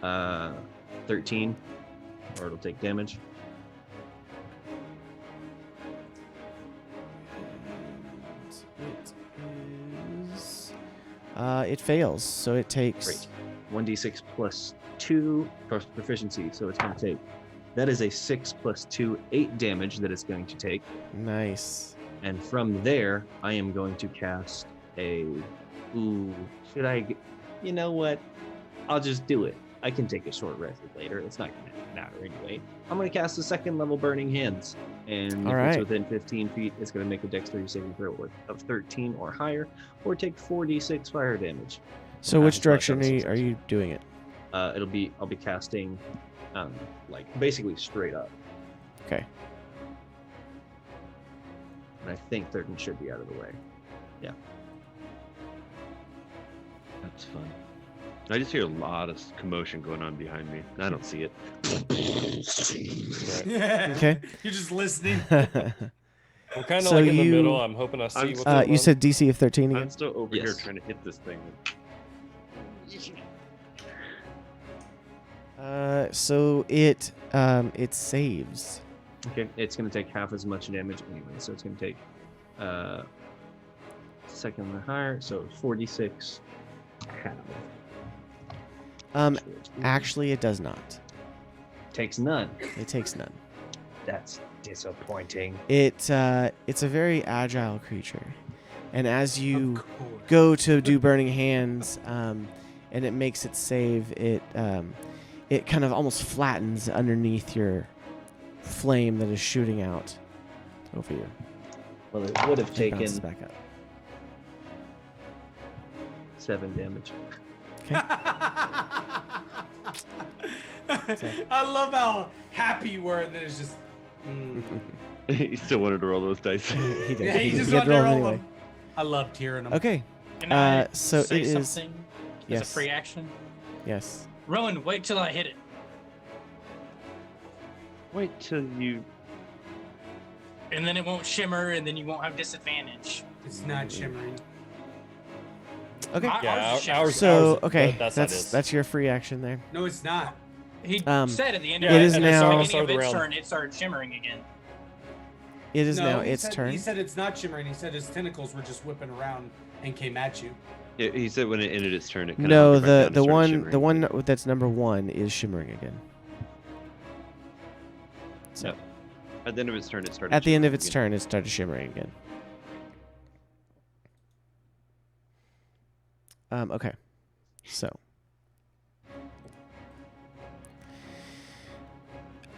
13, or it'll take damage.
It fails, so it takes.
Great. 1d6 plus 2 proficiency, so it's going to take. That is a 6 plus 2, 8 damage that it's going to take.
Nice.
And from there, I am going to cast a. Ooh, should I? You know what? I'll just do it. I can take a short rest later. It's not going to matter anyway. I'm going to cast a 2nd level Burning Hands. And
All
if
right.
it's within 15 feet, it's going to make a dexterity saving throw of 13 or higher, or take 4d6 fire damage.
So which
It's not
direction
done
are you doing it?
I'll be casting, like basically straight up.
Okay.
And I think 13 should be out of the way. Yeah.
That's fun. I just hear a lot of commotion going on behind me. I don't see it.
Yeah.
Okay.
You're just listening.
We're kind of
So
like in the
you-
middle. I'm hoping I see what's going
you
on.
said DC of 13 again?
I'm still over here
Yes.
trying to hit this thing.
So it saves.
Okay, it's going to take half as much damage anyway, so it's going to take 2nd and higher, so 4d6 half.
Actually, it does not.
Takes none.
It takes none.
That's disappointing.
It's a very agile creature, and as you
Of course.
go to do Burning Hands, and it makes it save, it kind of almost flattens underneath your flame that is shooting out over you.
Well, it would have
It bounces
taken
back up.
7 damage.
I love how happy you were, and then it's just.
He still wanted to roll those dice.
He did.
Yeah, he just
had
wanted to
roll
roll
anyway.
them. I loved hearing them.
Okay.
Can I
so
say
it is-
something as
yes.
a free action?
Yes.
Rowan, wait till I hit it.
Wait till you.
And then it won't shimmer, and then you won't have disadvantage.
It's not shimmering.
Okay.
My-
Yeah,
ours is
ours-
So
ours-
okay,
that's how it is.
that's your free action there.
No, it's not.
He said at the end
yeah,
of
it is
at the
now-
beginning of
Start
its
around.
turn, it started shimmering again.
It is
No,
now
he
its
said,
turn.
He said it's not shimmering. He said his tentacles were just whipping around and came at you.
Yeah, he said when it ended its turn, it kind
No,
of
the one that's number 1 is shimmering again. So
At the end of its turn, it started.
at the end of its
shimmering
turn, it started shimmering again. Okay. So.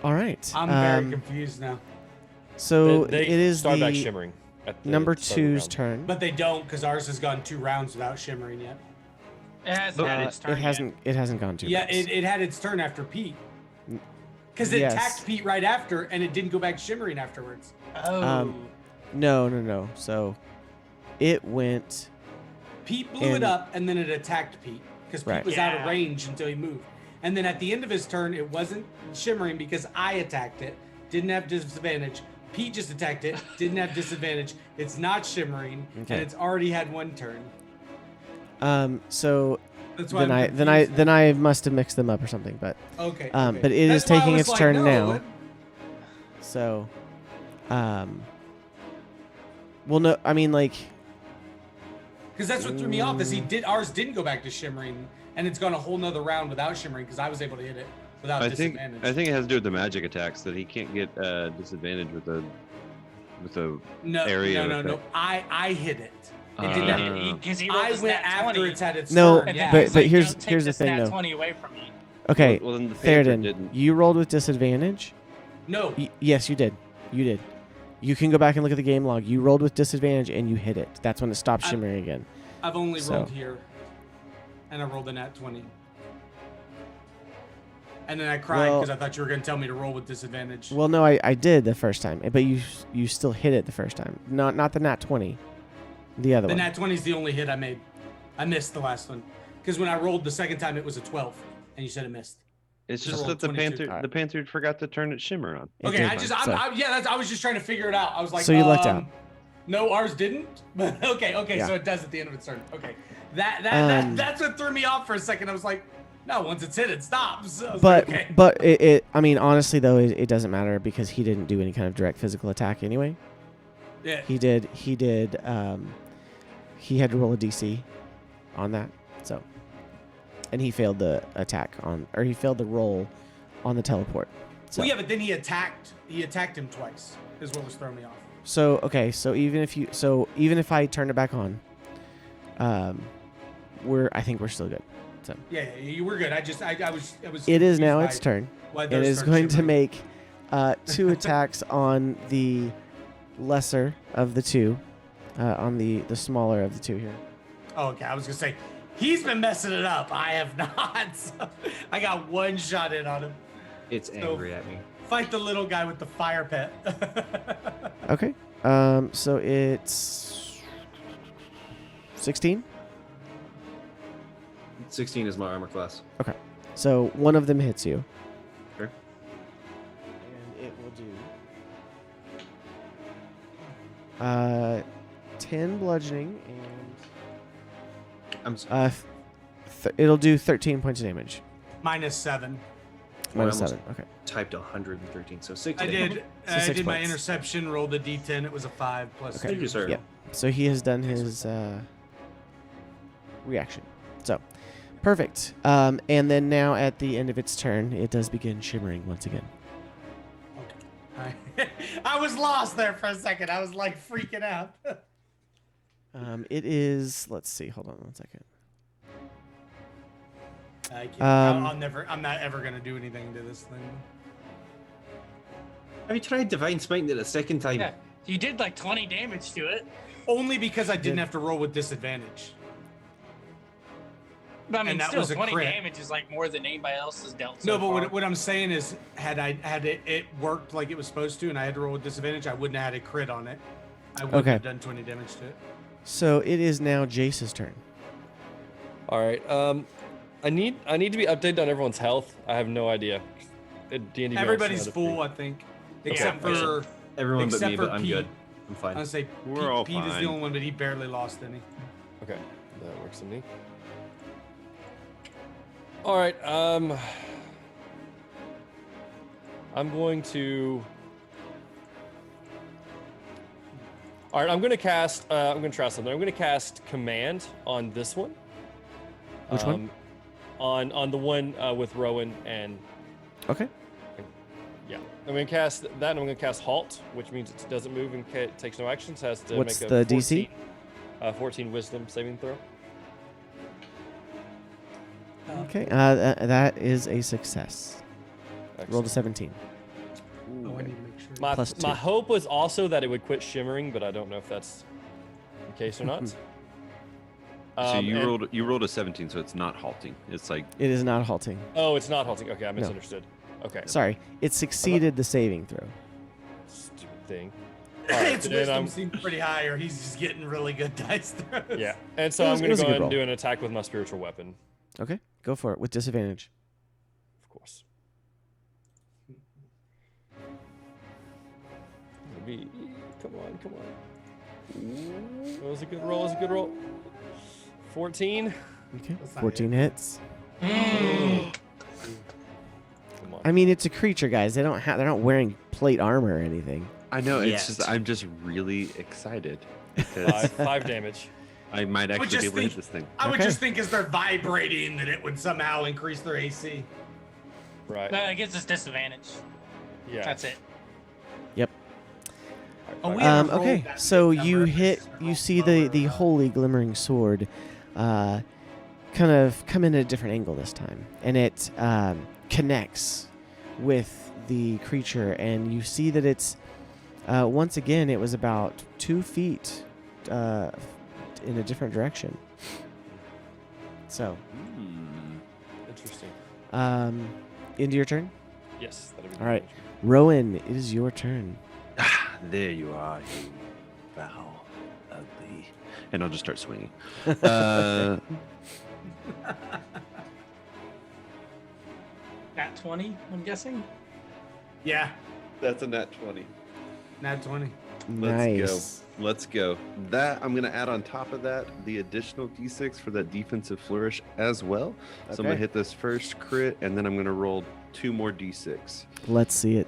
All right.
I'm very confused now.
So
They
it is
start back
the
shimmering. At the
number
start of the
2's
round.
turn.
But they don't, because ours has gone 2 rounds without shimmering yet.
It hasn't had its turn
it hasn't. It hasn't gone 2
Yeah,
rounds.
it had its turn after Pete. Because it
Yes.
attacked Pete right after, and it didn't go back shimmering afterwards.
Yet. Oh.
No. So it went.
Pete blew it
And-
up, and then it attacked Pete. Because Pete
Right.
was out of
Yeah.
range until he moved. And then at the end of his turn, it wasn't shimmering because I attacked it. Didn't have disadvantage. Pete just attacked it. Didn't have disadvantage. It's not shimmering,
Okay.
and it's already had 1 turn.
So
That's why
then I must have mixed them up or something. But
Okay.
but it
That's
is
why I
taking
was
its
like,
turn
no,
now.
what?
So, well, no, I mean like.
Because that's what threw me off. Is ours didn't go back to shimmering, and it's gone a whole nother round without shimmering because I was able to hit it without
I think
disadvantage.
it has to do with the magic attacks that he can't get disadvantage with the
no,
area
no.
effect.
I hit it. It
Uh,
did
Yeah,
not.
because he rolled
I
his
went
nat
after
20,
it's had its
No,
turn.
and
Yeah.
then he was
but
like,
here's-
"Don't take
here's the
this
thing,
nat
though.
20 away from me.
Okay,
Well, then the Panther
Theoden,
didn't.
you rolled with disadvantage.
No.
Yes, you did. You did. You can go back and look at the game log. You rolled with disadvantage and you hit it. That's when it stopped shimmering again.
I've only
So-
rolled here, and I rolled a nat 20. And then I cried
Well-
because I thought you were going to tell me to roll with disadvantage.
Well, no, I did the first time, but you still hit it the first time. Not the nat 20. The other
The
one.
nat 20 is the only hit I made. I missed the last one because when I rolled the second time, it was a 12, and you said it missed.
It's
Just
just
roll
that the
22.
panther forgot to turn its shimmer on.
It
Okay,
did
I
mine,
just,
so-
I was just trying to figure it out. I was like,
So you lucked out.
No, ours didn't. But okay,
Yeah.
so it does at the end of its turn. Okay, that's what threw me off for a second. I was like, no, once it's hit, it stops. I was
But
like, okay.
but it I mean honestly though it doesn't matter because he didn't do any kind of direct physical attack anyway.
Yeah.
He did he had to roll a DC on that. So and he failed the attack he failed the roll on the teleport. So
Well, yeah, but then he attacked him twice. Is what was throwing me off.
So okay, so even if I turn it back on, I think we're still good. So
Yeah, you were good. I was.
it is now
confused
its
by
turn.
why
It
those
is
started
going to
shimmering.
make 2 attacks on the lesser of the two, on the smaller of the two here.
Oh, okay, I was gonna say he's been messing it up. I have not. So I got one shot in on him.
It's angry at me.
Fight the little guy with the fire pet.
Okay. So it's 16.
16 is my armor class.
Okay. So one of them hits you.
Sure.
And it will do 10 bludgeoning
I'm
and it'll do 13 points of damage.
-7.
Minus
almost
7. Okay.
typed 113, so 6.
I did. I
6
did my
points.
interception. Rolled a d10. It was a 5 plus.
Okay.
Thank you, sir.
Yeah. So he has done his reaction. So perfect. And then now at the end of its turn, it does begin shimmering once again.
Okay. I was lost there for a second. I was like freaking out.
It is. Let's see. Hold on 1 second.
I can't, I'm not ever gonna do anything to this thing.
Have you tried Divine Smite it a second time?
Yeah, you did like 20 damage to it.
Only because I didn't have to roll with disadvantage.
But I mean,
And that
still,
was a
20
crit.
damage is like more than anybody else has dealt.
No,
so
but
far.
what I'm saying is, had it worked like it was supposed to, and I had to roll with disadvantage, I wouldn't have had a crit on it. I wouldn't
Okay.
have done 20 damage to it.
So it is now Jace's turn.
All right. I need to be updated on everyone's health. I have no idea. D&D
Everybody's full, I think, except
Okay.
for
Everyone but
Except
me,
for
but I'm
Pete.
good. I'm fine.
I say
We're all
Pete is the
fine.
only one, but he barely lost any.
Okay, that works for me. All right. I'm going to. All right, I'm going to cast. I'm going to try something. I'm going to cast Command on this one.
Which one?
On the one with Rowan and
Okay.
yeah. I'm going to cast that. And I'm going to cast Halt, which means it doesn't move and takes no actions. Has to
What's
make
the
a
DC?
14 Wisdom saving throw.
Okay. That is a success. Roll
Excellent.
to 17.
Oh, I need to make sure.
My
Plus 2.
hope was also that it would quit shimmering, but I don't know if that's the case or not.
So
And-
you rolled a 17, so it's not halting. It's like
It is not halting.
Oh, it's not halting. Okay, I misunderstood. Okay,
Sorry. It succeeded the saving throw.
stupid thing. All right,
Its
then
wisdom
I'm-
seems pretty high, or he's just getting really good dice throws.
Yeah, and so
It
I'm
was- it
going
was
to
a
go
good
ahead and
roll.
do an attack with my spiritual weapon,
Okay. Go for it with disadvantage.
of course. Maybe. Come on. That was a good roll. 14.
Okay.
That's not
14 hits.
Come on.
I mean, it's a creature, guys. They're not wearing plate armor or anything.
I know. It's
Yes.
just I'm just really excited because
Five damage.
I might
would
actually be
just
able to hit
think-
this thing.
I would
Okay.
just think as they're vibrating that it would somehow increase their AC.
Right.
No, it gives us disadvantage.
Yeah.
That's it.
Oh, we haven't rolled
Okay.
that
So
big
you
number.
hit. You see the holy glimmering sword, kind of come in at a different angle this time, and it connects with the creature, and you see that it's once again it was about 2 feet in a different direction. So
Hmm.
Interesting.
Into your turn?
Yes. That'll be
All right.
damage.
Rowan, it is your turn.
There you are, you foul, ugly. And I'll just start swinging.
At 20, I'm guessing.
Yeah,
That's a nat 20.
nat 20.
Let's go. That I'm going to add on top of that the additional d6 for that defensive flourish as well. So I'm going to hit this first crit, and then I'm going to roll 2 more d6.
Let's see it.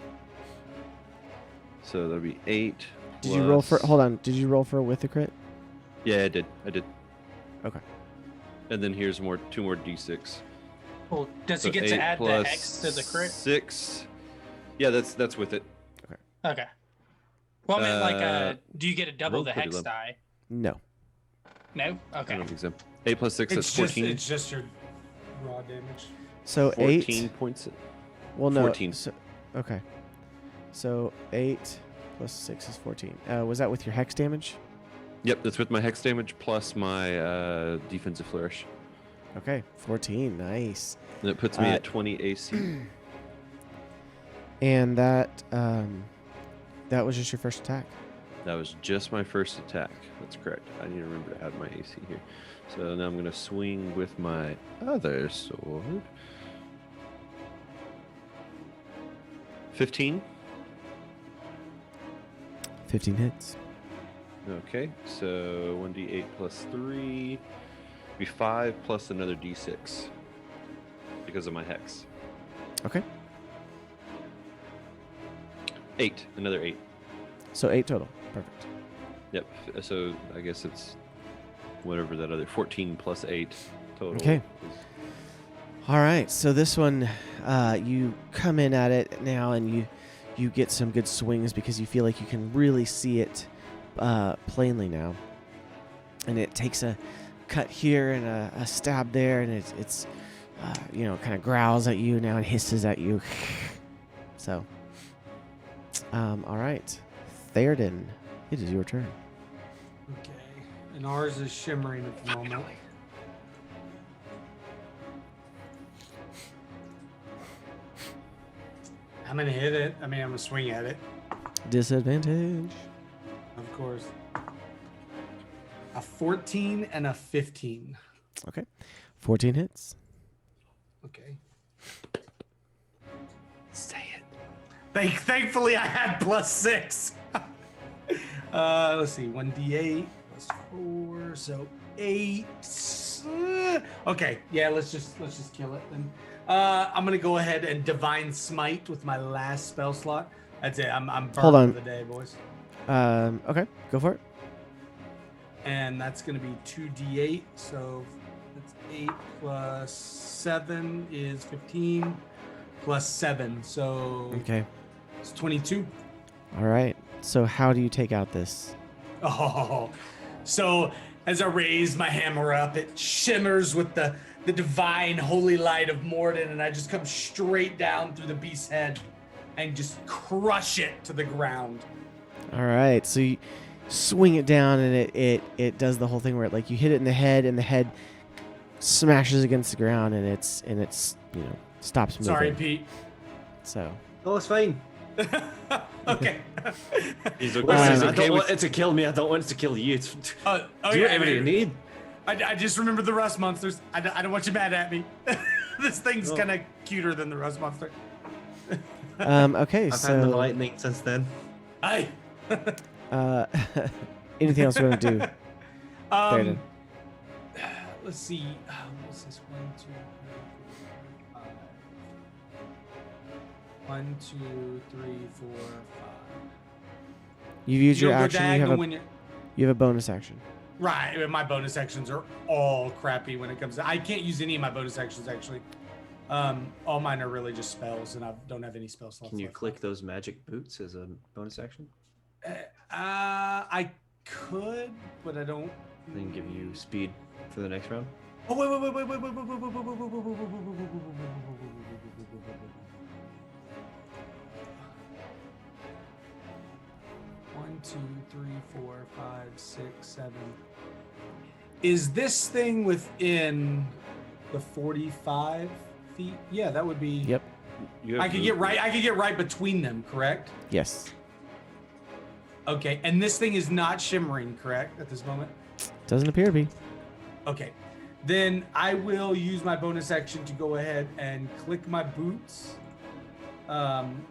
So that'll be 8.
Did you roll for? Hold on. Did you roll for with the crit?
Yeah, I did.
Okay.
And then here's 2 more d6.
Well, does he
So
get to
8
add the
plus
hex to the crit?
6. Yeah, that's with it.
Okay. Well, I meant
Uh,
do you get to double
roll
the
pretty
hex
low.
die?
No.
No?
I
Okay.
don't think so. 8 plus 6, that's 14.
It's just your raw damage.
So
14
8.
points.
Well, no.
14.
So, okay. So 8 plus 6 is 14. Was that with your hex damage?
Yep, that's with my hex damage plus my defensive flourish.
Okay. 14. Nice.
And it puts me at 20 AC.
And that was just your first attack.
That was just my first attack. That's correct. I need to remember to add my AC here. So now I'm going to swing with my other sword. 15.
15 hits.
Okay, so 1d8 plus 3 be 5 plus another d6 because of my hex.
Okay.
8, another 8.
So 8 total. Perfect.
Yep. So I guess it's whatever that other 14 plus 8 total.
Okay.
is.
All right. So this one, you come in at it now, and you get some good swings because you feel like you can really see it plainly now. And it takes a cut here and a stab there, and it's kind of growls at you now and hisses at you. So, all right, Theoden, it is your turn.
Okay. And ours is shimmering at the moment. I'm gonna hit it. I'm gonna swing at it.
Disadvantage.
Of course. A 14 and a 15.
Okay, 14 hits.
Okay.
Say it.
Thankfully, I had +6. Let's see. 1d8 plus 4, so 8. Okay, yeah. Let's just kill it then. I'm gonna go ahead and divine smite with my last spell slot. That's it. I'm burnt
Hold on.
for the day, boys.
Okay, go for it.
And that's gonna be 2d8. So that's 8 plus 7 is 15 plus 7. So
Okay.
it's 22.
All right. So how do you take out this?
Oh, so as I raise my hammer up, it shimmers with the divine holy light of Morden, and I just come straight down through the beast's head and just crush it to the ground.
All right. So you swing it down, and it does the whole thing where you hit it in the head, and the head smashes against the ground, and it's stops moving.
Sorry, Pete.
So.
Oh, it's fine.
Okay.
He's
Listen,
okay.
I don't want it to kill me. I don't want it to kill you. It's, do whatever you need.
I just remember the rust monsters. I don't want you mad at me. This thing's kind of cuter than the rust monster.
Okay.
I've
So.
had the lightning since then.
Hi.
Anything else you want to do? Theoden?
Let's see. What's this? 1, 2, 3, 4, 5. 1, 2, 3, 4, 5.
You've used
You
your
don't go
action.
diagonal when you're
You have a bonus action.
right. My bonus actions are all crappy when it comes to. I can't use any of my bonus actions actually. All mine are really just spells, and I don't have any spell slots.
Can you
left.
click those magic boots as a bonus action?
I could, but I don't.
Then give you speed for the next round.
Oh wait. 1, 2, 3, 4, 5, 6, 7. Is this thing within the 45 feet? Yeah, that would be.
Yep.
You have
I could get
movement.
right. I could get right between them. Correct.
Yes.
Okay. And this thing is not shimmering. Correct at this moment.
Doesn't appear to be.
Okay. Then I will use my bonus action to go ahead and click my boots,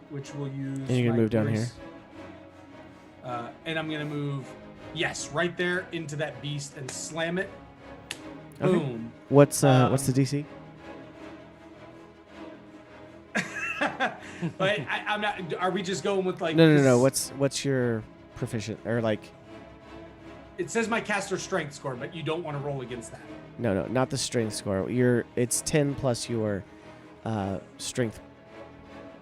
which will use.
And you're gonna
my
move down
grace. And I'm gonna move, yes, right there into that beast and slam it.
Okay.
Boom.
What's the DC?
But I'm not. Are we just going with like?
No.
this-
What's your proficient or like?
It says my caster strength score, but you don't want to roll against that.
No, not the strength score. It's 10 plus your strength.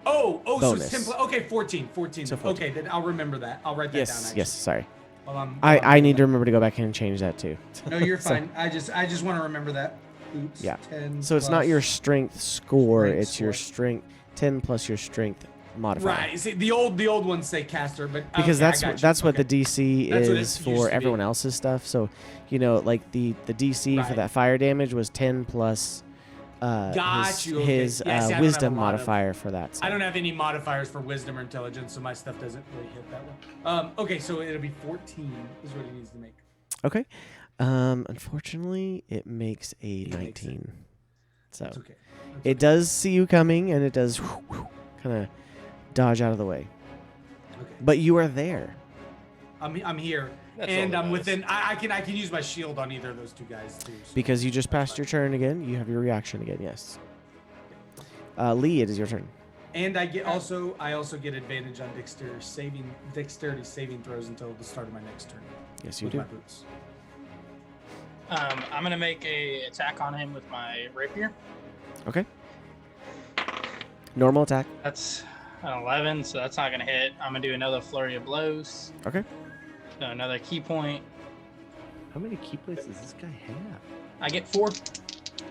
Oh, so
Bonus.
it's 10. Okay, 14.
So 14.
Okay, then I'll remember that. I'll write that down.
Yes,
Actually.
yes. Sorry,
While I'm
I
doing
need to
that.
remember to go back in and change that too.
No, you're
So-
fine. I just want to remember that. Oops.
Yeah.
10
So it's not
plus-
your strength score.
Strength
It's your
score.
strength 10 plus your strength modifier.
Right. See, the old ones say caster, but
Because
okay, I
that's
got you.
that's what
Okay.
the DC
That's what it
is
used
for
to be.
everyone else's stuff. So, like the DC for
Right.
that fire damage was 10 plus
Got
his,
you, okay.
his
Yeah, see, I don't have
wisdom
a lot of-
modifier for that. So.
I don't have any modifiers for wisdom or intelligence, so my stuff doesn't really hit that one. Okay, so it'll be 14 is what he needs to make.
Okay. Unfortunately, it makes a
It makes it.
19. So
That's okay. That's
it
okay.
does see you coming, and it does kind of dodge out of the way.
Okay.
But you are there.
I'm here,
That's all
and
that
I'm
matters.
within. I can use my shield on either of those two guys too. So.
Because you just
That's
passed
fine.
your turn again. You have your reaction again, yes. Lee, it is your turn.
And I also get advantage on dexterity saving throws until the start of my next turn.
Yes, you
with
do.
my boots.
I'm gonna make a attack on him with my rapier.
Okay. Normal attack.
That's an 11, so that's not gonna hit. I'm gonna do another flurry of blows.
Okay.
So another key point.
How many key plates does this guy have?
I get 4.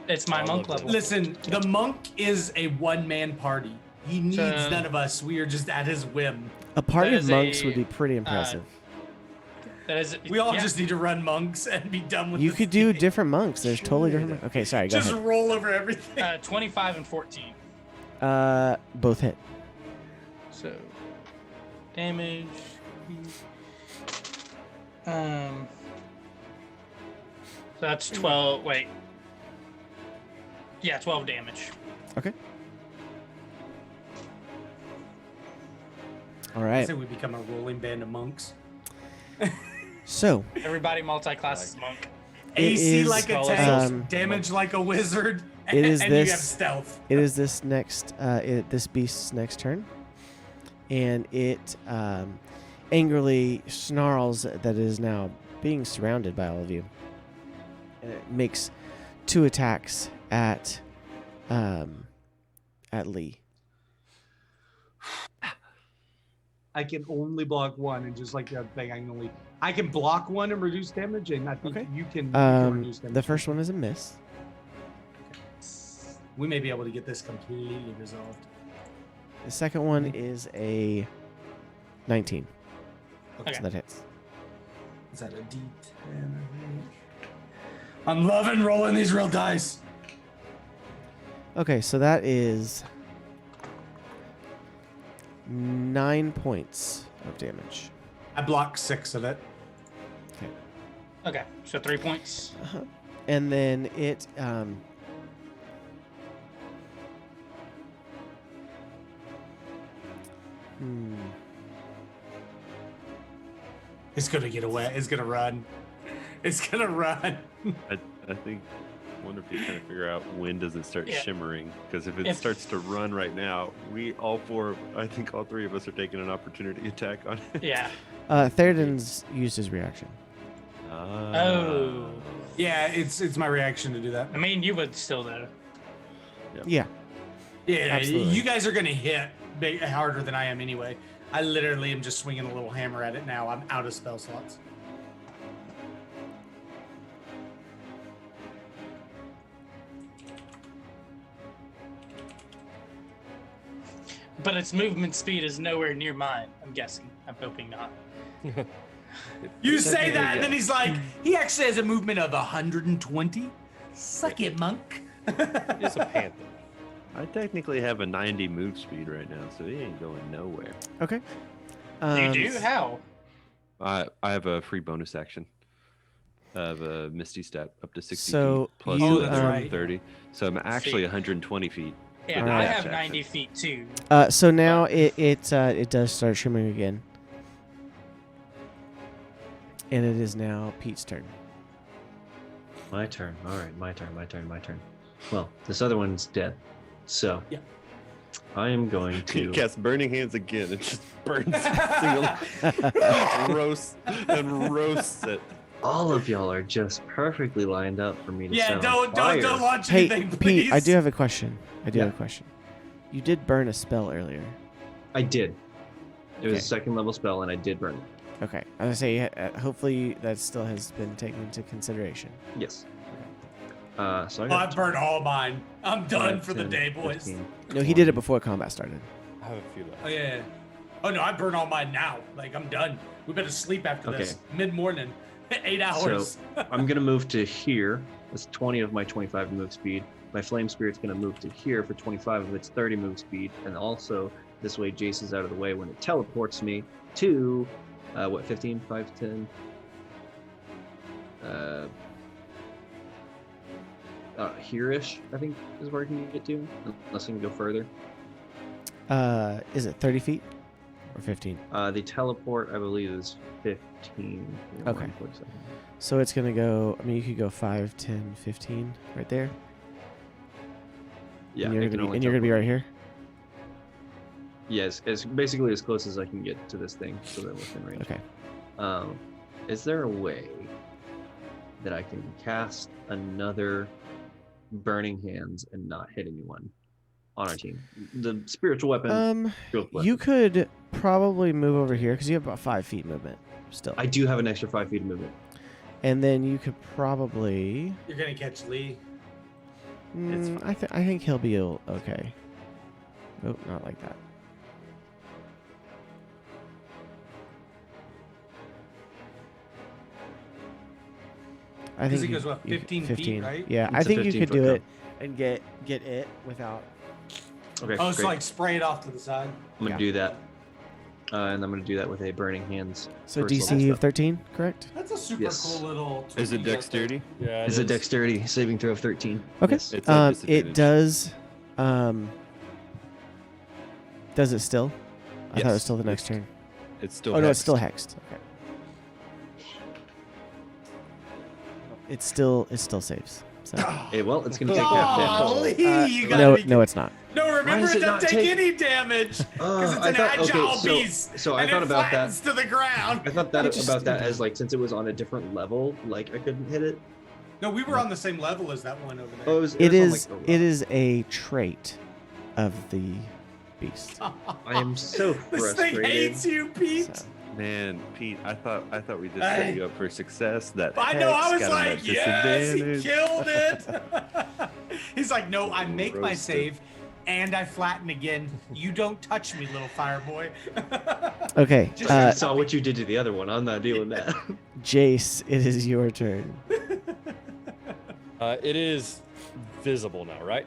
It's my
All
monk
of them.
level.
Listen, the monk is a one-man party. He needs none of us. We are just at his whim.
A party
That
of
is
monks
a,
would be pretty impressive.
That is.
We all
yeah.
just need to run monks and be done with
You
this
could do
thing.
different monks. There's totally different. Okay, sorry. Go
Just
ahead.
roll over everything.
25 and 14.
Both hit.
So damage. So that's 12. Wait. Yeah, 12 damage.
Okay. All
I
right.
say we become a rolling band of monks.
So
Everybody multi-class is monk.
It
AC
is,
like a
um,
tank, damage like a wizard,
it is
and you have
this-
stealth.
it is this next this beast's next turn, and it angrily snarls that it is now being surrounded by all of you, and it makes 2 attacks at Lee.
I can only block one, and just like the other thing, I can block one and reduce damage, and I think
Okay.
you can reduce damage.
The first one is a miss.
We may be able to get this completely resolved.
The second one is a 19.
Okay.
So that hits.
Is that a D10? I think? I'm loving rolling these real dice.
Okay, so that is 9 points of damage.
I block 6 of it.
Okay, so 3 points.
And then it
It's gonna get away. It's gonna run. It's gonna run.
I think. I wonder if you kind of figure out when does it start
Yeah.
shimmering? Because if it
If-
starts to run right now, I think all 3 of us are taking an opportunity attack on it.
Yeah.
Theoden's used his reaction.
Oh.
Yeah, it's my reaction to do that.
I mean, you would still though.
Yeah.
Yeah,
Absolutely.
you guys are gonna hit harder than I am anyway. I literally am just swinging a little hammer at it now. I'm out of spell slots.
But its movement speed is nowhere near mine, I'm guessing. I'm hoping not.
You say that, and then he's like, he actually has a movement of 120. Suck it, monk.
It's a panther.
I technically have a 90 move speed right now, so he ain't going nowhere.
Okay.
You do? How?
I have a free bonus action. I have a Misty Step up to 60
So
feet plus
you,
that's
another
right.
30. So I'm actually 120 feet.
Yeah,
with the
I
dash
have
action.
90 feet too.
So now it does start shimmering again, and it is now Pete's turn.
My turn. All right, my turn. Well, this other one's dead, so
Yeah.
I am going
He
to.
casts Burning Hands again. It just burns roasts it.
All of y'all are just perfectly lined up for me to
Yeah,
set on
don't
fire.
launch
Hey,
anything, please.
Pete, I do have a question.
Yeah.
You did burn a spell earlier.
I did. It was
Okay.
a second level spell, and I did burn it.
Okay. I was gonna say, hopefully that still has been taken into consideration.
Yes. So I
Oh,
got
I've burned all mine. I'm done
5,
for the
10,
day, boys.
15,
No, he did it before combat started.
I have a few left.
Oh yeah. Oh no, I burn all mine now. Like I'm done. We better sleep after this. Mid morning, 8 hours.
So I'm gonna move to here. That's 20 of my 25 move speed. My flame spirit's gonna move to here for 25 of its 30 move speed, and also this way Jace is out of the way when it teleports me to 15, 5, 10. Here-ish, I think, is where I can get to, unless I can go further.
Is it 30 feet or 15?
The teleport, I believe, is 15.
Okay. So it's gonna go. I mean, you could go 5, 10, 15, right there.
Yeah,
and you're
it can
gonna
only
be right
teleport.
here.
Yes, it's basically as close as I can get to this thing, so that within range.
Okay.
Is there a way that I can cast another Burning Hands and not hit anyone on our team? The spiritual weapon.
You could probably move over here because you have about 5 feet movement still.
I do have an extra 5 feet of movement.
And then you could probably.
You're gonna catch Lee.
I think he'll be okay. Oh, not like that. I
Because
think
he goes, what, 15 feet, right?
Yeah,
It's
I
a
think you
15
could
foot
do
jump.
it and get it without.
Okay,
Oh,
great.
so like spray it off to the side.
I'm gonna
yeah.
do that, and I'm gonna do that with a Burning Hands.
So
first level
DC
spell.
of 13, correct?
That's a super
Yes.
cool little.
Is it
tweak you got
dexterity?
Yeah,
It's a dexterity saving throw of 13.
Okay.
Yes.
It's at
It
disadvantage.
does. Does it still? I thought it was
Yes.
still the next turn.
It's still.
Oh no, it's
hexed.
still hexed. Okay. It still saves. So.
Hey, well, it's gonna take that
Golly,
damage.
you gotta
No,
be
no, it's not.
No, remember
does
it
it
doesn't
not
take
take-
any damage because it's
I
an
thought- okay,
agile
so-
beast.
so I
and
thought
it
about that.
flattens to the ground.
I thought that
Interesting.
about that as like since it was on a different level, like I couldn't hit it.
No, we were on the same level as that one over there.
Oh, it was,
It
was on,
is.
like, the
It is a trait of the beast.
I am so
This thing
frustrated.
hates you, Pete.
So.
Man, Pete, I thought we just
Hey.
set you up for success. That
I know. I
hex
was
got him
like,
at
yes, he
disadvantage.
killed it. He's like, no, I make my
Roasted.
save, and I flatten again. You don't touch me, little fire boy.
Okay,
Just-
I saw what you did to the other one. I'm not dealing with that.
Jace, it is your turn.
It is visible now, right?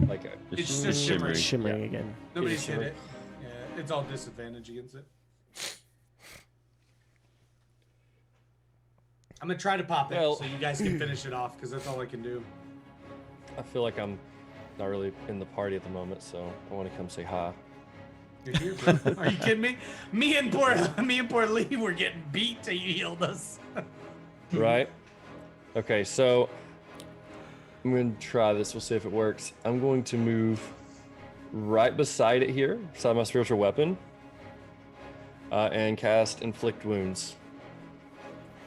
Like
It's just shimmering.
Shimmering again.
Nobody's
Yeah,
hit it. Yeah, it's all disadvantage against it. I'm gonna try to pop it
Well-
so you guys can finish it off because that's all I can do.
I feel like I'm not really in the party at the moment, so I want to come say hi.
You're here, bro. Are you kidding me? Me and poor Lee were getting beat till you healed us.
Right? Okay, so I'm going to try this. We'll see if it works. I'm going to move right beside it here, beside my spiritual weapon, and cast Inflict Wounds.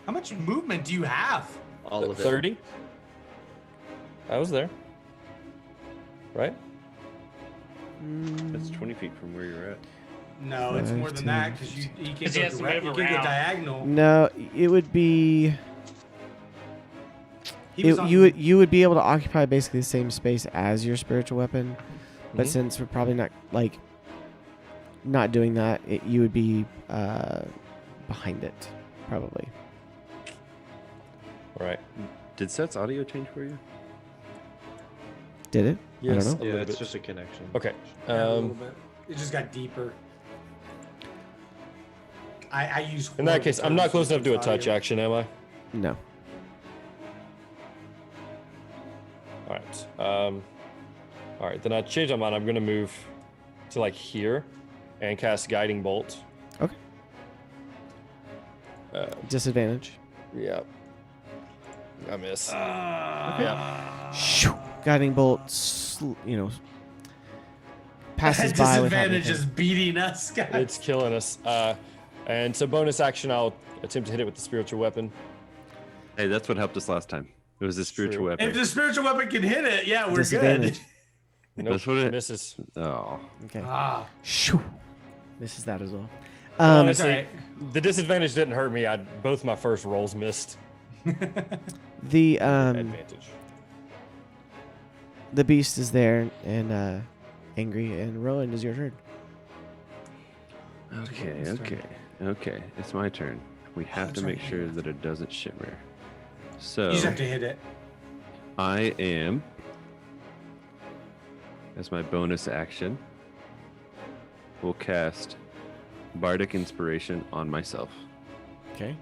How much movement do you have?
All of it.
30? I was there. Right?
That's 20 feet from where you're at.
No, it's more than that because you can
'Cause he
go
has to
direct, you
move
can go
around.
diagonal.
No, it would be.
He was on,
You would be able to occupy basically the same space as your spiritual weapon, but
Mhm.
since we're probably not doing that, you would be behind it, probably.
All right.
Did Seth's audio change for you?
Did it?
Yes,
know.
a
Yeah,
little
it's
bit.
just a connection.
Okay.
Yeah, a little bit. It just got deeper. I use.
In that
horrible
case, I'm not
terms
close enough
with
to a
this
touch
audio.
action, am I?
No.
All right. All right. Then I change my mind. I'm gonna move to like here, and cast Guiding Bolt.
Okay. Disadvantage.
Yep. I miss.
Shoo. Guiding bolt, passes
That
by without
disadvantage
anything.
is beating us, guys.
It's killing us. And so bonus action, I'll attempt to hit it with the spiritual weapon.
Hey, that's what helped us last time. It was the spiritual
True.
weapon.
If the spiritual weapon can hit it, yeah, we're good.
Disadvantage.
Nope,
That's what it-
misses.
Oh,
Okay.
Ah,
Shoo. Misses that as well.
that's
Honestly,
all right.
the disadvantage didn't hurt me. Both my first rolls missed.
The
Advantage.
the beast is there and angry, and Rowan, is your turn.
okay. It's my turn. We have
that's
to make
right.
sure that it doesn't shimmer. So
You just have to hit it.
I am, as my bonus action, will cast Bardic Inspiration on myself.
Okay.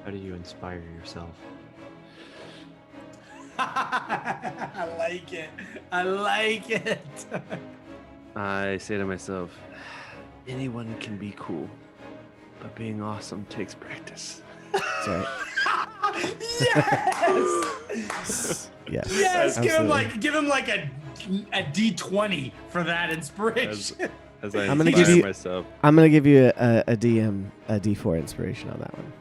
How do you inspire yourself?
I like it. I like it.
I say to myself, anyone can be cool, but being awesome takes practice.
That's right.
Yes.
Yes.
Yes.
Absolutely.
Give him like a D20 for that inspiration.
As I
I'm gonna
inspire
give you-
myself.
I'm gonna give you a DM a D4 inspiration on that one.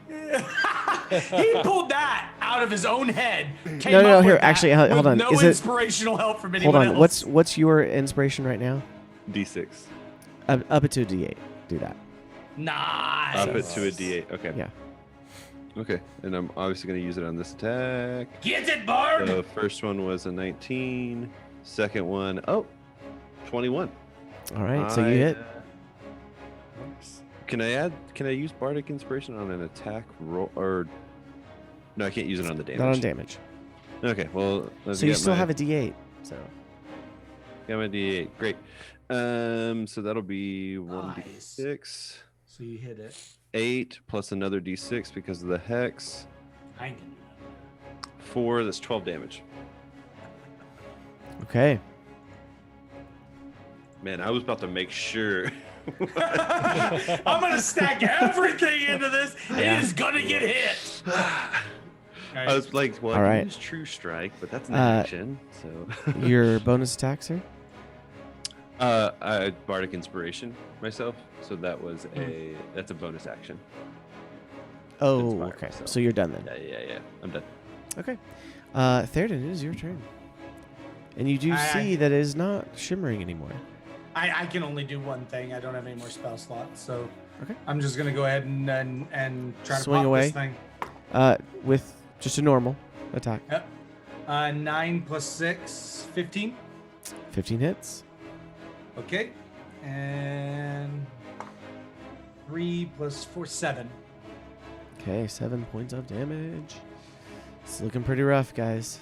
He pulled that out of his own head. Came
No,
up
here,
with that
actually, hold
with
on.
No
Is it-
inspirational help from
Hold
anyone
on.
else.
What's your inspiration right now?
D6.
Up to a D8. Do that.
Nice.
Up it to a D8. Okay.
Yeah.
Okay. And I'm obviously going to use it on this attack.
Get it, Bard.
The first one was a 19. Second one, 21.
All right. So you hit.
Can I use Bardic Inspiration on an attack roll? Or. No, I can't use it on the damage.
Not on damage.
Okay. Well, let's
So you
get
still
my-
have a D8. So
Got my D8. Great. So that'll be one
Nice.
D6.
So you hit it.
8 plus another D6 because of the hex.
I can do
4, that's 12 damage.
okay.
Man, I was about to make sure.
that. I'm gonna stack everything into this.
Yeah.
It is gonna get hit.
I was like, well,
All
I
right.
can use True Strike, but that's an
Uh,
action. So
Your bonus attack, sir.
I Bardic Inspiration myself, so
Hmm.
that's a bonus action.
Oh,
Inspire
okay.
myself.
So you're done then.
Yeah. I'm done.
Okay. Theoden, it is your turn. And you do see that it is not shimmering anymore.
I can only do one thing. I don't have any more spell slots, so
Okay.
I'm just gonna go ahead and try
Swing
to pop
away.
this thing.
With just a normal attack.
Yep. 9 plus 6, 15.
15 hits.
Okay. And 3 plus 4, 7.
Okay, 7 points of damage. It's looking pretty rough, guys.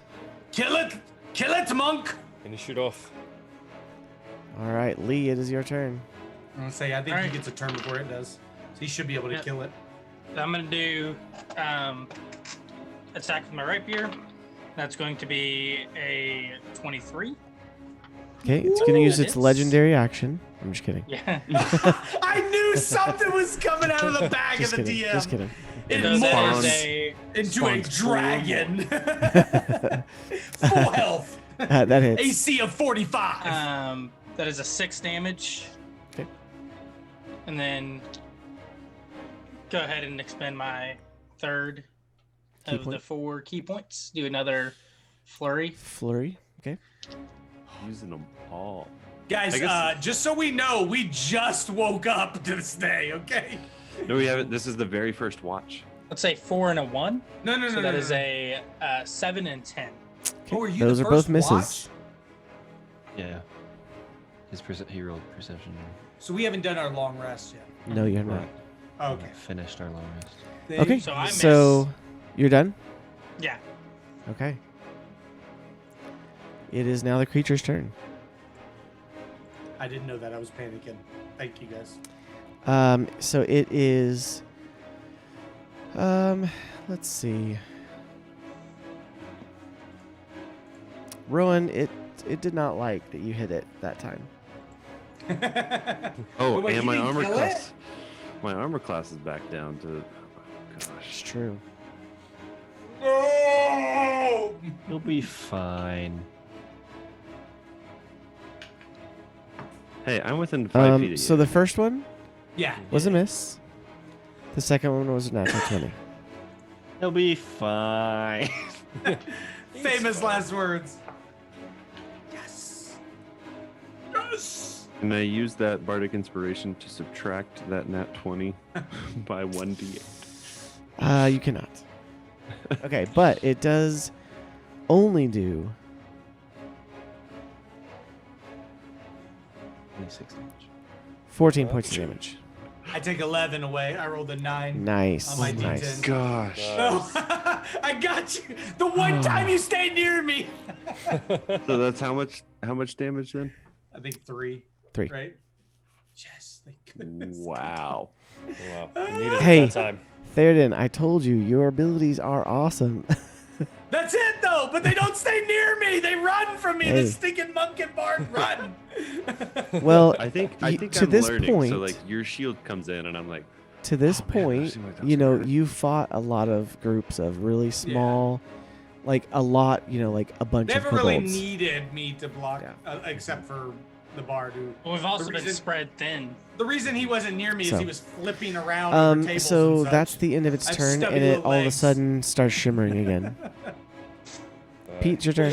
Kill it! Kill it, monk!
And you shoot off.
All right, Lee, it is your turn.
I'm gonna say I think he
Alright.
gets a turn before it does, so he should be able to
Yep.
kill it.
I'm gonna do attack with my rapier. That's going to be a 23.
Okay, it's going to use its
hits.
legendary action. I'm just kidding.
Yeah.
I knew something was coming out of the bag
Just
of the
kidding.
DM.
Just kidding.
It
So that
morphs
is a
into a
spawns
dragon. Full health.
That hits.
AC of 45.
that is a 6 damage.
Okay.
And then go ahead and expend my third
Key
of
point?
the 4 key points. Do another flurry.
Flurry. Okay.
Using them all.
Guys,
I guess-
just so we know, we just woke up to this day, okay?
No, we haven't. This is the very first watch.
Let's say 4 and a 1.
No,
So that is a 7 and 10.
Oh, are you
Those
the
are both
first
misses.
watch?
Yeah. He rolled perception.
So we haven't done our long rest yet.
No, you're not.
Okay.
Finished our long rest.
Okay.
So I miss.
So you're done?
Yeah.
Okay. It is now the creature's turn.
I didn't know that. I was panicking. Thank you, guys.
So it is. Let's see. Rowan, it did not like that you hit it that time.
Oh,
Wait,
and
you
my
didn't
armor
kill
class. My armor class is back down to.
It's
Gosh.
true.
Oh!
You'll be fine.
Hey, I'm within 5 feet of you.
So the first one
Yeah.
was a miss. The second one was a natural 20.
He'll be fine.
Famous last words. Yes. Yes.
And I use that bardic inspiration to subtract that nat 20 by 1d8.
You cannot. Okay, but it does only do
26 damage.
14 points of damage.
I take 11 away. I rolled a 9.
Nice.
On my
Nice.
D10.
Gosh.
Oh, I got you. The one time you stayed near me.
So that's how much damage then?
I think 3.
3.
Right? Yes. Thank goodness.
Wow.
Wow. You needed
Hey.
it that time.
Theoden, I told you, your abilities are awesome.
That's it, though. But they don't stay near me. They run from me.
Hey.
The stinking monk and bard run.
Well,
I think
to
I'm
this
learning.
point,
So like your shield comes in and I'm like,
to this
Oh, man, that
point,
seemed like that was
you know,
hard.
you fought a lot of groups of really small, like a lot, you know, like a bunch
They
of
never really
kobolds.
needed me to block,
Yeah.
Except for the bard who.
Well, we've also
The
been
reason-
spread thin.
The reason he wasn't near me is
So.
he was flipping around over tables
So
and such.
that's the end of its
I have
turn,
stubby
and it
little
all of a
legs.
sudden starts shimmering again. Pete, your turn.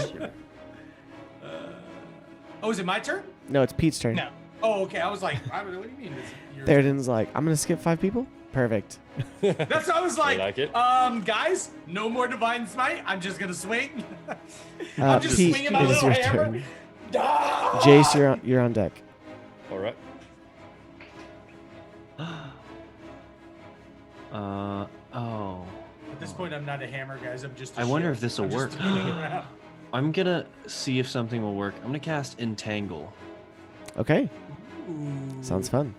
Oh, is it my turn?
No, it's Pete's turn.
No.
Oh, okay. I was like, what do you mean? Yours?
Theoden's like, I'm gonna skip 5 people. Perfect.
That's what I was like.
like it.
Guys, no more divine smite. I'm just gonna swing. I'm just
Pete,
swinging my
it is
little
your
hammer.
turn.
Ah!
Jace, you're on deck.
All right.
Oh.
At this point, I'm not a hammer, guys. I'm just. I
I wonder if this'll work.
Around.
I'm gonna see if something will work. I'm gonna cast Entangle.
Okay,
Ooh.
sounds fun.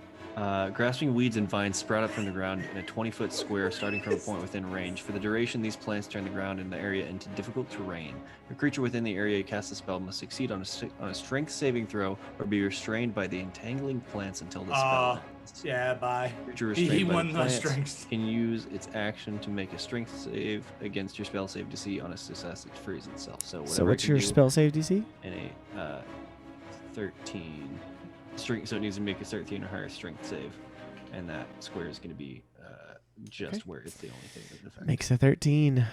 Grasping weeds and vines sprout up from the ground in a 20-foot square starting from a point within range. For the duration, these plants turn the ground in the area into difficult terrain. A creature within the area cast a spell must succeed on a strength saving throw or be restrained by the entangling plants until the spell ends.
Yeah, bye.
Creature
He
restrained by
won
the
the
plants
strength.
can use its action to make a strength save against your spell save DC. On a success, it frees itself. So whatever
So
it
what's
can
your
do
spell save DC?
in a 13 strength, so it needs to make a 13 or higher strength save, and that square is going to be just
Okay.
where it's the only thing that affects.
Makes a 13.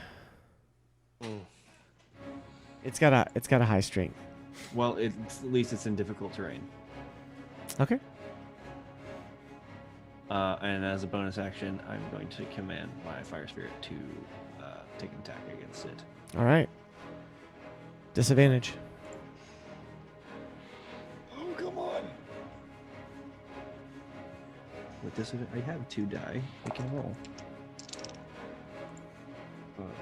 It's got a high strength.
Well, at least it's in difficult terrain.
Okay.
And as a bonus action, I'm going to command my fire spirit to take an attack against it.
All right. Disadvantage.
Oh, come on.
With this, I have 2 die. I can roll.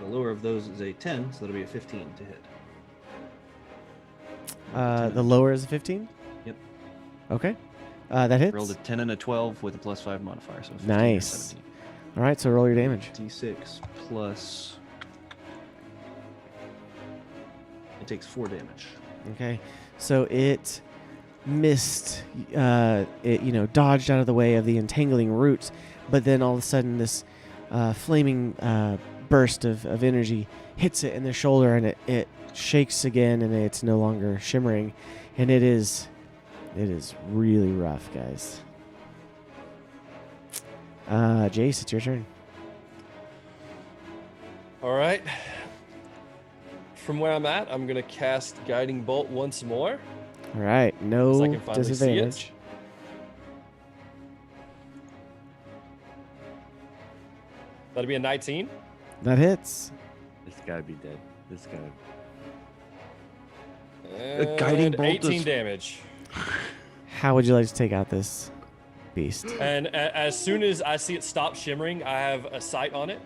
The lower of those is a 10, so that'll be a 15 to hit.
The lower is a 15.
Yep.
Okay. That hits.
Rolled a 10 and a 12 with a +5 modifier, so 15
Nice.
or 17.
All right. So roll your damage.
D6 plus. It takes 4 damage.
Okay. So it missed. It dodged out of the way of the entangling roots, but then all of a sudden this flaming burst of energy hits it in the shoulder, and it shakes again, and it's no longer shimmering, and it is really rough, guys. Jace, it's your turn.
All right. From where I'm at, I'm gonna cast Guiding Bolt once more.
All right,
So I
no
can finally see it.
disadvantage.
That'll be a 19.
That hits.
This gotta be dead. This gotta.
And
Guiding Bolt
18
does-
damage.
How would you like to take out this beast?
And as soon as I see it stop shimmering, I have a sight on it,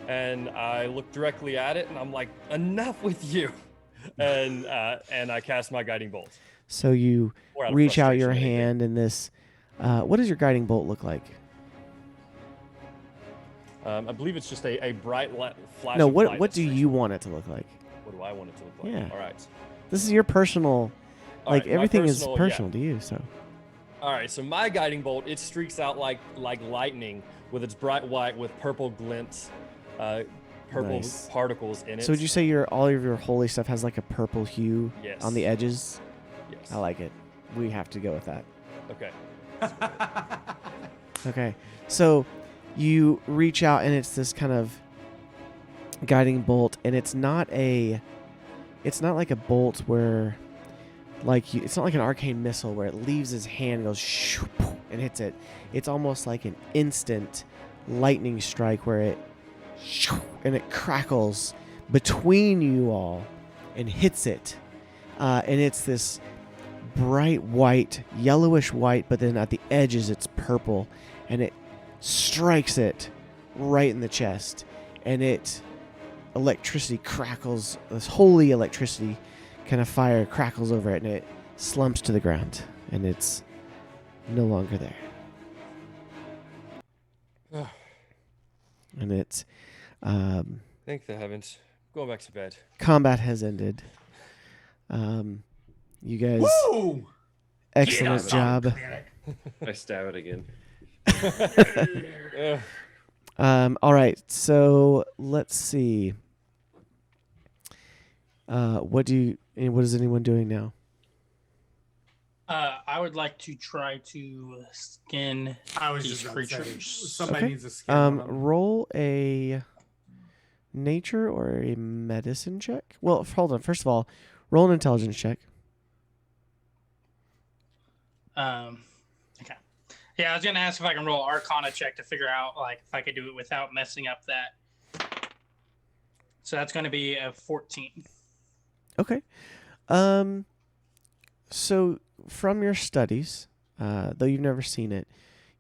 and I look directly at it, and I'm like, enough with you. and I cast my guiding bolt.
So you
Or out of
reach out your
frustration, anything.
hand, and this. What does your guiding bolt look like?
I believe it's just a bright flash.
No,
of light
what
that
do
streaks
you
me.
want it to look like?
What do I want it to look like?
Yeah.
All right.
This is your personal.
All
Like
right, my
everything is
personal-
personal to you. So
All right, so my guiding bolt, it streaks out like lightning with its bright white with purple glints, purple
Nice.
particles in it.
So would you say all of your holy stuff has like a purple hue
Yes.
on the edges?
Yes.
I like it. We have to go with that.
Okay.
Okay. So you reach out and it's this kind of guiding bolt, and it's not like a bolt where it's not like an arcane missile where it leaves his hand and goes shoo, poof, and hits it. It's almost like an instant lightning strike where it shoo, and it crackles between you all and hits it. And it's this bright white, yellowish white, but then at the edges it's purple, and it strikes it right in the chest, and electricity crackles, this holy electricity kind of fire crackles over it, and it slumps to the ground, and it's no longer there. And it's
Thank the heavens. Going back to bed.
combat has ended. You guys,
Woo!
excellent
Get us on the
job.
planet.
I stab it again.
All right, so let's see. What is anyone doing now?
I would like to try to skin
I was
these
just about to say,
creatures.
somebody
Okay.
needs a skin. one of them.
Roll a nature or a medicine check. Well, hold on. First of all, roll an intelligence check.
Okay. Yeah, I was gonna ask if I can roll Arcana check to figure out if I could do it without messing up that. So that's gonna be a 14.
Okay. So from your studies, though you've never seen it,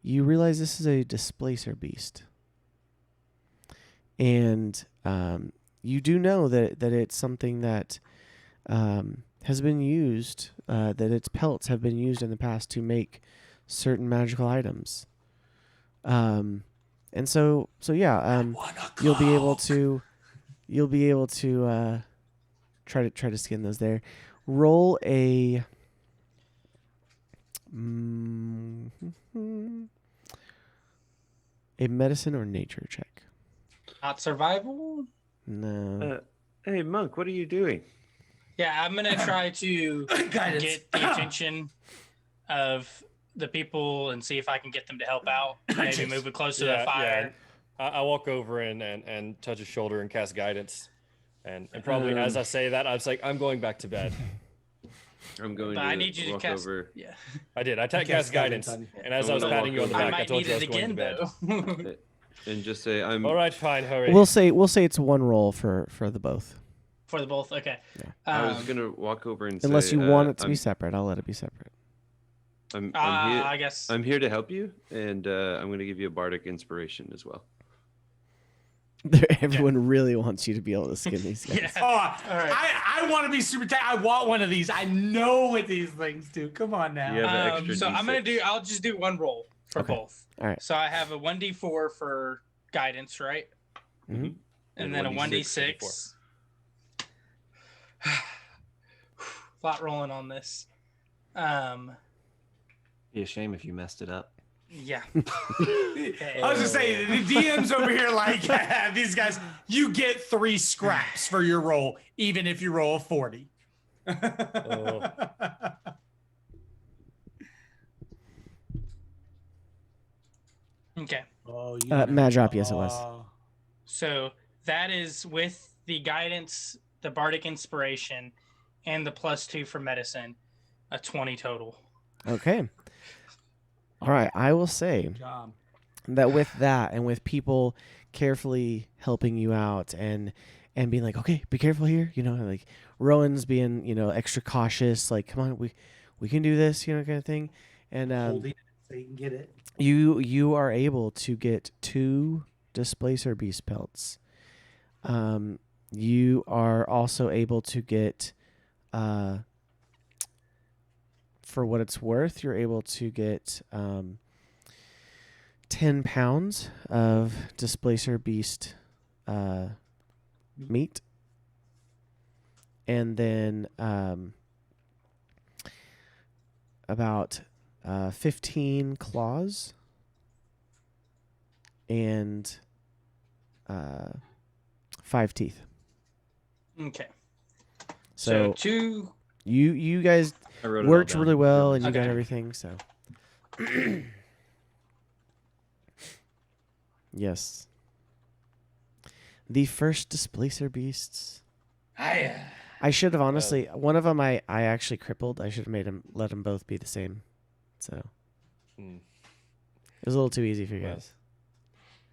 you realize this is a displacer beast. And you do know that it's something that has been used, that its pelts have been used in the past to make certain magical items. And so yeah, you'll be able to try to skin those there. Roll a medicine or nature check.
Not survival.
No.
Hey, Monk, what are you doing?
Yeah, I'm gonna try to
Guidance.
get the attention of the people and see if I can get them to help out. Maybe move it close to the fire.
I walk over and touch his shoulder and cast guidance. And probably as I say that, I was like, I'm going back to bed.
I'm going
But
to
I need you to
walk
cast.
over.
Yeah,
I did. I cast
cast
guidance.
guidance on you.
And as
I'm
I was
gonna
patting you on the
walk
I
back, I
might
told
need
you I
it
was going to
again
bed.
though.
And just say I'm
All right, fine, hurry.
We'll say it's one roll for the both.
For the both, okay.
Yeah.
I was gonna walk over and
Unless
say,
you want it to be
I'm,
separate, I'll let it be separate.
I'm here.
I guess.
I'm here to help you, and I'm going to give you a bardic inspiration as well.
Everyone really wants you to be able to skin these guys.
Yeah.
Oh,
All right.
I want to be super tight. I want one of these. I know what these things do. Come on now.
Yeah. have an extra
So I'm gonna
D6.
I'll just do one roll for
Okay.
both.
All right.
So I have a 1d4 for guidance, right?
Mhm.
And
And
then a
1d6
1d6. Lot rolling on this.
Be a shame if you messed it up.
Yeah.
I was just saying, the DM's over here like, these guys, you get 3 scraps for your roll, even if you roll a 40.
Okay.
Oh,
Mad drop, yes, it was.
So that is with the guidance, the bardic inspiration, and the +2 for medicine, a 20 total.
Okay. All right. I will say
Good job.
that with that and with people carefully helping you out and being like, okay, be careful here, like Rowan's being, extra cautious, like, come on, we can do this, kind of thing. And
Holding it so you can get it.
you are able to get 2 displacer beast pelts. you are also able to get, for what it's worth, you're able to get 10 pounds of Displacer Beast meat. And then about 15 claws and 5 teeth.
Okay.
So
two.
you guys
I wrote it all
worked
down.
really well, and you got
Okay.
everything. So yes, the first Displacer Beasts. I should have honestly. One of them I actually crippled. I should have let them both be the same. So it was a little too easy for you guys.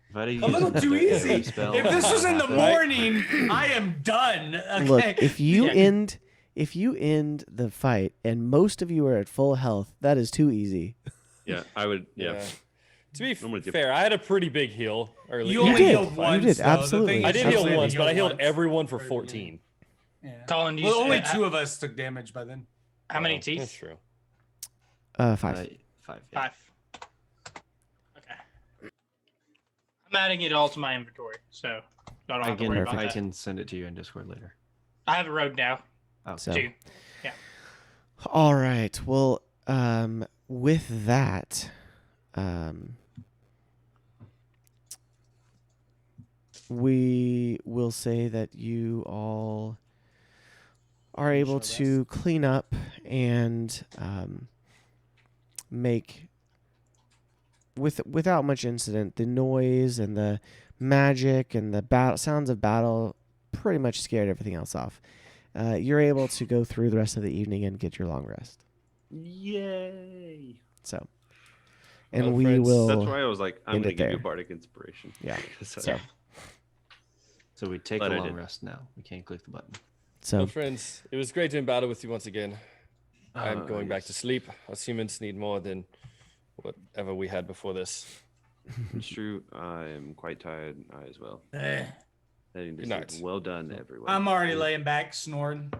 If I'd have
A little
used
too
the
easy.
spell,
If this was in the
Right.
morning, I am done. Okay.
Look, if you
Yeah.
end the fight and most of you are at full health, that is too easy.
Yeah, I would. Yeah.
To be
I'm with you.
fair, I had a pretty big heal early.
You
You
only
did.
healed
You
once.
did,
though. The
absolutely.
thing
I
is,
did
you
heal
only
once, but I healed
once.
everyone for
Very
14.
Yeah.
Colin, you
Well, only
said-
two of us took damage by then.
How many
That's
teeth?
true.
5.
5. Yeah.
5. Okay. I'm adding it all to my inventory, so I don't have to worry about
I
that.
can send it to you in Discord later.
I have a road now.
Oh,
So
2.
all right. Well, with that, we will say that you all are able to clean up and make, without much incident, the noise and the magic and the sounds of battle pretty much scared everything else off. You're able to go through the rest of the evening and get your long rest.
Yay!
So, and
Well,
we
friends,
will.
That's why I was like, I'm
end
going to
it
give you
there.
bardic inspiration.
Yeah.
'Cause I-
So,
So we take
Glad
a
I
long
did.
rest now. We can't click the button.
so
Well, friends, it was great to battle with you once again. I'm going back to
yes.
sleep. Us humans need more than whatever we had before this.
It's true. I am quite tired. I as well.
Eh,
Heading to
Good
sleep.
night.
Well done, everyone.
I'm already laying back, snoring.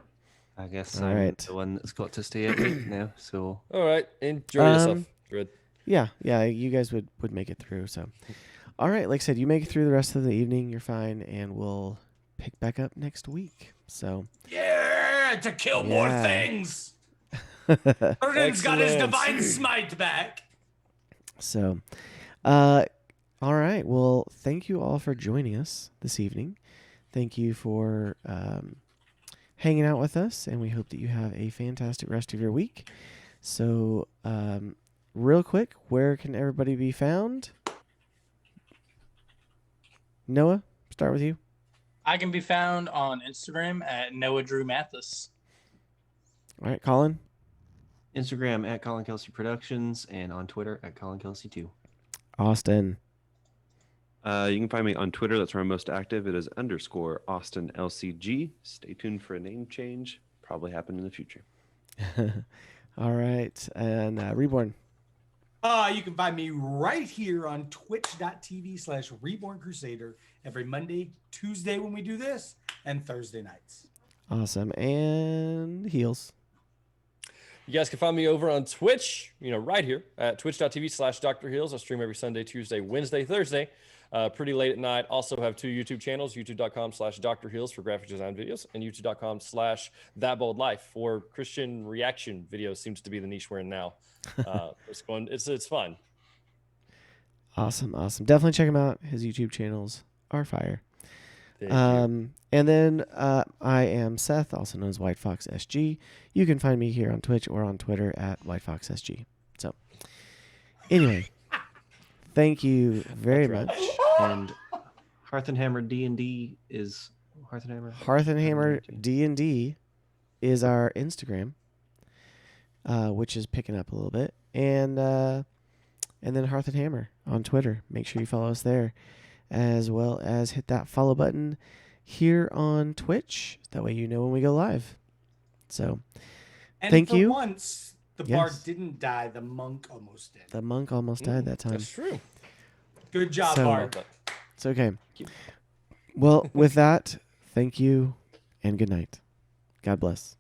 I guess
All
I'm
right.
the one that's got to stay awake now. So
All right, enjoy yourself. Good.
yeah, you guys would make it through. So, all right, like I said, you make it through the rest of the evening. You're fine, and we'll pick back up next week. So,
Yeah, to kill more
Yeah.
things. Odin's got his
Excellent.
divine smite back.
so, all right. Well, thank you all for joining us this evening. Thank you for hanging out with us, and we hope that you have a fantastic rest of your week. So, real quick, where can everybody be found? Noah, start with you.
I can be found on Instagram at Noah Drew Mathis.
All right, Colin.
Instagram at Colin Kelsey Productions and on Twitter at Colin Kelsey 2.
Austin.
You can find me on Twitter. That's where I'm most active. It is _AustinLCG. Stay tuned for a name change. Probably happen in the future.
All right, and Reborn.
You can find me right here on twitch.tv/Reborn Crusader every Monday, Tuesday when we do this, and Thursday nights.
Awesome, and Heels.
You guys can find me over on Twitch, right here at twitch.tv/Dr. Heels. I stream every Sunday, Tuesday, Wednesday, Thursday, pretty late at night. Also have 2 YouTube channels, youtube.com/Dr. Heels for graphic design videos and youtube.com/ThatBoldLife for Christian reaction videos. Seems to be the niche we're in now. It's fun.
Awesome. Definitely check him out. His YouTube channels are fire.
Thank you.
And then I am Seth, also known as White Fox SG. You can find me here on Twitch or on Twitter at White Fox SG. So, anyway, thank you very
That's
much.
And Hearth and Hammer D&D is Hearth and Hammer.
Hearth and Hammer D&D is our Instagram, which is picking up a little bit, and then Hearth and Hammer on Twitter. Make sure you follow us there, as well as hit that follow button here on Twitch. That way you know when we go live. So
And
Thank
for
you.
once, the bard
Yes.
didn't die. The monk almost did.
the monk almost died that time.
That's true.
Good job,
So-
bard.
It's okay. Well, with that, Thank you and good night. God bless.